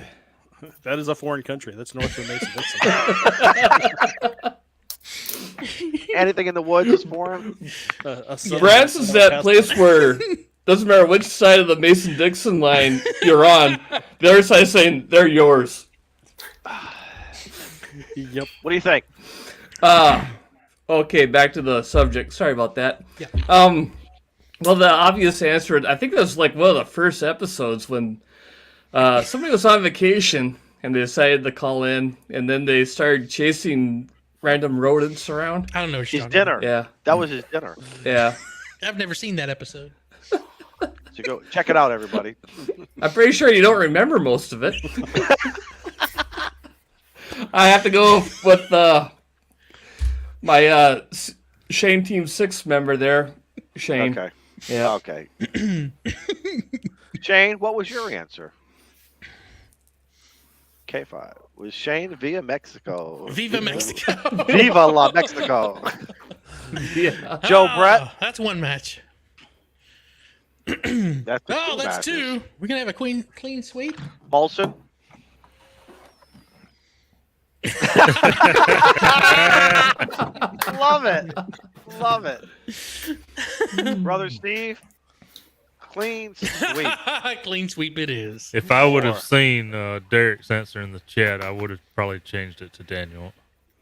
That is a foreign country. That's north of Mason Dixon. Anything in the woods is foreign? Branson's that place where doesn't matter which side of the Mason-Dixon line you're on, the other side saying they're yours. Yep. What do you think? Okay, back to the subject. Sorry about that. Yeah. Well, the obvious answer, I think that was like one of the first episodes when somebody was on vacation and they decided to call in, and then they started chasing random rodents around. I don't know what you're His talking about. dinner. Yeah, That was his dinner. yeah. I've never seen that episode. So go check it out, everybody. I'm pretty sure you don't remember most of it. I have to go with my Shane Team 6 member there, Shane. Okay. Yeah. Okay. Shane, what was your answer? K5. Was Shane via Mexico? Viva Mexico. Viva la Mexico. Yeah. Joe Brett. That's one match. That's the Oh, two that's matches. two. We're gonna have a clean sweep. Molson. Love it. Love it. Brother Steve. Clean sweep. Clean sweep it is. If I would have Four. seen Derek's answer in the chat, I would have probably changed it to Daniel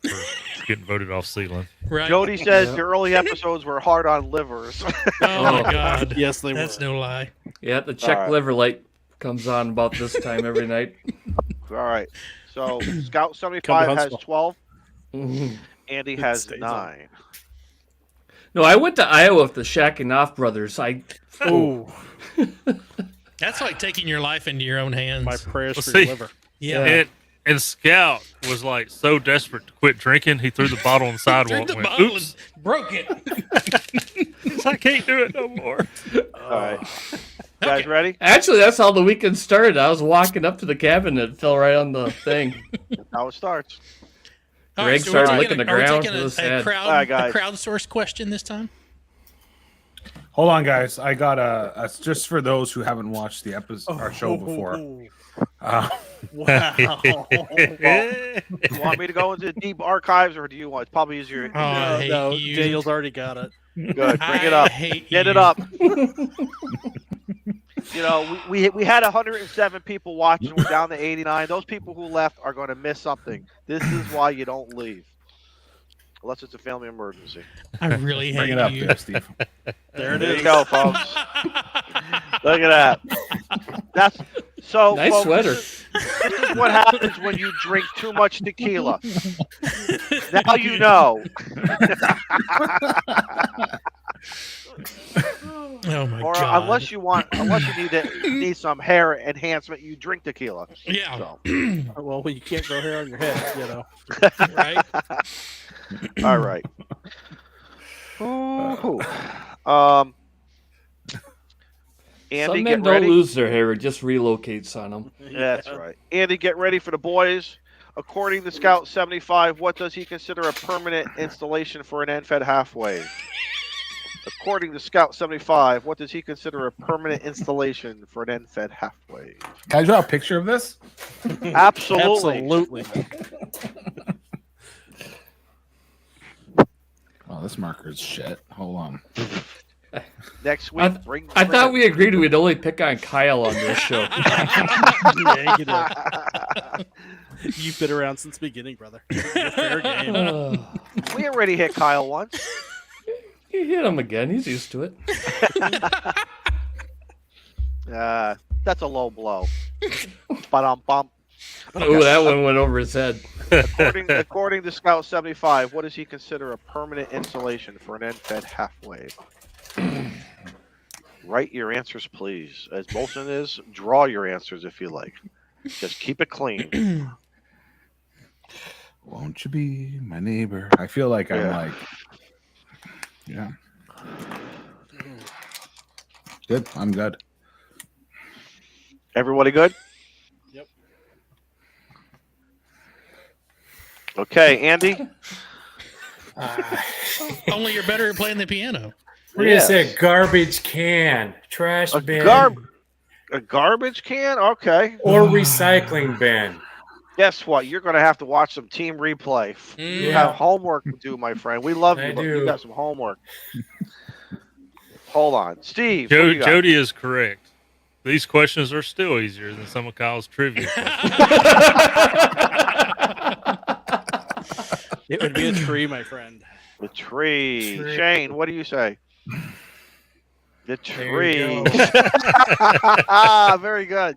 for getting voted off ceiling. Right. Jody says the early episodes were hard on livers. Oh my God. Yes, they That's were. no lie. Yeah, the check All right. liver light comes on about this time every night. All right. So Scout Come 75 to has Huntsville. 12. Mhm. Andy It has stays 9. No, I went to Iowa with the Shacking Off brothers. Oh, That's like taking your life into your own hands. my prayers Well, for your see- liver. yeah. And Scout was like so desperate to quit drinking, he threw the bottle on the Threw sidewalk. the and went, bottle oops, and broke it. I can't do it no more. All right. Guys Okay. ready? Actually, that's how the weekend started. I was walking up to the cabin and it fell right on the thing. Now it starts. All Greg so started we're licking taking the are we ground. taking It was a sad. crowd, All right, guys. a crowdsourced question this time? Hold on, guys. I got a just for those who haven't watched the episode, our show before. Uh, Wow. You want me to go into the deep archives, or do you want? It's probably easier. Oh, I hate no, you. Daniel's already got it. Good. Bring it I up. hate Get you. it up. You know, we had 107 people watching. We're down to 89. Those people who left are going to miss something. This is why you don't leave, unless it's a family emergency. I really hate bring it up you. there, Steve. There it There is. you go, folks. Look at that. That's so. Nice folks, sweater. This is what happens when you drink too much tequila. Now you know. Oh my Or God. unless you need some hair enhancement, you drink tequila. Yeah. So, Well, you can't grow hair on your head, you know. Right. all right. Ooh. Andy, Some men get don't ready. lose their hair; it just relocates on them. That's right. Andy, get ready for the boys. According to Scout 75, what does he consider a permanent installation for an end-fed half wave? According to Scout 75, what does he consider a permanent installation for an end-fed half wave? Can I draw a picture of this? Absolutely. Absolutely. Oh, this marker is shit. Hold on. Next week, bring. I thought we agreed we'd only pick on Kyle on this show. Yeah, you did. You've been around since the beginning, brother. You're fair game. We already hit Kyle once. You hit him again. He's used to it. That's a low blow. Ba-dum-bum. Oh, that one went over his head. According to Scout 75, what does he consider a permanent installation for an end-fed half wave? Write your answers, please. As Molson is, draw your answers if you like. Just keep it clean. Won't you be my neighbor? I feel like I'm Yeah. like, yeah. Good. I'm good. Everybody good? Yep. Okay, Andy. Only you're better at playing the piano. We're gonna say garbage can, trash A bin, a garbage can? Okay. or recycling bin. Guess what? You're going to have to watch some team replay. You Mm. have homework to do, my friend. We love you, I but you do. got some homework. Hold on. Steve. what do you got? Jody is correct. These questions are still easier than some of Kyle's trivia questions. It would be a tree, my friend. The tree. Tree. Shane, what do you say? The There you tree. Very good.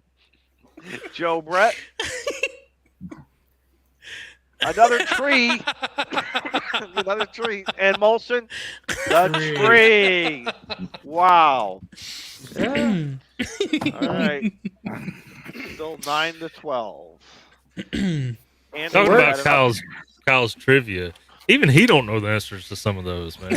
Joe Brett. Another tree. Another tree. And Molson. The tree. Wow. All right. Still 9-12. Andy, Talking you about got it. Kyle's trivia. Even he don't know the answers to some of those, man.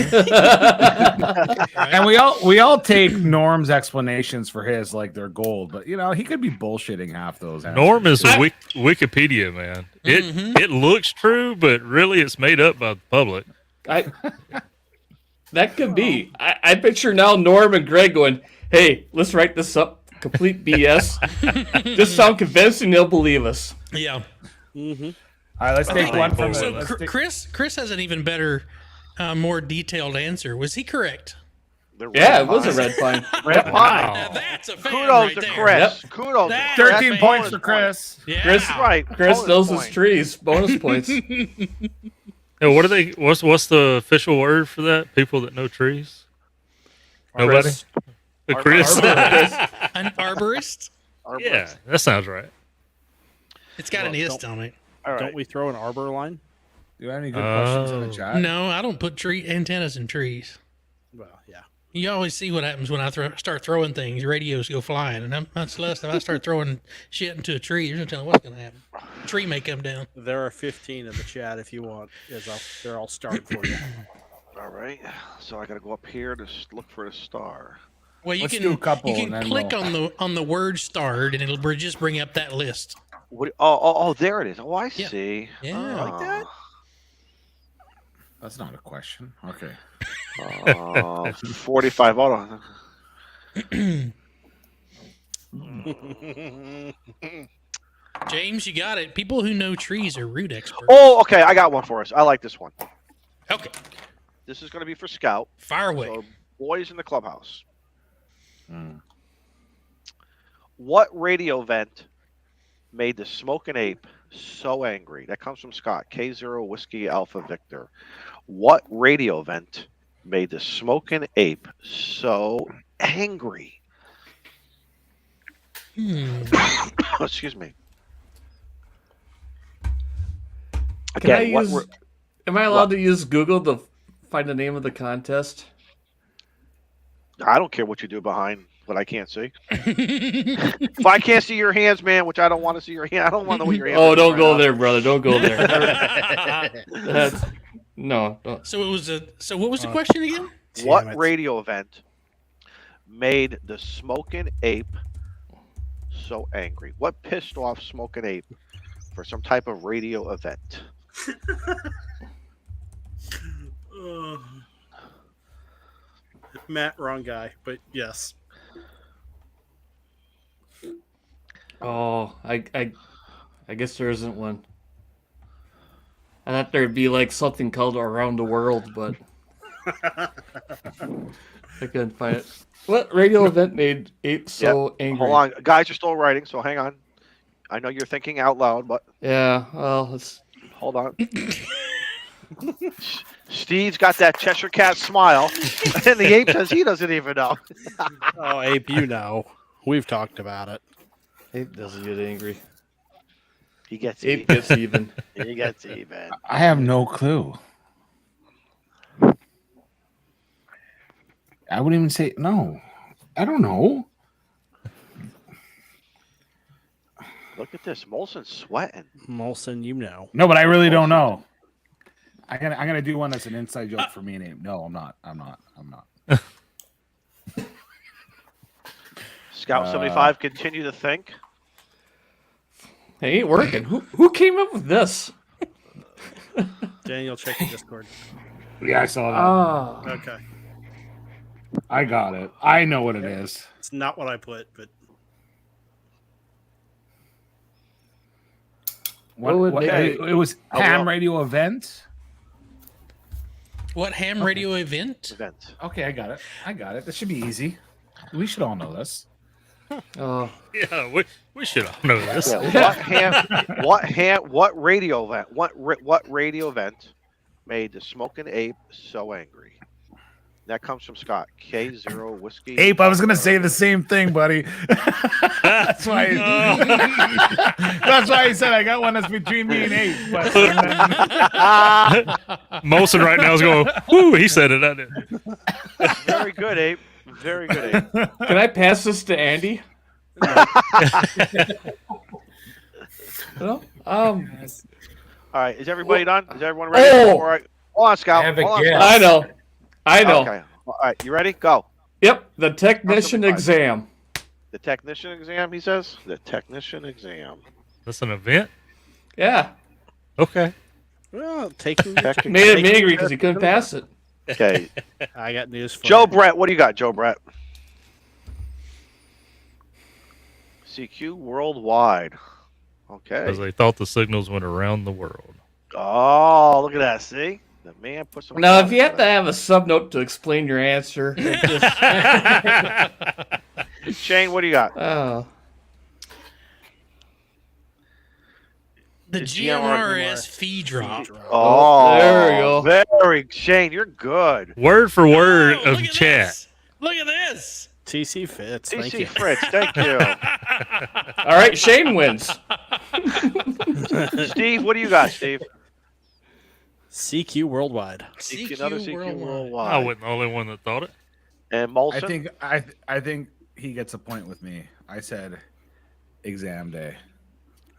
And we all take Norm's explanations for his like they're gold, but you know he could be bullshitting half those. answers. Norm is a Wikipedia man. It looks true, but really it's made up by the public. That could be. I picture now Norm and Greg going, "Hey, let's write this up. Complete BS. Just sound convincing, they'll believe us." Yeah. Mm-hmm. All right, let's take one from So let's take- Chris has an even better, more detailed answer. Was he correct? The Yeah, red it was a pine. red pine. Red pine. Now that's a fan Kudos right to there. Chris. Kudos. That's to Chris. 13 That's points bonus for Chris. Yeah. Chris- Right. Chris bonus knows his point. trees. Bonus points. Yeah, what are they? What's the official word for that? People that know trees. Nobody. Chris. Chris. An arborist. Yeah, that sounds right. It's got an Well, ist on it. All right. Don't we throw an arbor line? Do you have any good questions in the Oh. chat? No, I don't put tree antennas in trees. Well, yeah. You always see what happens when I start throwing things. Radios go flying, and I'm much less if I start throwing shit into a tree. You're not telling what's going to happen. Tree may come down. There are 15 in the chat if you want. They're all starred for you. All right. So I got to go up here to look for the star. Well, you Let's can do a couple, you and can then click we'll- on the word starred, and it'll just bring up that list. What? Oh, there it is. Oh, I Yeah. see. Yeah. Oh. Like that? That's not a question. Okay. 45. Hold on. James, you got it. People who know trees are root experts. Oh, okay. I got one for us. I like this one. Okay, This is going to be for Scout. fire away. So, boys in the clubhouse. Mm. What radio vent made the smoking ape so angry? That comes from Scott. K0 Whiskey Alpha Victor. What radio vent made the smoking ape so angry? Excuse me. Can I Again, what use? Am I allowed to use Google to find the name of the contest? I don't care what you do behind what I can't see. If I can't see your hands, man, which I don't want to see your hand, I don't want to know what your hands. Oh, are don't right go now. there, brother. Don't go there. That's, no. Don't. So it was So what was the question again? What Damn it. radio event made the smoking ape so angry? What pissed off smoking ape for some type of radio event? Matt, wrong guy, but yes. Oh, I guess there isn't one. I thought there'd be like something called Around the World, but I couldn't find it. What radio event made ape so angry? Hold on, guys are still writing, so hang on. I know you're thinking out loud, but Yeah, well, it's hold on. Steve's got that Cheshire Cat smile, and the ape says he doesn't even know. Oh, Abe, you know. We've talked about it. ape doesn't get angry. He gets Ape even. gets even. He gets even. I have no clue. I wouldn't even say no. I don't know. Look at this, Molson's sweating. Molson, you know. No, but I really don't know. I'm gonna do one that's an inside joke for me and Abe. No, I'm not. Scout 75, continue to think. It ain't working. Who came up with this? Daniel, check your Discord. Yeah, I saw that. Ah, Okay. I got it. I know what it is. It's not what I put, but What would make it was Oh, ham well. radio event. What ham radio event? Event. Okay, I got it. This should be easy. We should all know this. oh, Yeah, we should all know this. Yeah, what radio event? What radio event made the smoking ape so angry? That comes from Scott. K0 Whiskey. Ape, I was gonna say the same thing, buddy. That's why. That's why I said I got one that's between me and Ape. But Molson right now is going, whoo, he said it, I didn't. Very good, ape. Very good, ape. can I pass this to Andy? No. All right, is everybody done? Is everyone ready? Oh! All right. Hold on, Scout. I have a Hold on, guess. Scout. I know. Okay. All right, you ready? Go. Yep, the technician Five. exam. The technician exam, he says. The technician exam. That's an event? Yeah, Okay. well, taking made him angry because he couldn't pass it. Okay. I got news for Joe you. Brett, what do you got, Joe Brett? CQ worldwide. Okay. Because they thought the signals went around the world. Oh, look at that. See? The man put some. Now, thought if you have into to have a subnote to explain your answer, it just, that. Shane, what do you got? oh. The The GMRS fee drop. Oh, there we go. Very, Shane, you're good. Word for word Oh, of look at chat. this. Look at this. TC Fitz. Thank TC you. Fritz, thank you. All right, Shane wins. Steve, what do you got, Steve? CQ Worldwide. Another CQ worldwide. I wasn't the only one that thought it. And Molson? I think he gets a point with me. I said exam day.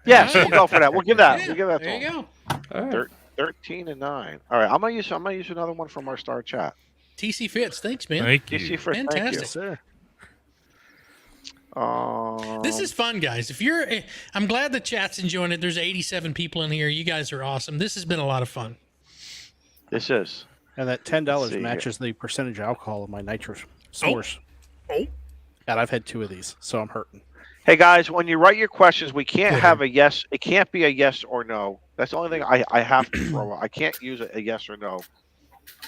Yes, we'll go for that. We'll give that. Yeah, We'll give that to there you him. go. All right. 13 and 9. All right, I'm gonna use another one from our star chat. TC Fitz. Thanks, man. Thank TC you. Fritz, Fantastic. thank Sir. you. This is fun, guys. I'm glad the chat's enjoying it. There's 87 people in here. You guys are awesome. This has been a lot of fun. This is. And that Let's $10 see matches the percentage of alcohol of my nitrous source. Oh. And I've had 2 of these, so I'm hurting. Hey guys, when you write your questions, we can't have a yes. It can't be a yes or no. That's the only thing I have to throw out. I can't use a yes or no.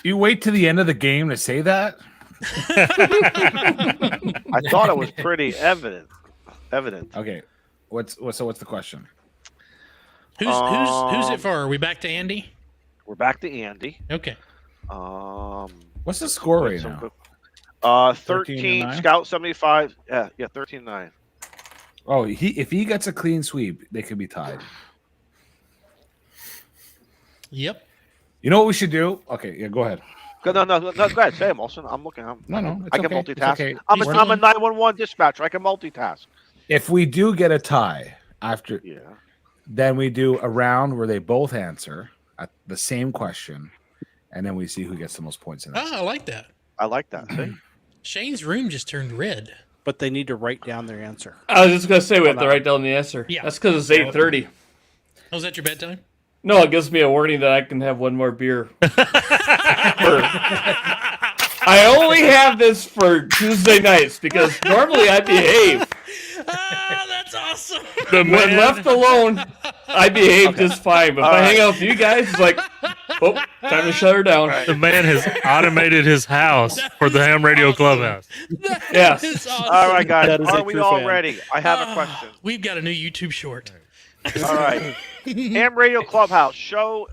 You wait to the end of the game to say that? I thought it was pretty evident. Okay. What's the question? Who's it for? Are we back to Andy? We're back to Andy. Okay. What's the score right some now? 13 13-9? Scout 75. Yeah, 13-9. Oh, if he gets a clean sweep, they could be tied. Yep. You know what we should do? Okay, yeah, go ahead. No, go ahead. Say it, Molson. I'm looking. No, I can okay. multitask. It's okay. I'm We're a 911 dispatcher. I can multitask. If we do get a tie after, Yeah. then we do a round where they both answer at the same question, and then we see who gets the most points in it. Oh, I like that. I like that. See? Shane's room just turned red. But they need to write down their answer. I was just gonna say we have to write down the answer. Yeah. That's because it's 8:30. Oh, is that your bedtime? No, it gives me a warning that I can have one more beer. I only have this for Tuesday nights because normally I behave. Ah, that's awesome. When left alone, I behave just fine. But if I hang out with you guys, it's like, oh, time to shut her down. The man has automated his house for the Ham Radio Clubhouse. Yes. It's awesome. All right, guys. That is a Are we true all fan. ready? I have a question. We've got a new YouTube short. All right. Ham Radio Clubhouse, show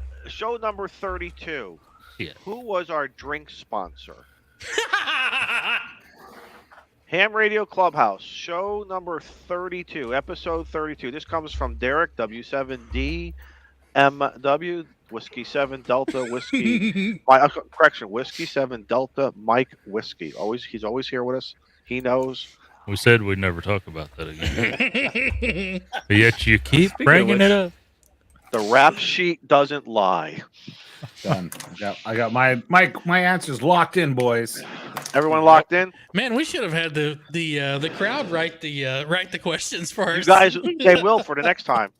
number 32. Yeah. Who was our drink sponsor? Ham Radio Clubhouse, show number 32, episode 32. This comes from Derek, W7DMW, Whiskey 7 Delta Whiskey. Whiskey 7 Delta Mike Whiskey. He's always here with us. He knows. We said we'd never talk about that again. But yet you keep Speaking of bringing which- it up. The rap sheet doesn't lie. Done. I got my answers locked in, boys. Everyone locked in? Man, we should have had the crowd write the questions for You us. guys, they will for the next time.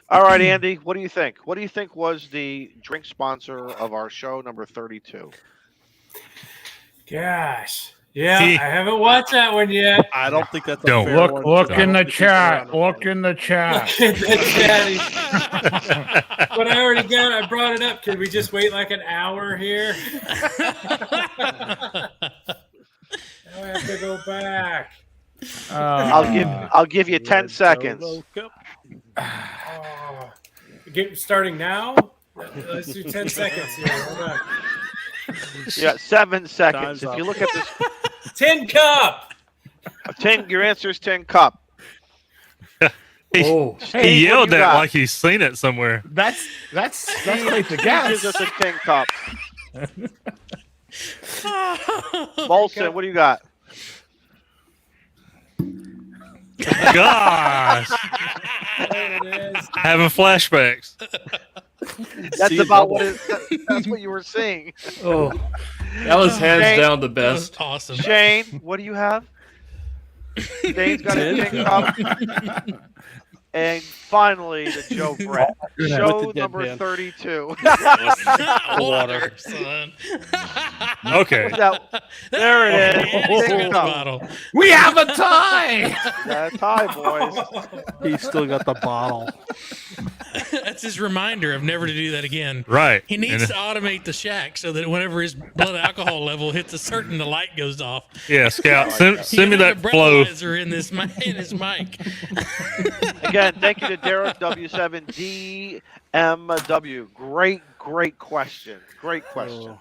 All right, Andy, what do you think? What do you think was the drink sponsor of our show number 32? Gosh. Yeah, I haven't watched that one yet. I don't think that's a Don't. fair one. Look to in the keep chat. around. Look in the chat. But I already got it. I brought it up. Can we just wait like an hour here? Now I have to go back. I'll give you 10 seconds. Oh. Starting now? Let's do 10 seconds here. Hold on. You got 7 seconds. Time's If up. you look at this, Tin cup. 10. Your answer is 10 cup. Oh, He Steve, what do yelled you at got? like he's seen it somewhere. That's quite the He guess. gives us a 10 cup. Molson, what do you got? Gosh, There it is. having flashbacks. That's See, about double. that's what you were seeing. oh, that was hands Shane. down the best. Awesome. Shane, what do you have? Shane's got a 10 cup. And finally, the Joe Brett. With Show the number deadpan. 32. Water, son. Okay. There it is. Andy Pick spilled it the up. bottle. We have a tie. That tie, boys. He's still got the bottle. That's his reminder of never to do that again. Right. He needs And- to automate the shack so that whenever his blood alcohol level hits a certain, the light goes off. Yeah, Scout, send He me can have that a flow. breathalyzer in his mic. Again, thank you to Derek W7DMW. Great question. Great question.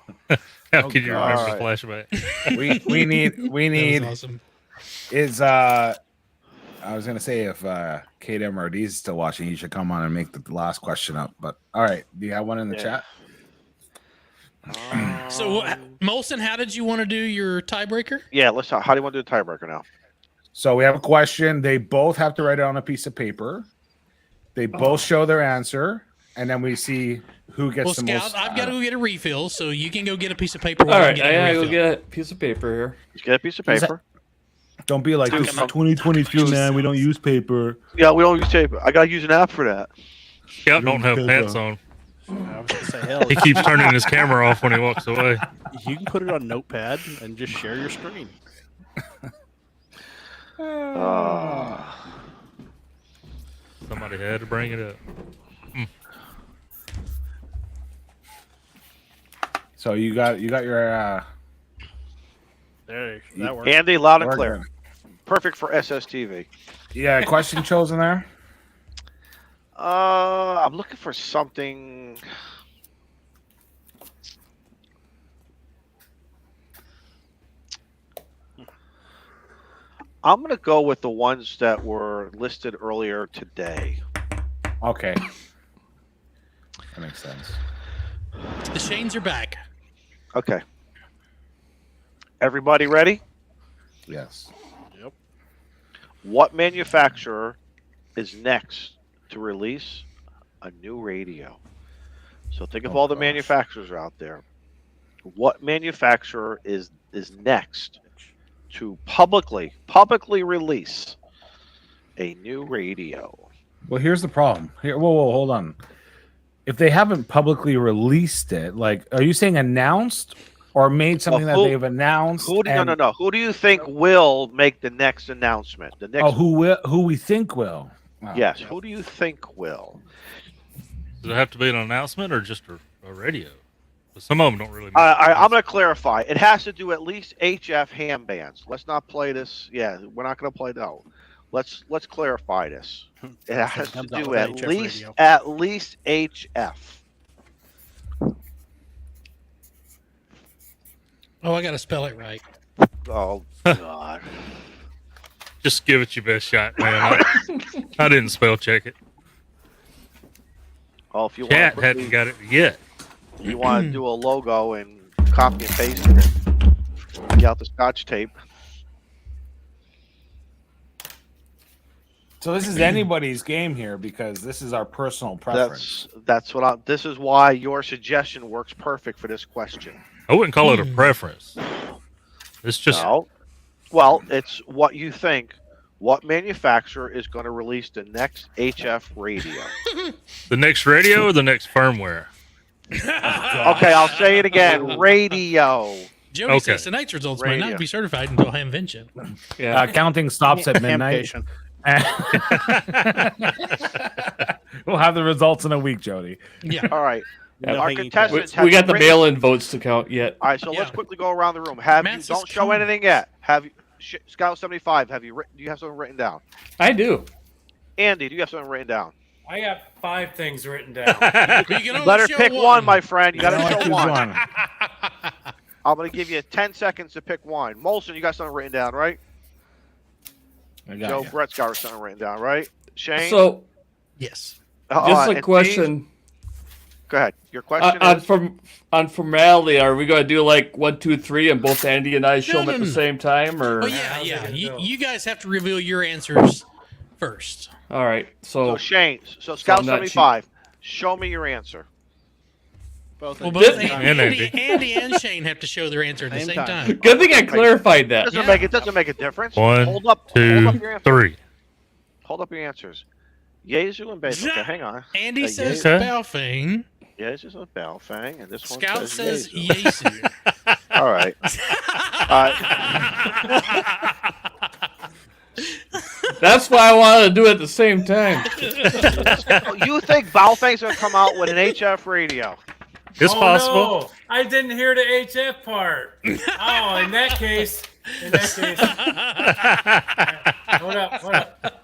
How could you God. remember the flashback? we need That was awesome. is I was gonna say if Kate MRD is still watching, he should come on and make the last question up. But all right, do you have one in the chat? So, Molson, how did you want to do your tiebreaker? Yeah, let's talk. How do you want to do the tiebreaker now? So we have a question. They both have to write it on a piece of paper. They both show their answer, and then we see who gets Well, the Scout, most. I've got to go get a refill, so you can go get a piece of paper. All while I'm right, getting I a gotta go refill. get a piece of paper here. Let's get a piece of Is that- paper. Don't be like this is 2022, man. We don't use paper. Yeah, we don't use paper. I gotta use an app for that. Scout don't have Because, pants on. I was gonna say, hell, He keeps turning his camera off when he walks away. you can put it on Notepad and just share your screen. Somebody had to bring it up. So you got your There, that works. Andy, loud and We're clear. good. Perfect for SSTV. yeah question chosen there. I'm looking for something. I'm gonna go with the ones that were listed earlier today. Okay, that makes sense. The Shanes are back. Okay. Everybody ready? Yes. What manufacturer is next to release a new radio? So think of all the gosh. manufacturers out there. What manufacturer is next to publicly release a new radio? Well, here's the problem. Here, whoa, hold on. If they haven't publicly released it, like, are you saying announced or made something Well, that they've announced? No. Who do you think will make the next announcement? The next. Oh, who we think will? Oh. Yes. Who do you think will? Does it have to be an announcement or just a radio? But some of them don't really. I'm going to clarify. It has to do at least HF ham bands. Let's not play this. Yeah, we're not going to play that. Let's clarify this. It has to Comes out do with at HF least radio. HF. Oh, I got to spell it right. Oh God. Just give it your best shot, man. I didn't spell check it. Oh, if you Chat want, hadn't got it yet. you want to do a logo and copy and paste it, and get out the Scotch tape. So this is anybody's game here because this is our personal preference. That's what I. This is why your suggestion works perfect for this question. I wouldn't call it a preference. It's just No. Well, it's what you think. What manufacturer is going to release the next HF radio? the next radio or the next firmware. Okay, I'll say it again. Radio. Jody Okay. says tonight's results might Radio. not be certified until Hamvention. Yeah. Counting stops at midnight. Hamcation. We'll have the results in a week, Jody. Yeah. All right. No Our hanging contestants We have got the written- mail-in votes to count yet. All right, so Yeah. let's quickly go around the room. Have Matt you? says Don't show come. anything yet. Have you? Scout 75. Have you written? Do you have something written down? I do. Andy, do you have something written down? I got 5 things written down. You can only Let her show pick one, my friend. You got Only to choose show one. one. I'm going to give you 10 seconds to pick one. Molson, you got something written down, right? I got Joe you. Brett's got something written down, right? Shane? So, Yes. just and a question. Steve? Go ahead. Your question is? On formality, are we going to do like 1, 2, 3, and both Andy and I show them at the same time, or? Oh, yeah, how's it yeah. gonna You, go? you guys have to reveal your answers first. All right. So So Shane, so Scout I'm not 75, show me your answer. Both Well, of both them. Did- Andy and Shane have to show their answer at the Same same time. time. good thing I clarified that. Doesn't make a difference. One, hold up your 2, answer. 3. Hold up your answers. Yaesu and base. Okay, hang on. Andy says Yaesu. Balfang. Yaesu and Balfang, and this one Scout says Yaesu. Yaesu. All right. That's why I wanted to do it at the same time. You think Balfang's going to come out with an HF radio? It's possible. No, I didn't hear the HF part. Oh, in that case. Hold up.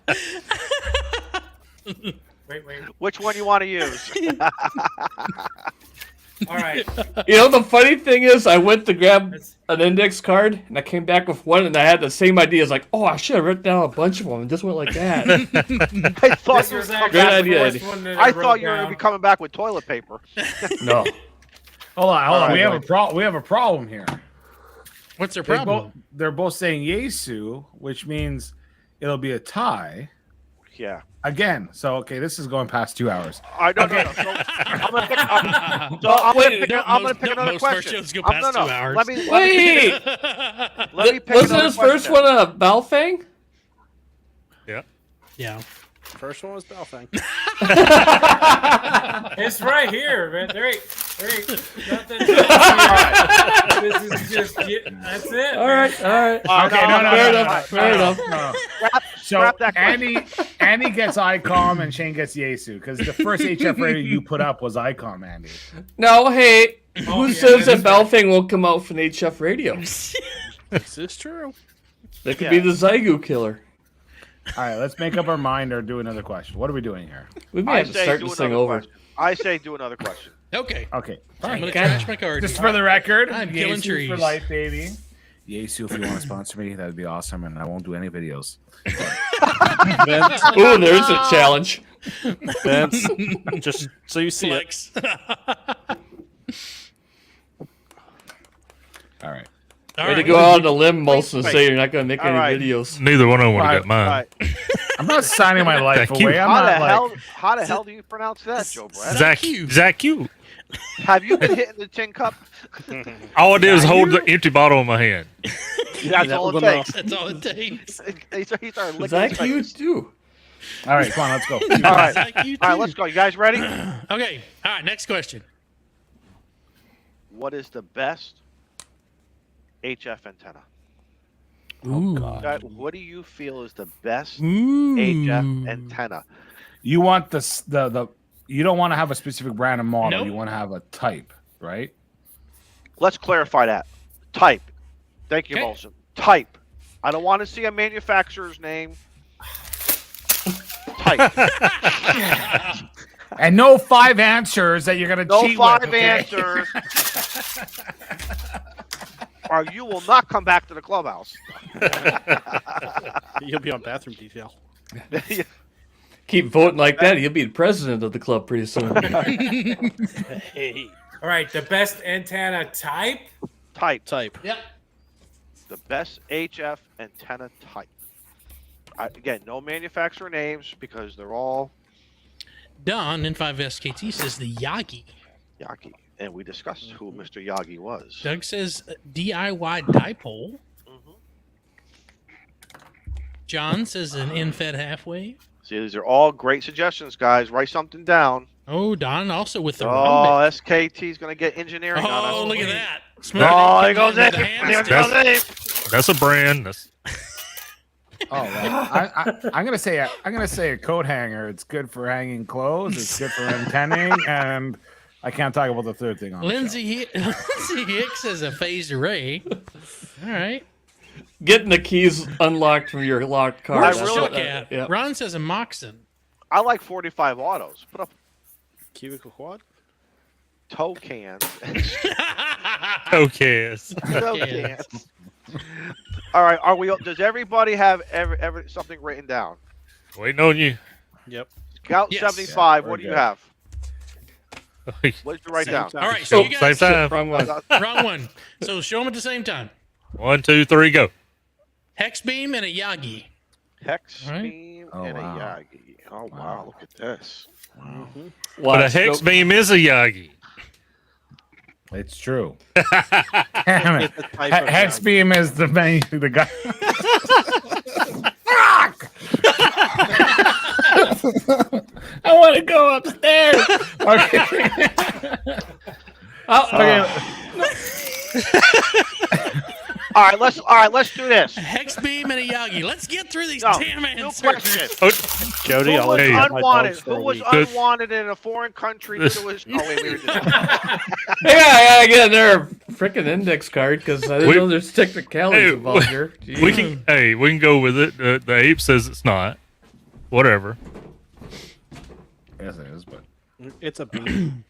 Wait. Which one you want to use? All right. You know, the funny thing is, I went to grab an index card, and I came back with one, and I had the same idea. It's like, oh, I should have written down a bunch of them and just went like that. I thought This you were was coming actually Good back idea, the Eddie. first one that I wrote thought you were going to down. be coming back with toilet paper. No. Hold on. All We right, have a problem. We have a problem here. What's their They problem? they're both saying Yaesu, which means it'll be a tie Yeah. again. So okay, this is going past 2 hours. I don't know. So I'm going to pick, I'm gonna pick another most of our question. shows go I'm- past 2 hours. Let me Wait! pick Wasn't another his first question. one a Balfang? Yeah. First one was Balfang. It's right here, man. There ain't nothing. This is just that's it. All right. Okay, no, Fair enough. no. So Scrap that question. Andy gets ICOM and Shane gets Yaesu because the first HF radio you put up was ICOM, Andy. No, hey, Oh, who yeah, says that that's right. Balfang won't come out from HF radio? This is true. That could be the Zygu killer. All right, let's make up our mind or do another question. What are we doing here? We may I have to say start do this thing another over. question. I say do another question. Okay. Okay, I'm gonna God. trash my card. just for the record, I'm killing Yaesu trees. for life, baby. Yaesu, if you want to sponsor me, that'd be awesome, and I won't do any videos. Ooh, there's a challenge. Vince, just so you see it. Flex. All right. All Way to right. go out on a limb, Molson, and wait. say you're not going to make All any right. videos. Neither one of them would have got All mine. right. I'm not signing my life Thank you. away. I'm How not the like. hell do you pronounce that, Joe Brad? Zach, you. Have you been hitting the tin cup? All I did was hold the empty bottle in my hand. That's all it takes. That's all it takes. He started licking Zach, his you fingers. too. All right, come on, let's go. All right. Zach, you All right, too. let's go. You guys ready? Okay. All right. Next question. What is the best HF antenna? Ooh. What do you feel is the best Ooh. HF antenna? You want the you don't want to have a specific brand and model. Nope. You want to have a type, right? Let's clarify that. Type. Thank you, Okay. Molson. Type. I don't want to see a manufacturer's name. Type. And no 5 answers that you're gonna No cheat 5 with. Okay? answers. Or you will not come back to the clubhouse. You'll be on bathroom detail. Keep voting like that, you'll be the president of the club pretty soon. Hey, All right, the best antenna type. Type. Yep. The best HF antenna type. Again, no manufacturer names because they're all Don in 5SKT says the Yagi. Yagi. And we discussed who Mr. Yagi was. Doug says DIY dipole. Mhm. John says an in-fed half wave. See, these are all great suggestions, guys. Write something down. Oh, Don also with the Oh, Rumbic. SKT's going to get engineering on us. Oh, look at that. Oh, there goes Smoothie it. with the There hamster. goes it. That's a brand. That's Oh, well, I'm gonna say a coat hanger. It's good for hanging clothes. It's good for antenning, and I can't talk about the third thing on the show. Lindsay Hicks says a phased array. All right. Getting the keys unlocked from your locked car. Where's I that's really- what- Shellcat? yeah. Ron says a Moxon. I like 45 autos. Put up cubicle quad. toe cans. okay. Toe cans. All right. Are we? Does everybody have ever something written down? Waiting on you. Yep. Scout Yes. 75. Yeah, What do we're you good. have? What did you write Same down? time. All right, so you Same guys, time. Wrong one. wrong one. So show them at the same time. 1, 2, 3, go. Hex beam and a Yagi. Hex Right. beam Oh, and wow. a Yagi. Oh wow! Look at this. But a Watch, hex go- beam is a Yagi. It's true. Damn it. Get the type of Hex Yagi. beam is the menu. The guy. Fuck! I want to go upstairs. Okay. All right, let's do this. A hex beam and a Yagi. Let's get through these No, damn new answers. question. Jody, Who I'll was let you have my unwanted? dogs for Who a was week. unwanted in a foreign country due to his? Oh wait, we were just. Yeah, I gotta get another freaking index card because I didn't know there's technicalities involved here. We can go with it. The ape says it's not. Whatever. Yes, it is, but It's a beam.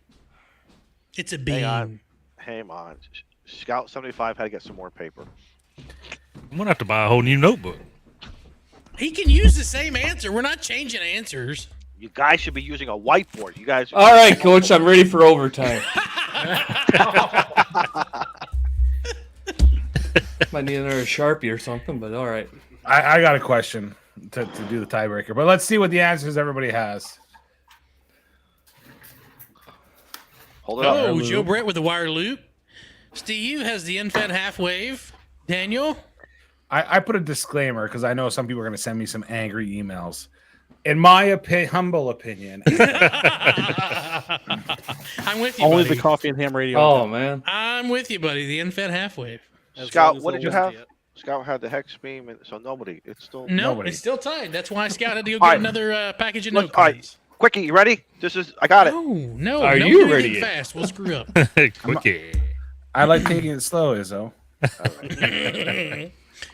It's a beam. Hang on. Scout 75 had to get some more paper. I'm gonna have to buy a whole new notebook. He can use the same answer. We're not changing answers. You guys should be using a whiteboard. You guys. All right, Coach, I'm ready for overtime. Might need another Sharpie or something, but all right. I got a question to do the tiebreaker, but let's see what the answers everybody has. Hold it up. Oh, Joe Brett with the wire loop. Steve has the NFED half wave. Daniel. I put a disclaimer because I know some people are going to send me some angry emails. In my humble opinion, I'm with you, Only buddy. the coffee and ham radio. Oh, man. I'm with you, buddy. The NFED half wave. Scout, what did you have? Scout had the hex beam, and so nobody. It's still No, Nobody. it's still tied. That's why Scout had to go All get right. another package of Let's- note all right. cards. Quickie. You ready? I got it. No, Are no you anything ready? fast. We'll screw up. Quickie. I like taking it slow, Izzo.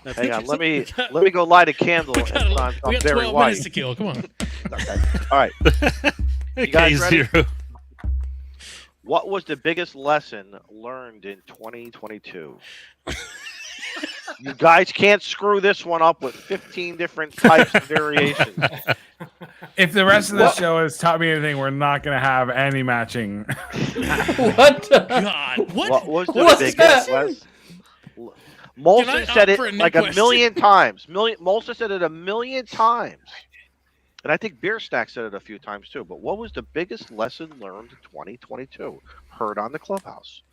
Hang on. Let me go light a candle. we and got, find we got some Barry 12 White. minutes to kill. Come on. Okay. All right. You guys ready? K0. What was the biggest lesson learned in 2022? You guys can't screw this one up with 15 different types of variations. If the rest of the show has taught me anything, we're not going to have any matching. What? God, What was the What's biggest that? lesson? Can I Molson said opt it for a new like a question? million times. Molson said it a million times. And I think Beer Stack said it a few times too. But what was the biggest lesson learned in 2022? Heard on the Clubhouse.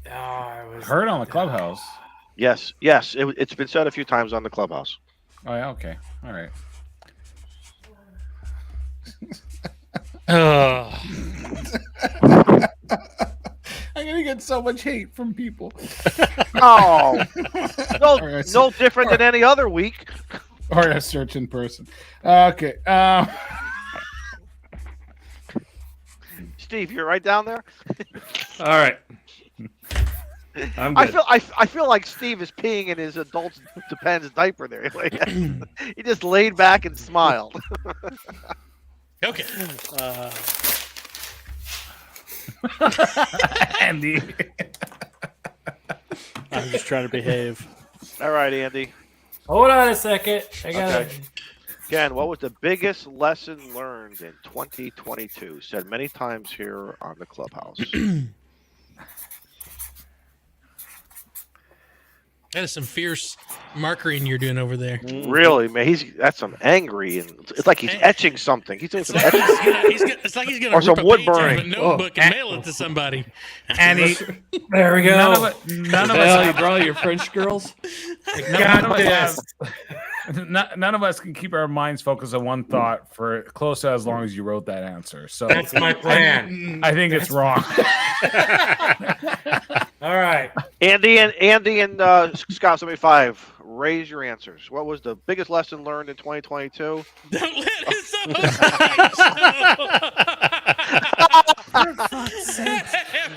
Heard on the Clubhouse. Yes. It's been said a few times on the Clubhouse. Oh, yeah, okay. All right. I'm going to get so much hate from people. Oh, right, no different than any other week. Or a search in person. Okay. Steve, you're right down there. All right. I'm I good. feel like Steve is peeing in his adult Depends diaper there. Like, he just laid back and smiled. Okay. Andy. I'm just trying to behave. All right, Andy. Hold on a second. I got Okay. Again, what was the biggest lesson learned in 2022? Said many times here on the Clubhouse. That is some fierce markering you're doing over there. Really, man, that's some angry, and it's like he's etching something. He's doing It's some like etching. it's like he's gonna Or rip some a wood page out of a burning. notebook and mail it to somebody. Andy, There we go. none of Hell, us you draw your French girls? none of us can keep our minds focused on one thought for close to as long as you wrote that answer. So That's my plan. I think it's wrong. All right. Andy and Scott 75, raise your answers. What was the biggest lesson learned in 2022? Don't let us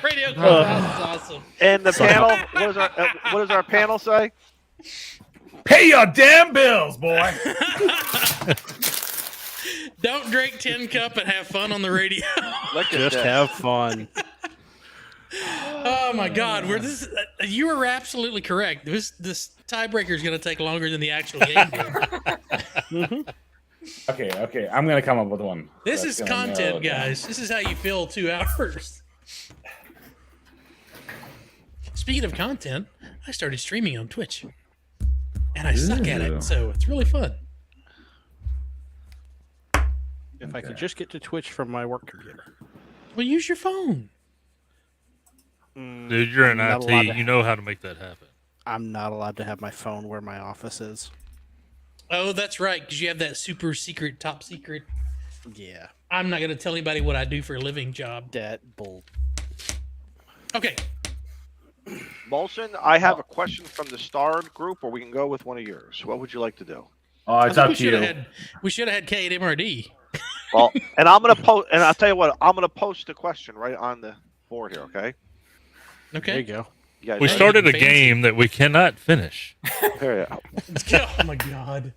Radio Clubhouse is awesome. And the panel, what does our panel say? Pay your damn bills, boy. Don't drink 10 cup and have fun on the radio. Look at Just that. have fun. Oh my God, you were absolutely correct. This tiebreaker is going to take longer than the actual game did. Okay. I'm gonna come up with one. This That's is gonna narrow content, it down. guys. This is how you fill 2 hours. Speaking of content, I started streaming on Twitch, and I suck at Ooh. it, so it's really fun. If I could just get to Twitch from my work computer. Well, use your phone. Dude, you're in I'm not allowed IT. to- You know how to make that happen. I'm not allowed to have my phone where my office is. Oh, that's right, because you have that super secret, top secret. Yeah. I'm not going to tell anybody what I do for a living job. That bull. Okay. Molson, I have a question from the starred group, or we can go with one of yours. What would you like to do? Oh, it's up to you. We should have had K at MRD. Well, and I'm gonna post, and I'll tell you what, I'm gonna post the question right on the board here. Okay. Okay. There you go. You guys We ready? started a Fancy. game that we cannot finish. Here you go. Oh my god.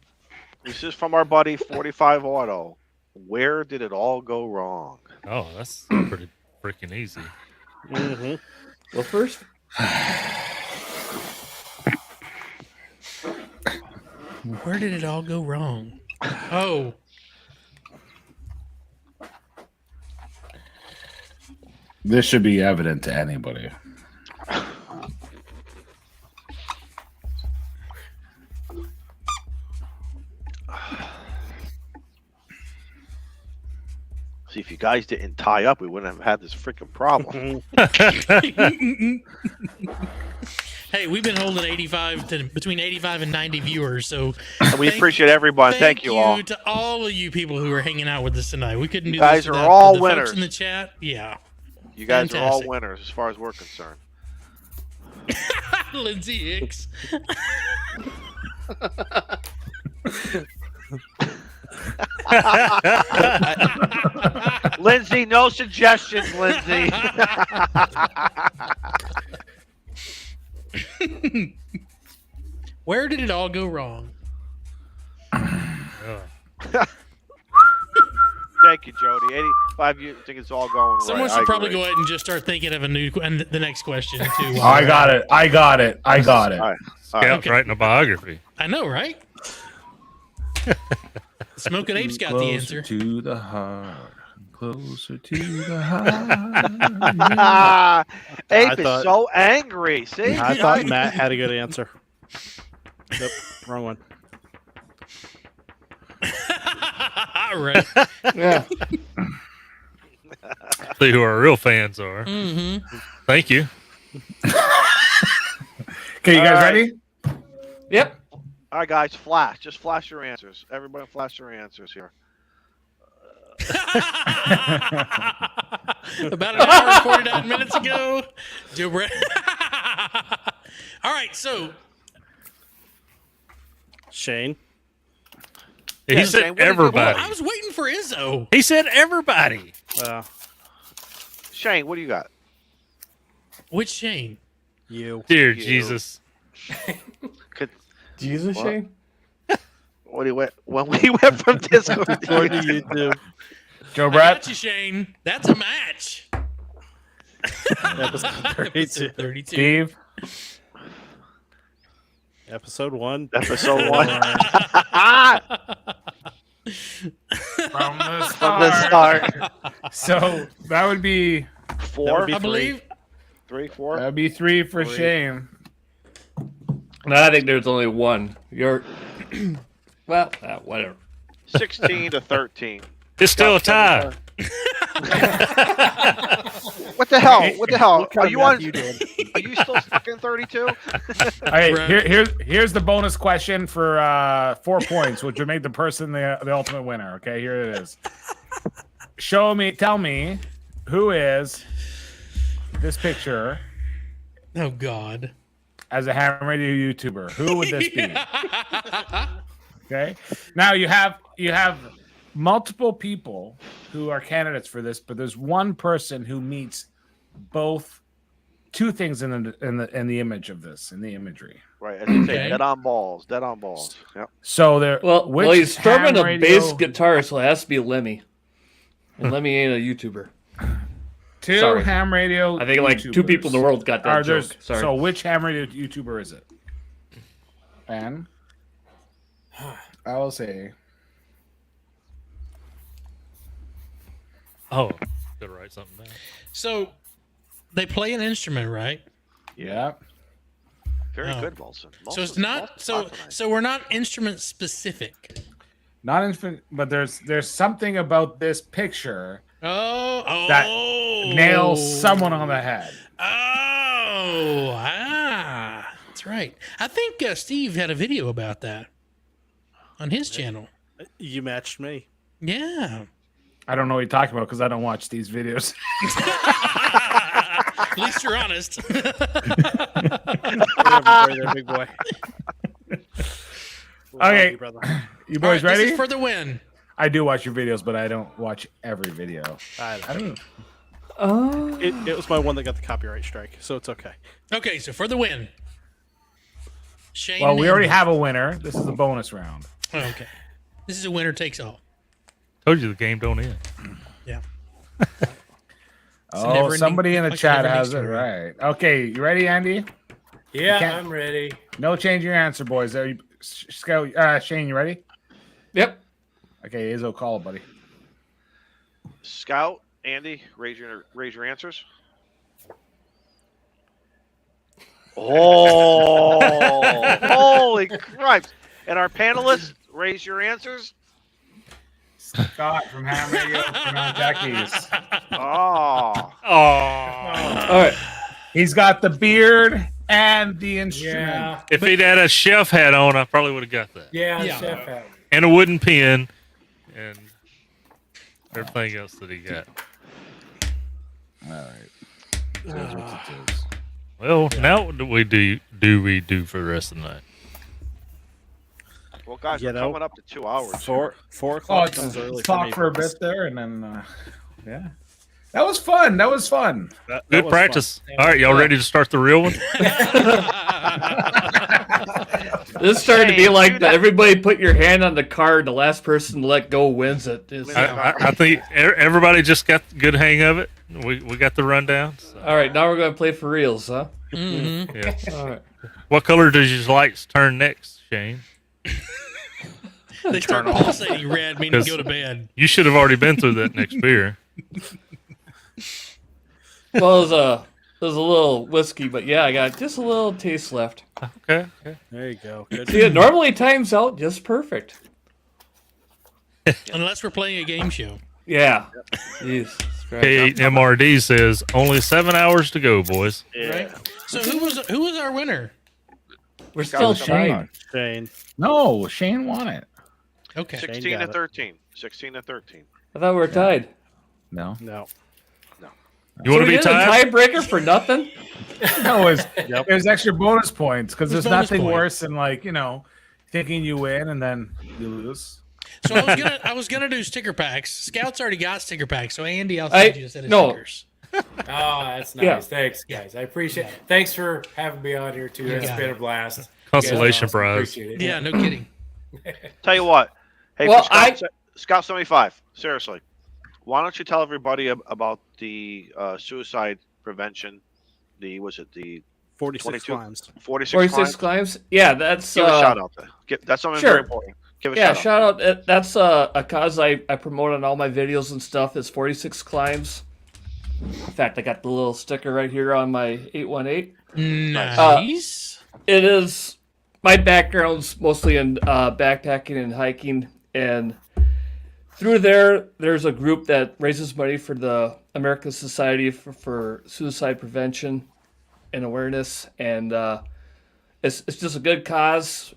This is from our buddy 45 Auto. Where did it all go wrong? Oh, that's pretty freaking easy. Mm-hmm. Well, first, Where did it all go wrong? Oh. This should be evident to anybody. See, if you guys didn't tie up, we wouldn't have had this freaking problem. Hey, we've been holding between 85 and 90 viewers, so And we appreciate everyone. Thank you all. to all of you people who are hanging out with us tonight. We couldn't do You guys this are without all the folks winners. in the chat. Yeah. You guys are all Fantastic. winners as far as we're concerned. Lindsay Hicks. Lindsay, no suggestions, Lindsay. Where did it all go wrong? Thank you, Jody. 85, you think it's all going Someone right. should I probably agree. go ahead and just start thinking of the next question too. Oh, I got it. I got it. I got it. All right. Scout's Okay. writing a biography. I know, right? Smoking Ape's got the answer. To the heart, closer to the heart. Ape I is thought- so angry. See? I thought Matt had a good answer. Nope, wrong one. Right. yeah. See who our real fans are. Mm-hmm. Thank you. Okay, you guys All right. ready? Yep. All right, guys, flash. Just flash your answers. Everybody flash your answers here. About an hour and 49 minutes ago. All right, so Shane. He Yeah, said Shane, what did you- everybody. I was waiting for Izzo. He said everybody. Shane, what do you got? Which Shane? You. Dear You. Jesus. Could, Jesus, What? Shane? what do you went when we went from Discord to Or do YouTube? you do? Joe I Brett. got you, Shane. That's a match. Episode 32. Episode 32. Steve. Episode 1. Episode 1. From the From the start. So that would be 4, be I believe 3, 4. that'd be 3 for Three. Shane. No, I think there's only one. You're. Well, whatever. 16 to 13. It's still a tie. What the hell? What the hell? What kind Are of you math on? you doing? Are you still stuck in 32? All right, Right. here's the bonus question for 4 points, which would make the person the ultimate winner. Okay, here it is. Tell me, who is this picture Oh God. as a ham radio YouTuber? Who would this be? Okay. Now you have multiple people who are candidates for this, but there's one person who meets both two things in the image of this, in the imagery. Right. As they say, Okay. dead on balls. Dead on balls. Yep. So there. Well, he's strumming ham a radio- bass guitar, so it has to be Lemmy. And Lemmy ain't a YouTuber. Two Sorry. ham radio. I think like 2 people in the world got that joke. Sorry. So which ham radio YouTuber is it? And I will say Oh, gotta write something down. So they play an instrument, right? yeah. Very Oh. good, Molson. So it's Molson's not so tonight. so we're not instrument specific. Not infinite, but there's something about this picture Oh, that nails someone on the head. Oh, that's right. I think Steve had a video about that. on his channel. You matched me. Yeah. I don't know what you're talking about because I don't watch these videos. At least you're honest. Right there, big boy. Love Okay. you, brother. You All boys right, ready? This is for the win. I do watch your videos, but I don't watch every video. I don't It was my one that got the copyright strike, so it's okay. Okay, so for the win. Shane. Well, we and already Andy. have a winner. This is a bonus round. Oh, okay. This is a winner takes all. Told you the game don't end. Yeah. Oh, never-ending- somebody in the like a chat never-ending has it story. right. Okay, you ready, Andy? Yeah, can't- I'm ready. No change your answer, boys. Are you, Scout, Shane, you ready? Yep. Okay, Izzo, call it, buddy. Scout, Andy, raise your answers. Oh, holy Christ! And our panelists, raise your answers. Scott from Ham Radio from Jackie's. Oh, Oh, All right. He's got the beard and the instrument. Yeah, if he'd had a chef hat on, I probably would have got that. yeah, Yeah. chef hat. And a wooden pin, and everything else that he got. All right. Here's what it is. Well, now what do we do for the rest of the night? well, guys, You we're know, coming up to 2 hours. 4 Oh, o'clock comes early for me. talk for a bit there, and then yeah, that was fun. That was fun. Good was practice. All right, y'all ready to start the real one? This started to be Hey, like dude, the, everybody put your hand on the card. The last person to let go wins it. It's- I think everybody just got the good hang of it. We got the rundown. So, all right, now we're going to play for reals, huh? Mm-hmm. yeah. All right. What color does your lights turn next, Shane? They start pulsating red, meaning go to bed. You should have already been through that next beer. Well, it was a little whiskey, but yeah, I got just a little taste left. Okay. There you go. Good. See, it normally times out just perfect. Unless we're playing a game show. Yeah. Jeez. K8MRD says only 7 hours to go, boys. Right? So who was our winner? We're still Shane. trying. Shane. No, Shane won it. Okay. 16 got to it. 13. 16 to 13. I thought we were tied. No, No. You want So to we be did a tied? tiebreaker for nothing? no, there's extra bonus points because there's There's bonus nothing points. worse than thinking you win and then you lose. So I was gonna do sticker packs. Scouts already got sticker packs, so Andy, I'll send you a set of no. stickers. Oh, that's nice. Yeah. Thanks, guys. I appreciate it. Thanks for having me on here, too. It's got been a blast. Consolation Awesome. prize. Appreciate it. Yeah, no kidding. Tell you what. Hey, Well, for Scout 75. Seriously, why don't you tell everybody about the suicide prevention? The 46 22 climbs. 46 46 climbs? climbs? Yeah, that's Give a shout out there. That's something sure. very important. Give a yeah, shout out. shout out. That's a cause I promote on all my videos and stuff. Is 46 climbs. In fact, I got the little sticker right here on my 818. Nice. It is my background's mostly in backpacking and hiking, and through there's a group that raises money for the American Society for Suicide Prevention and Awareness, and it's just a good cause.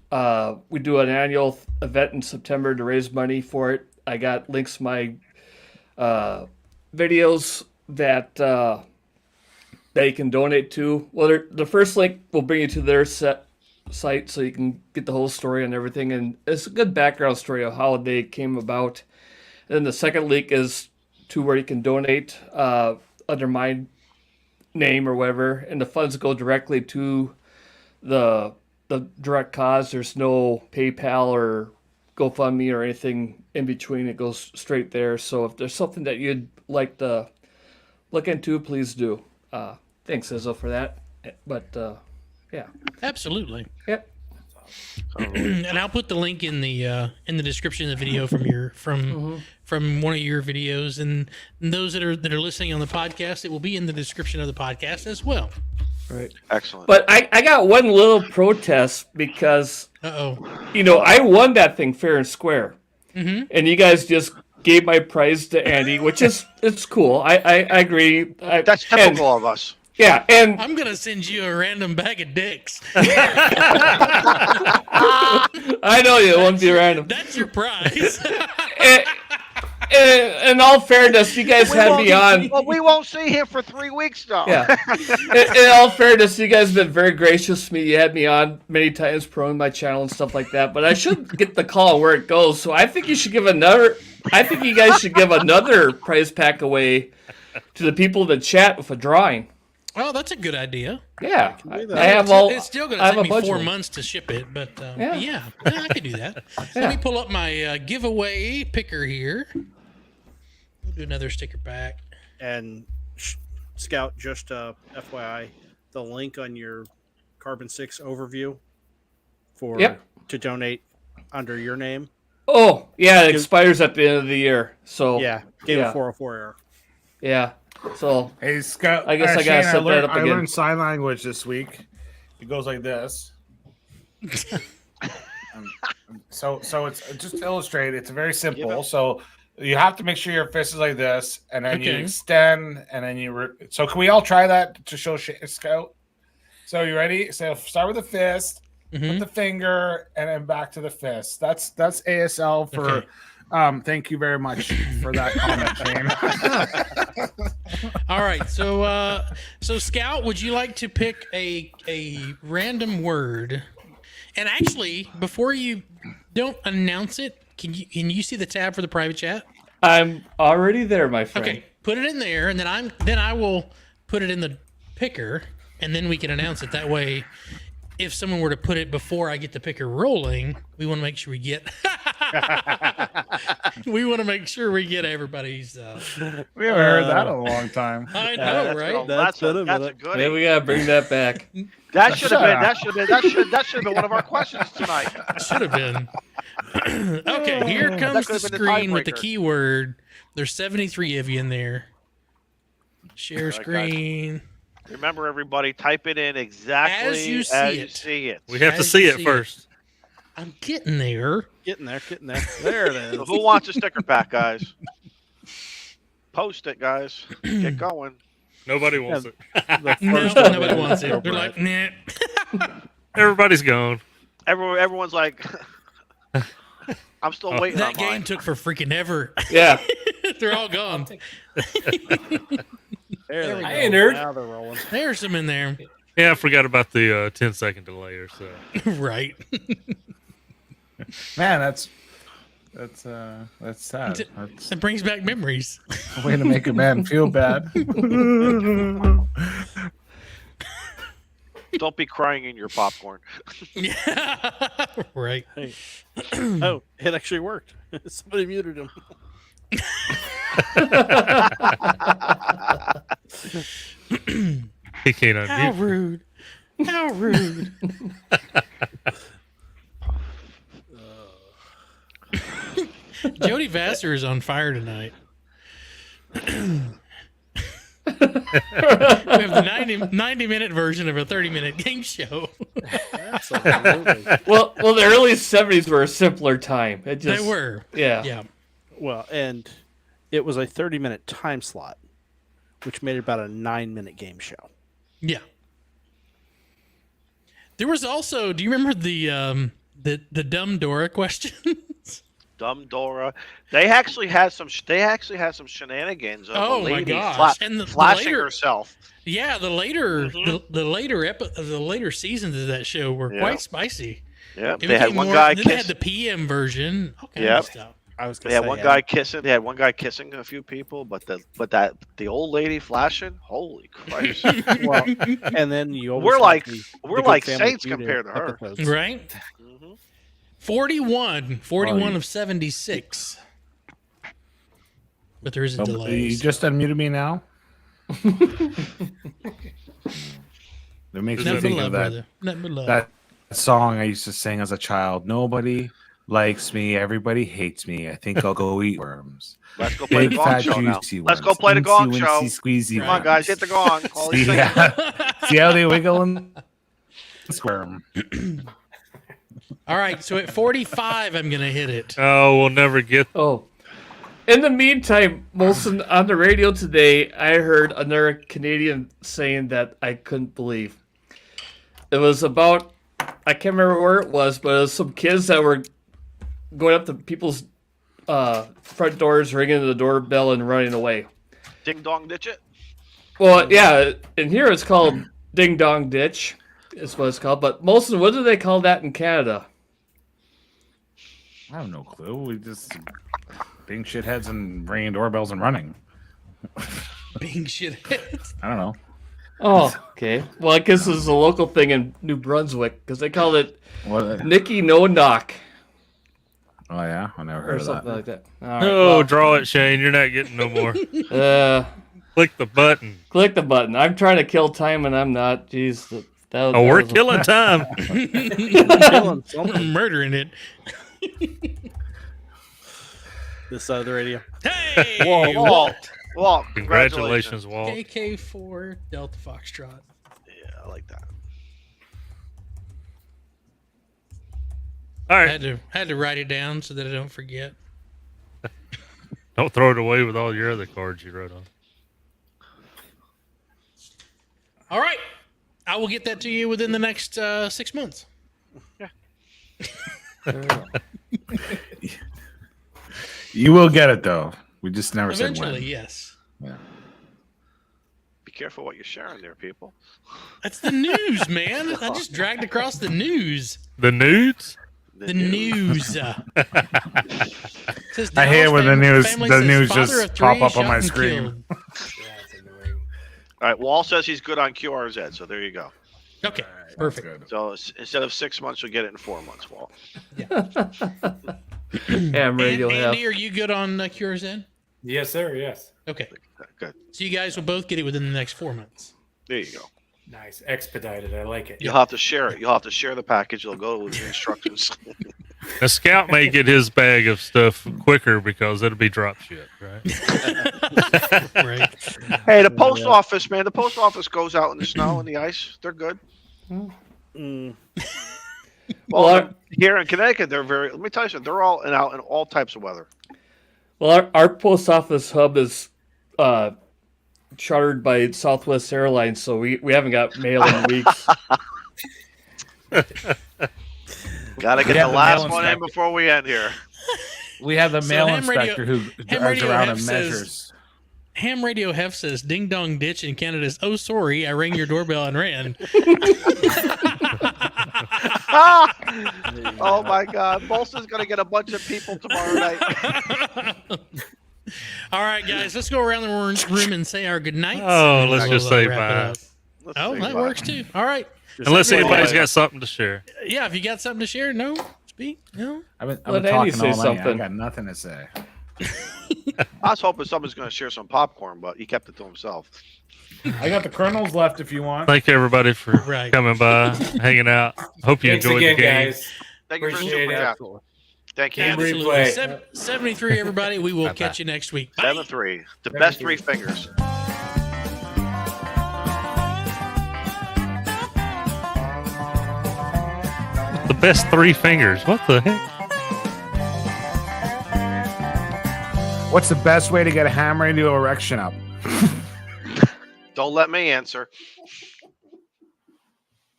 We do an annual event in September to raise money for it. I got links to my videos that you can donate to. Well, the first link will bring you to their site so you can get the whole story and everything. And it's a good background story of how they came about. And then the second link is to where you can donate under my name or whatever. And the funds go directly to the direct cause. There's no PayPal or GoFundMe or anything in between. It goes straight there. So if there's something that you'd like to look into, please do. Thanks, Izzo, for that. But yeah, Absolutely. yep. And I'll put the link in the description of the video from one of your videos, and those that are listening on the podcast, it will be in the description of the podcast as well. Right. Excellent. But I got one little protest because Uh-oh. I won that thing fair and square, Mm-hmm. and you guys just gave my prize to Andy, which is it's cool. I agree. That's typical of us. Yeah, and I'm gonna send you a random bag of dicks. I know you. It won't be random. That's your prize. In all fairness, you guys had me on. Well, we won't see him for 3 weeks, though. Yeah. In all fairness, you guys have been very gracious to me. You had me on many times promoting my channel and stuff like that. But I should get the call where it goes. So I think you should give another. I think you guys should give another prize pack away to the people in the chat with a drawing. Oh, that's a good idea. Yeah, do that. I have all. It's still going I to have take a me budget. 4 months to ship it, but Yeah. yeah, I could do that. Let me pull up my giveaway picker here. We'll do another sticker pack. And Scout, just FYI, the link on your Carbon 6 overview to donate under your name. Oh, yeah, it expires at the end of the year. So Yeah, gave a 404 error. Yeah. So Hey, Scott. I guess I gotta set that up I again. learned sign language this week. It goes like this. So it's just to illustrate. It's very simple. So you have to make sure your fist is like this, and then you extend, and then you. So can we all try that to show Scout? So you ready? So start with the fist, put the finger, and then back to the fist. That's ASL for. Okay. Thank you very much for that comment, Shane. All right, so Scout, would you like to pick a random word? And actually, before you don't announce it, can you see the tab for the private chat? I'm already there, my friend. Okay, put it in there, and then I will put it in the picker, and then we can announce it. That way, if someone were to put it before I get the picker rolling, we want to make sure we get. We want to make sure we get everybody's. We haven't heard that in a long time. I know, right? That's a Maybe goodie. we gotta bring that back. That should have been one of our questions tonight. Should have been. Okay, here comes the could've been the screen with the tiebreaker. keyword. There's 73 of you in there. Share screen. Remember, everybody, type it in exactly As you see it. We have to As see you it see first. I'm getting there. Getting there. There it is. So who wants a sticker pack, guys? Post it, guys. Get going. Nobody wants it. No, nobody wants it. They're like, nah. Everybody's gone. Everyone's like, I'm still waiting That on game mine. took for freaking ever. Yeah. They're all gone. There they Hey, go. nerd. Now they're rolling. There's some in there. Yeah, I forgot about the 10-second delay or so. Right. Man, that's sad. That's It brings back memories. a way to make a man feel bad. Don't be crying in your popcorn. Yeah. Right. Hey. Oh, it actually worked. Somebody muted him. He can't How unmute. rude. How rude. Jody Vassar is on fire tonight. We have the 90-minute version of a 30-minute game show. Absolutely. Well, the early '70s were a simpler time. It just, They were. Yeah. Yeah. Well, and it was a 30-minute time slot, which made it about a 9-minute game show. Yeah. There was also, do you remember the Dumb Dora questions? Dumb Dora. They actually had some shenanigans of Oh, a my lady gosh. And the flashing later- herself. Yeah, the later the later seasons of that show were Yeah. quite spicy. Yeah, It they had became one more- guy then they had kiss. the PM version. Okay. Yep. Stuff. I was They gonna had say, one yeah. guy kissing. They had one guy kissing a few people, but the old lady flashing. Holy Christ! Well, and then you always We're have the Good like Family saints Feud compared to her. episodes. Right? Mhm. 41 of 76. But there is a delay. You so- just unmuted me now. That makes me Nothing but think love, of that brother. Nothing but love. that song I used to sing as a child. Nobody likes me, everybody hates me. I think I'll go eat worms. Let's go play the Big gong fat show now. juicy worms. Let's go play the Incy gong wincy show. Squeezy Come on, guys, hit the gong. All these See, things- see how they wiggle and squirm. All right, so at 45, I'm going to hit it. Oh, we'll never get. Oh, In the meantime, Molson, on the radio today, I heard another Canadian saying that I couldn't believe. It was about, I can't remember where it was, but it was some kids that were going up to people's front doors, ringing the doorbell, and running away. Ding dong ditch it. Well, yeah, in here it's called Ding Dong Ditch, is what it's called. But Molson, what do they call that in Canada? I have no clue. We just being shitheads and ringing doorbells and running. Being shitheads. I don't know. Oh, okay. Well, I guess this is a local thing in New Brunswick because they call it What? Nicky No Knock Oh yeah, I never or heard of something that. like that. All right, Oh, well, draw it, Shane. You're not getting no more. Click the button. click the button. I'm trying to kill time and I'm not. Jeez. Oh, we're killing time. Killing something. I'm murdering it. This side of the radio. Hey, Walt. Walt, Congratulations, Walt. KK4 Delta Foxtrot. Yeah, I like that. All I right. had to write it down so that I don't forget. Don't throw it away with all your other cards you wrote on. All right. I will get that to you within the next 6 months. You will get it though. We just never said Eventually, when. yes. Yeah. Be careful what you're sharing there, people. That's the news, man. I just dragged across the news. The nudes? The news. Says I hate Dallas when the family news says just father of pop three up on shot my and screen. killed. Yeah, it's annoying. All right, Walt says he's good on QRZ, so there you go. Okay, perfect. Good. So instead of 6 months, you'll get it in 4 months, Walt. Ham radio Andy, are you good on QRZ? Yes, sir. Yes. Okay. Good. So you guys will both get it within the next 4 months. There you go. Nice. Expedited. I like it. You'll have to share it. You'll have to share the package. It'll go with the instructions. A scout may get his bag of stuff quicker because it'll be drop shit, right? Right. Hey, the post office, man. The post office goes out in the snow and the ice. They're good. Mm. Well, here in Connecticut, they're very. Let me tell you something. They're all out in all types of weather. Well, our post office hub is chartered by Southwest Airlines, so we haven't got mail in weeks. Got to get Yeah, the the last mail one in inspector. before we end here. We have the So mail Ham Radio- inspector who Ham drives Radio around Hef and says- measures. Ham Radio Hef says Ding Dong Ditch in Canada's "Oh sorry, I rang your doorbell and ran." Oh my God, Bolson's gonna get a bunch of people tomorrow night. All right, guys, let's go around the room and say our good nights. Oh, let's just say wrap it bye. up. Let's Oh, say that bye. works too. All right. Unless everybody- anybody's got something to share. Yeah, if you got something to share, no, speak, no. I've been Let Andy talking say all night. I something. got nothing to say. I was hoping someone's gonna share some popcorn, but he kept it to himself. I got the kernels left if you want. Thank everybody for Right. coming by, hanging out. Hope you Thanks enjoyed again, the game. guys. Thank you for the Appreciate super it. chat. Thank you. Camera Andy. replay. 73, everybody. We will Bye-bye. catch you next week. Bye. 7-3. The best three fingers. The best three fingers. What the heck? What's the best way to get a ham radio erection up? Don't let me answer.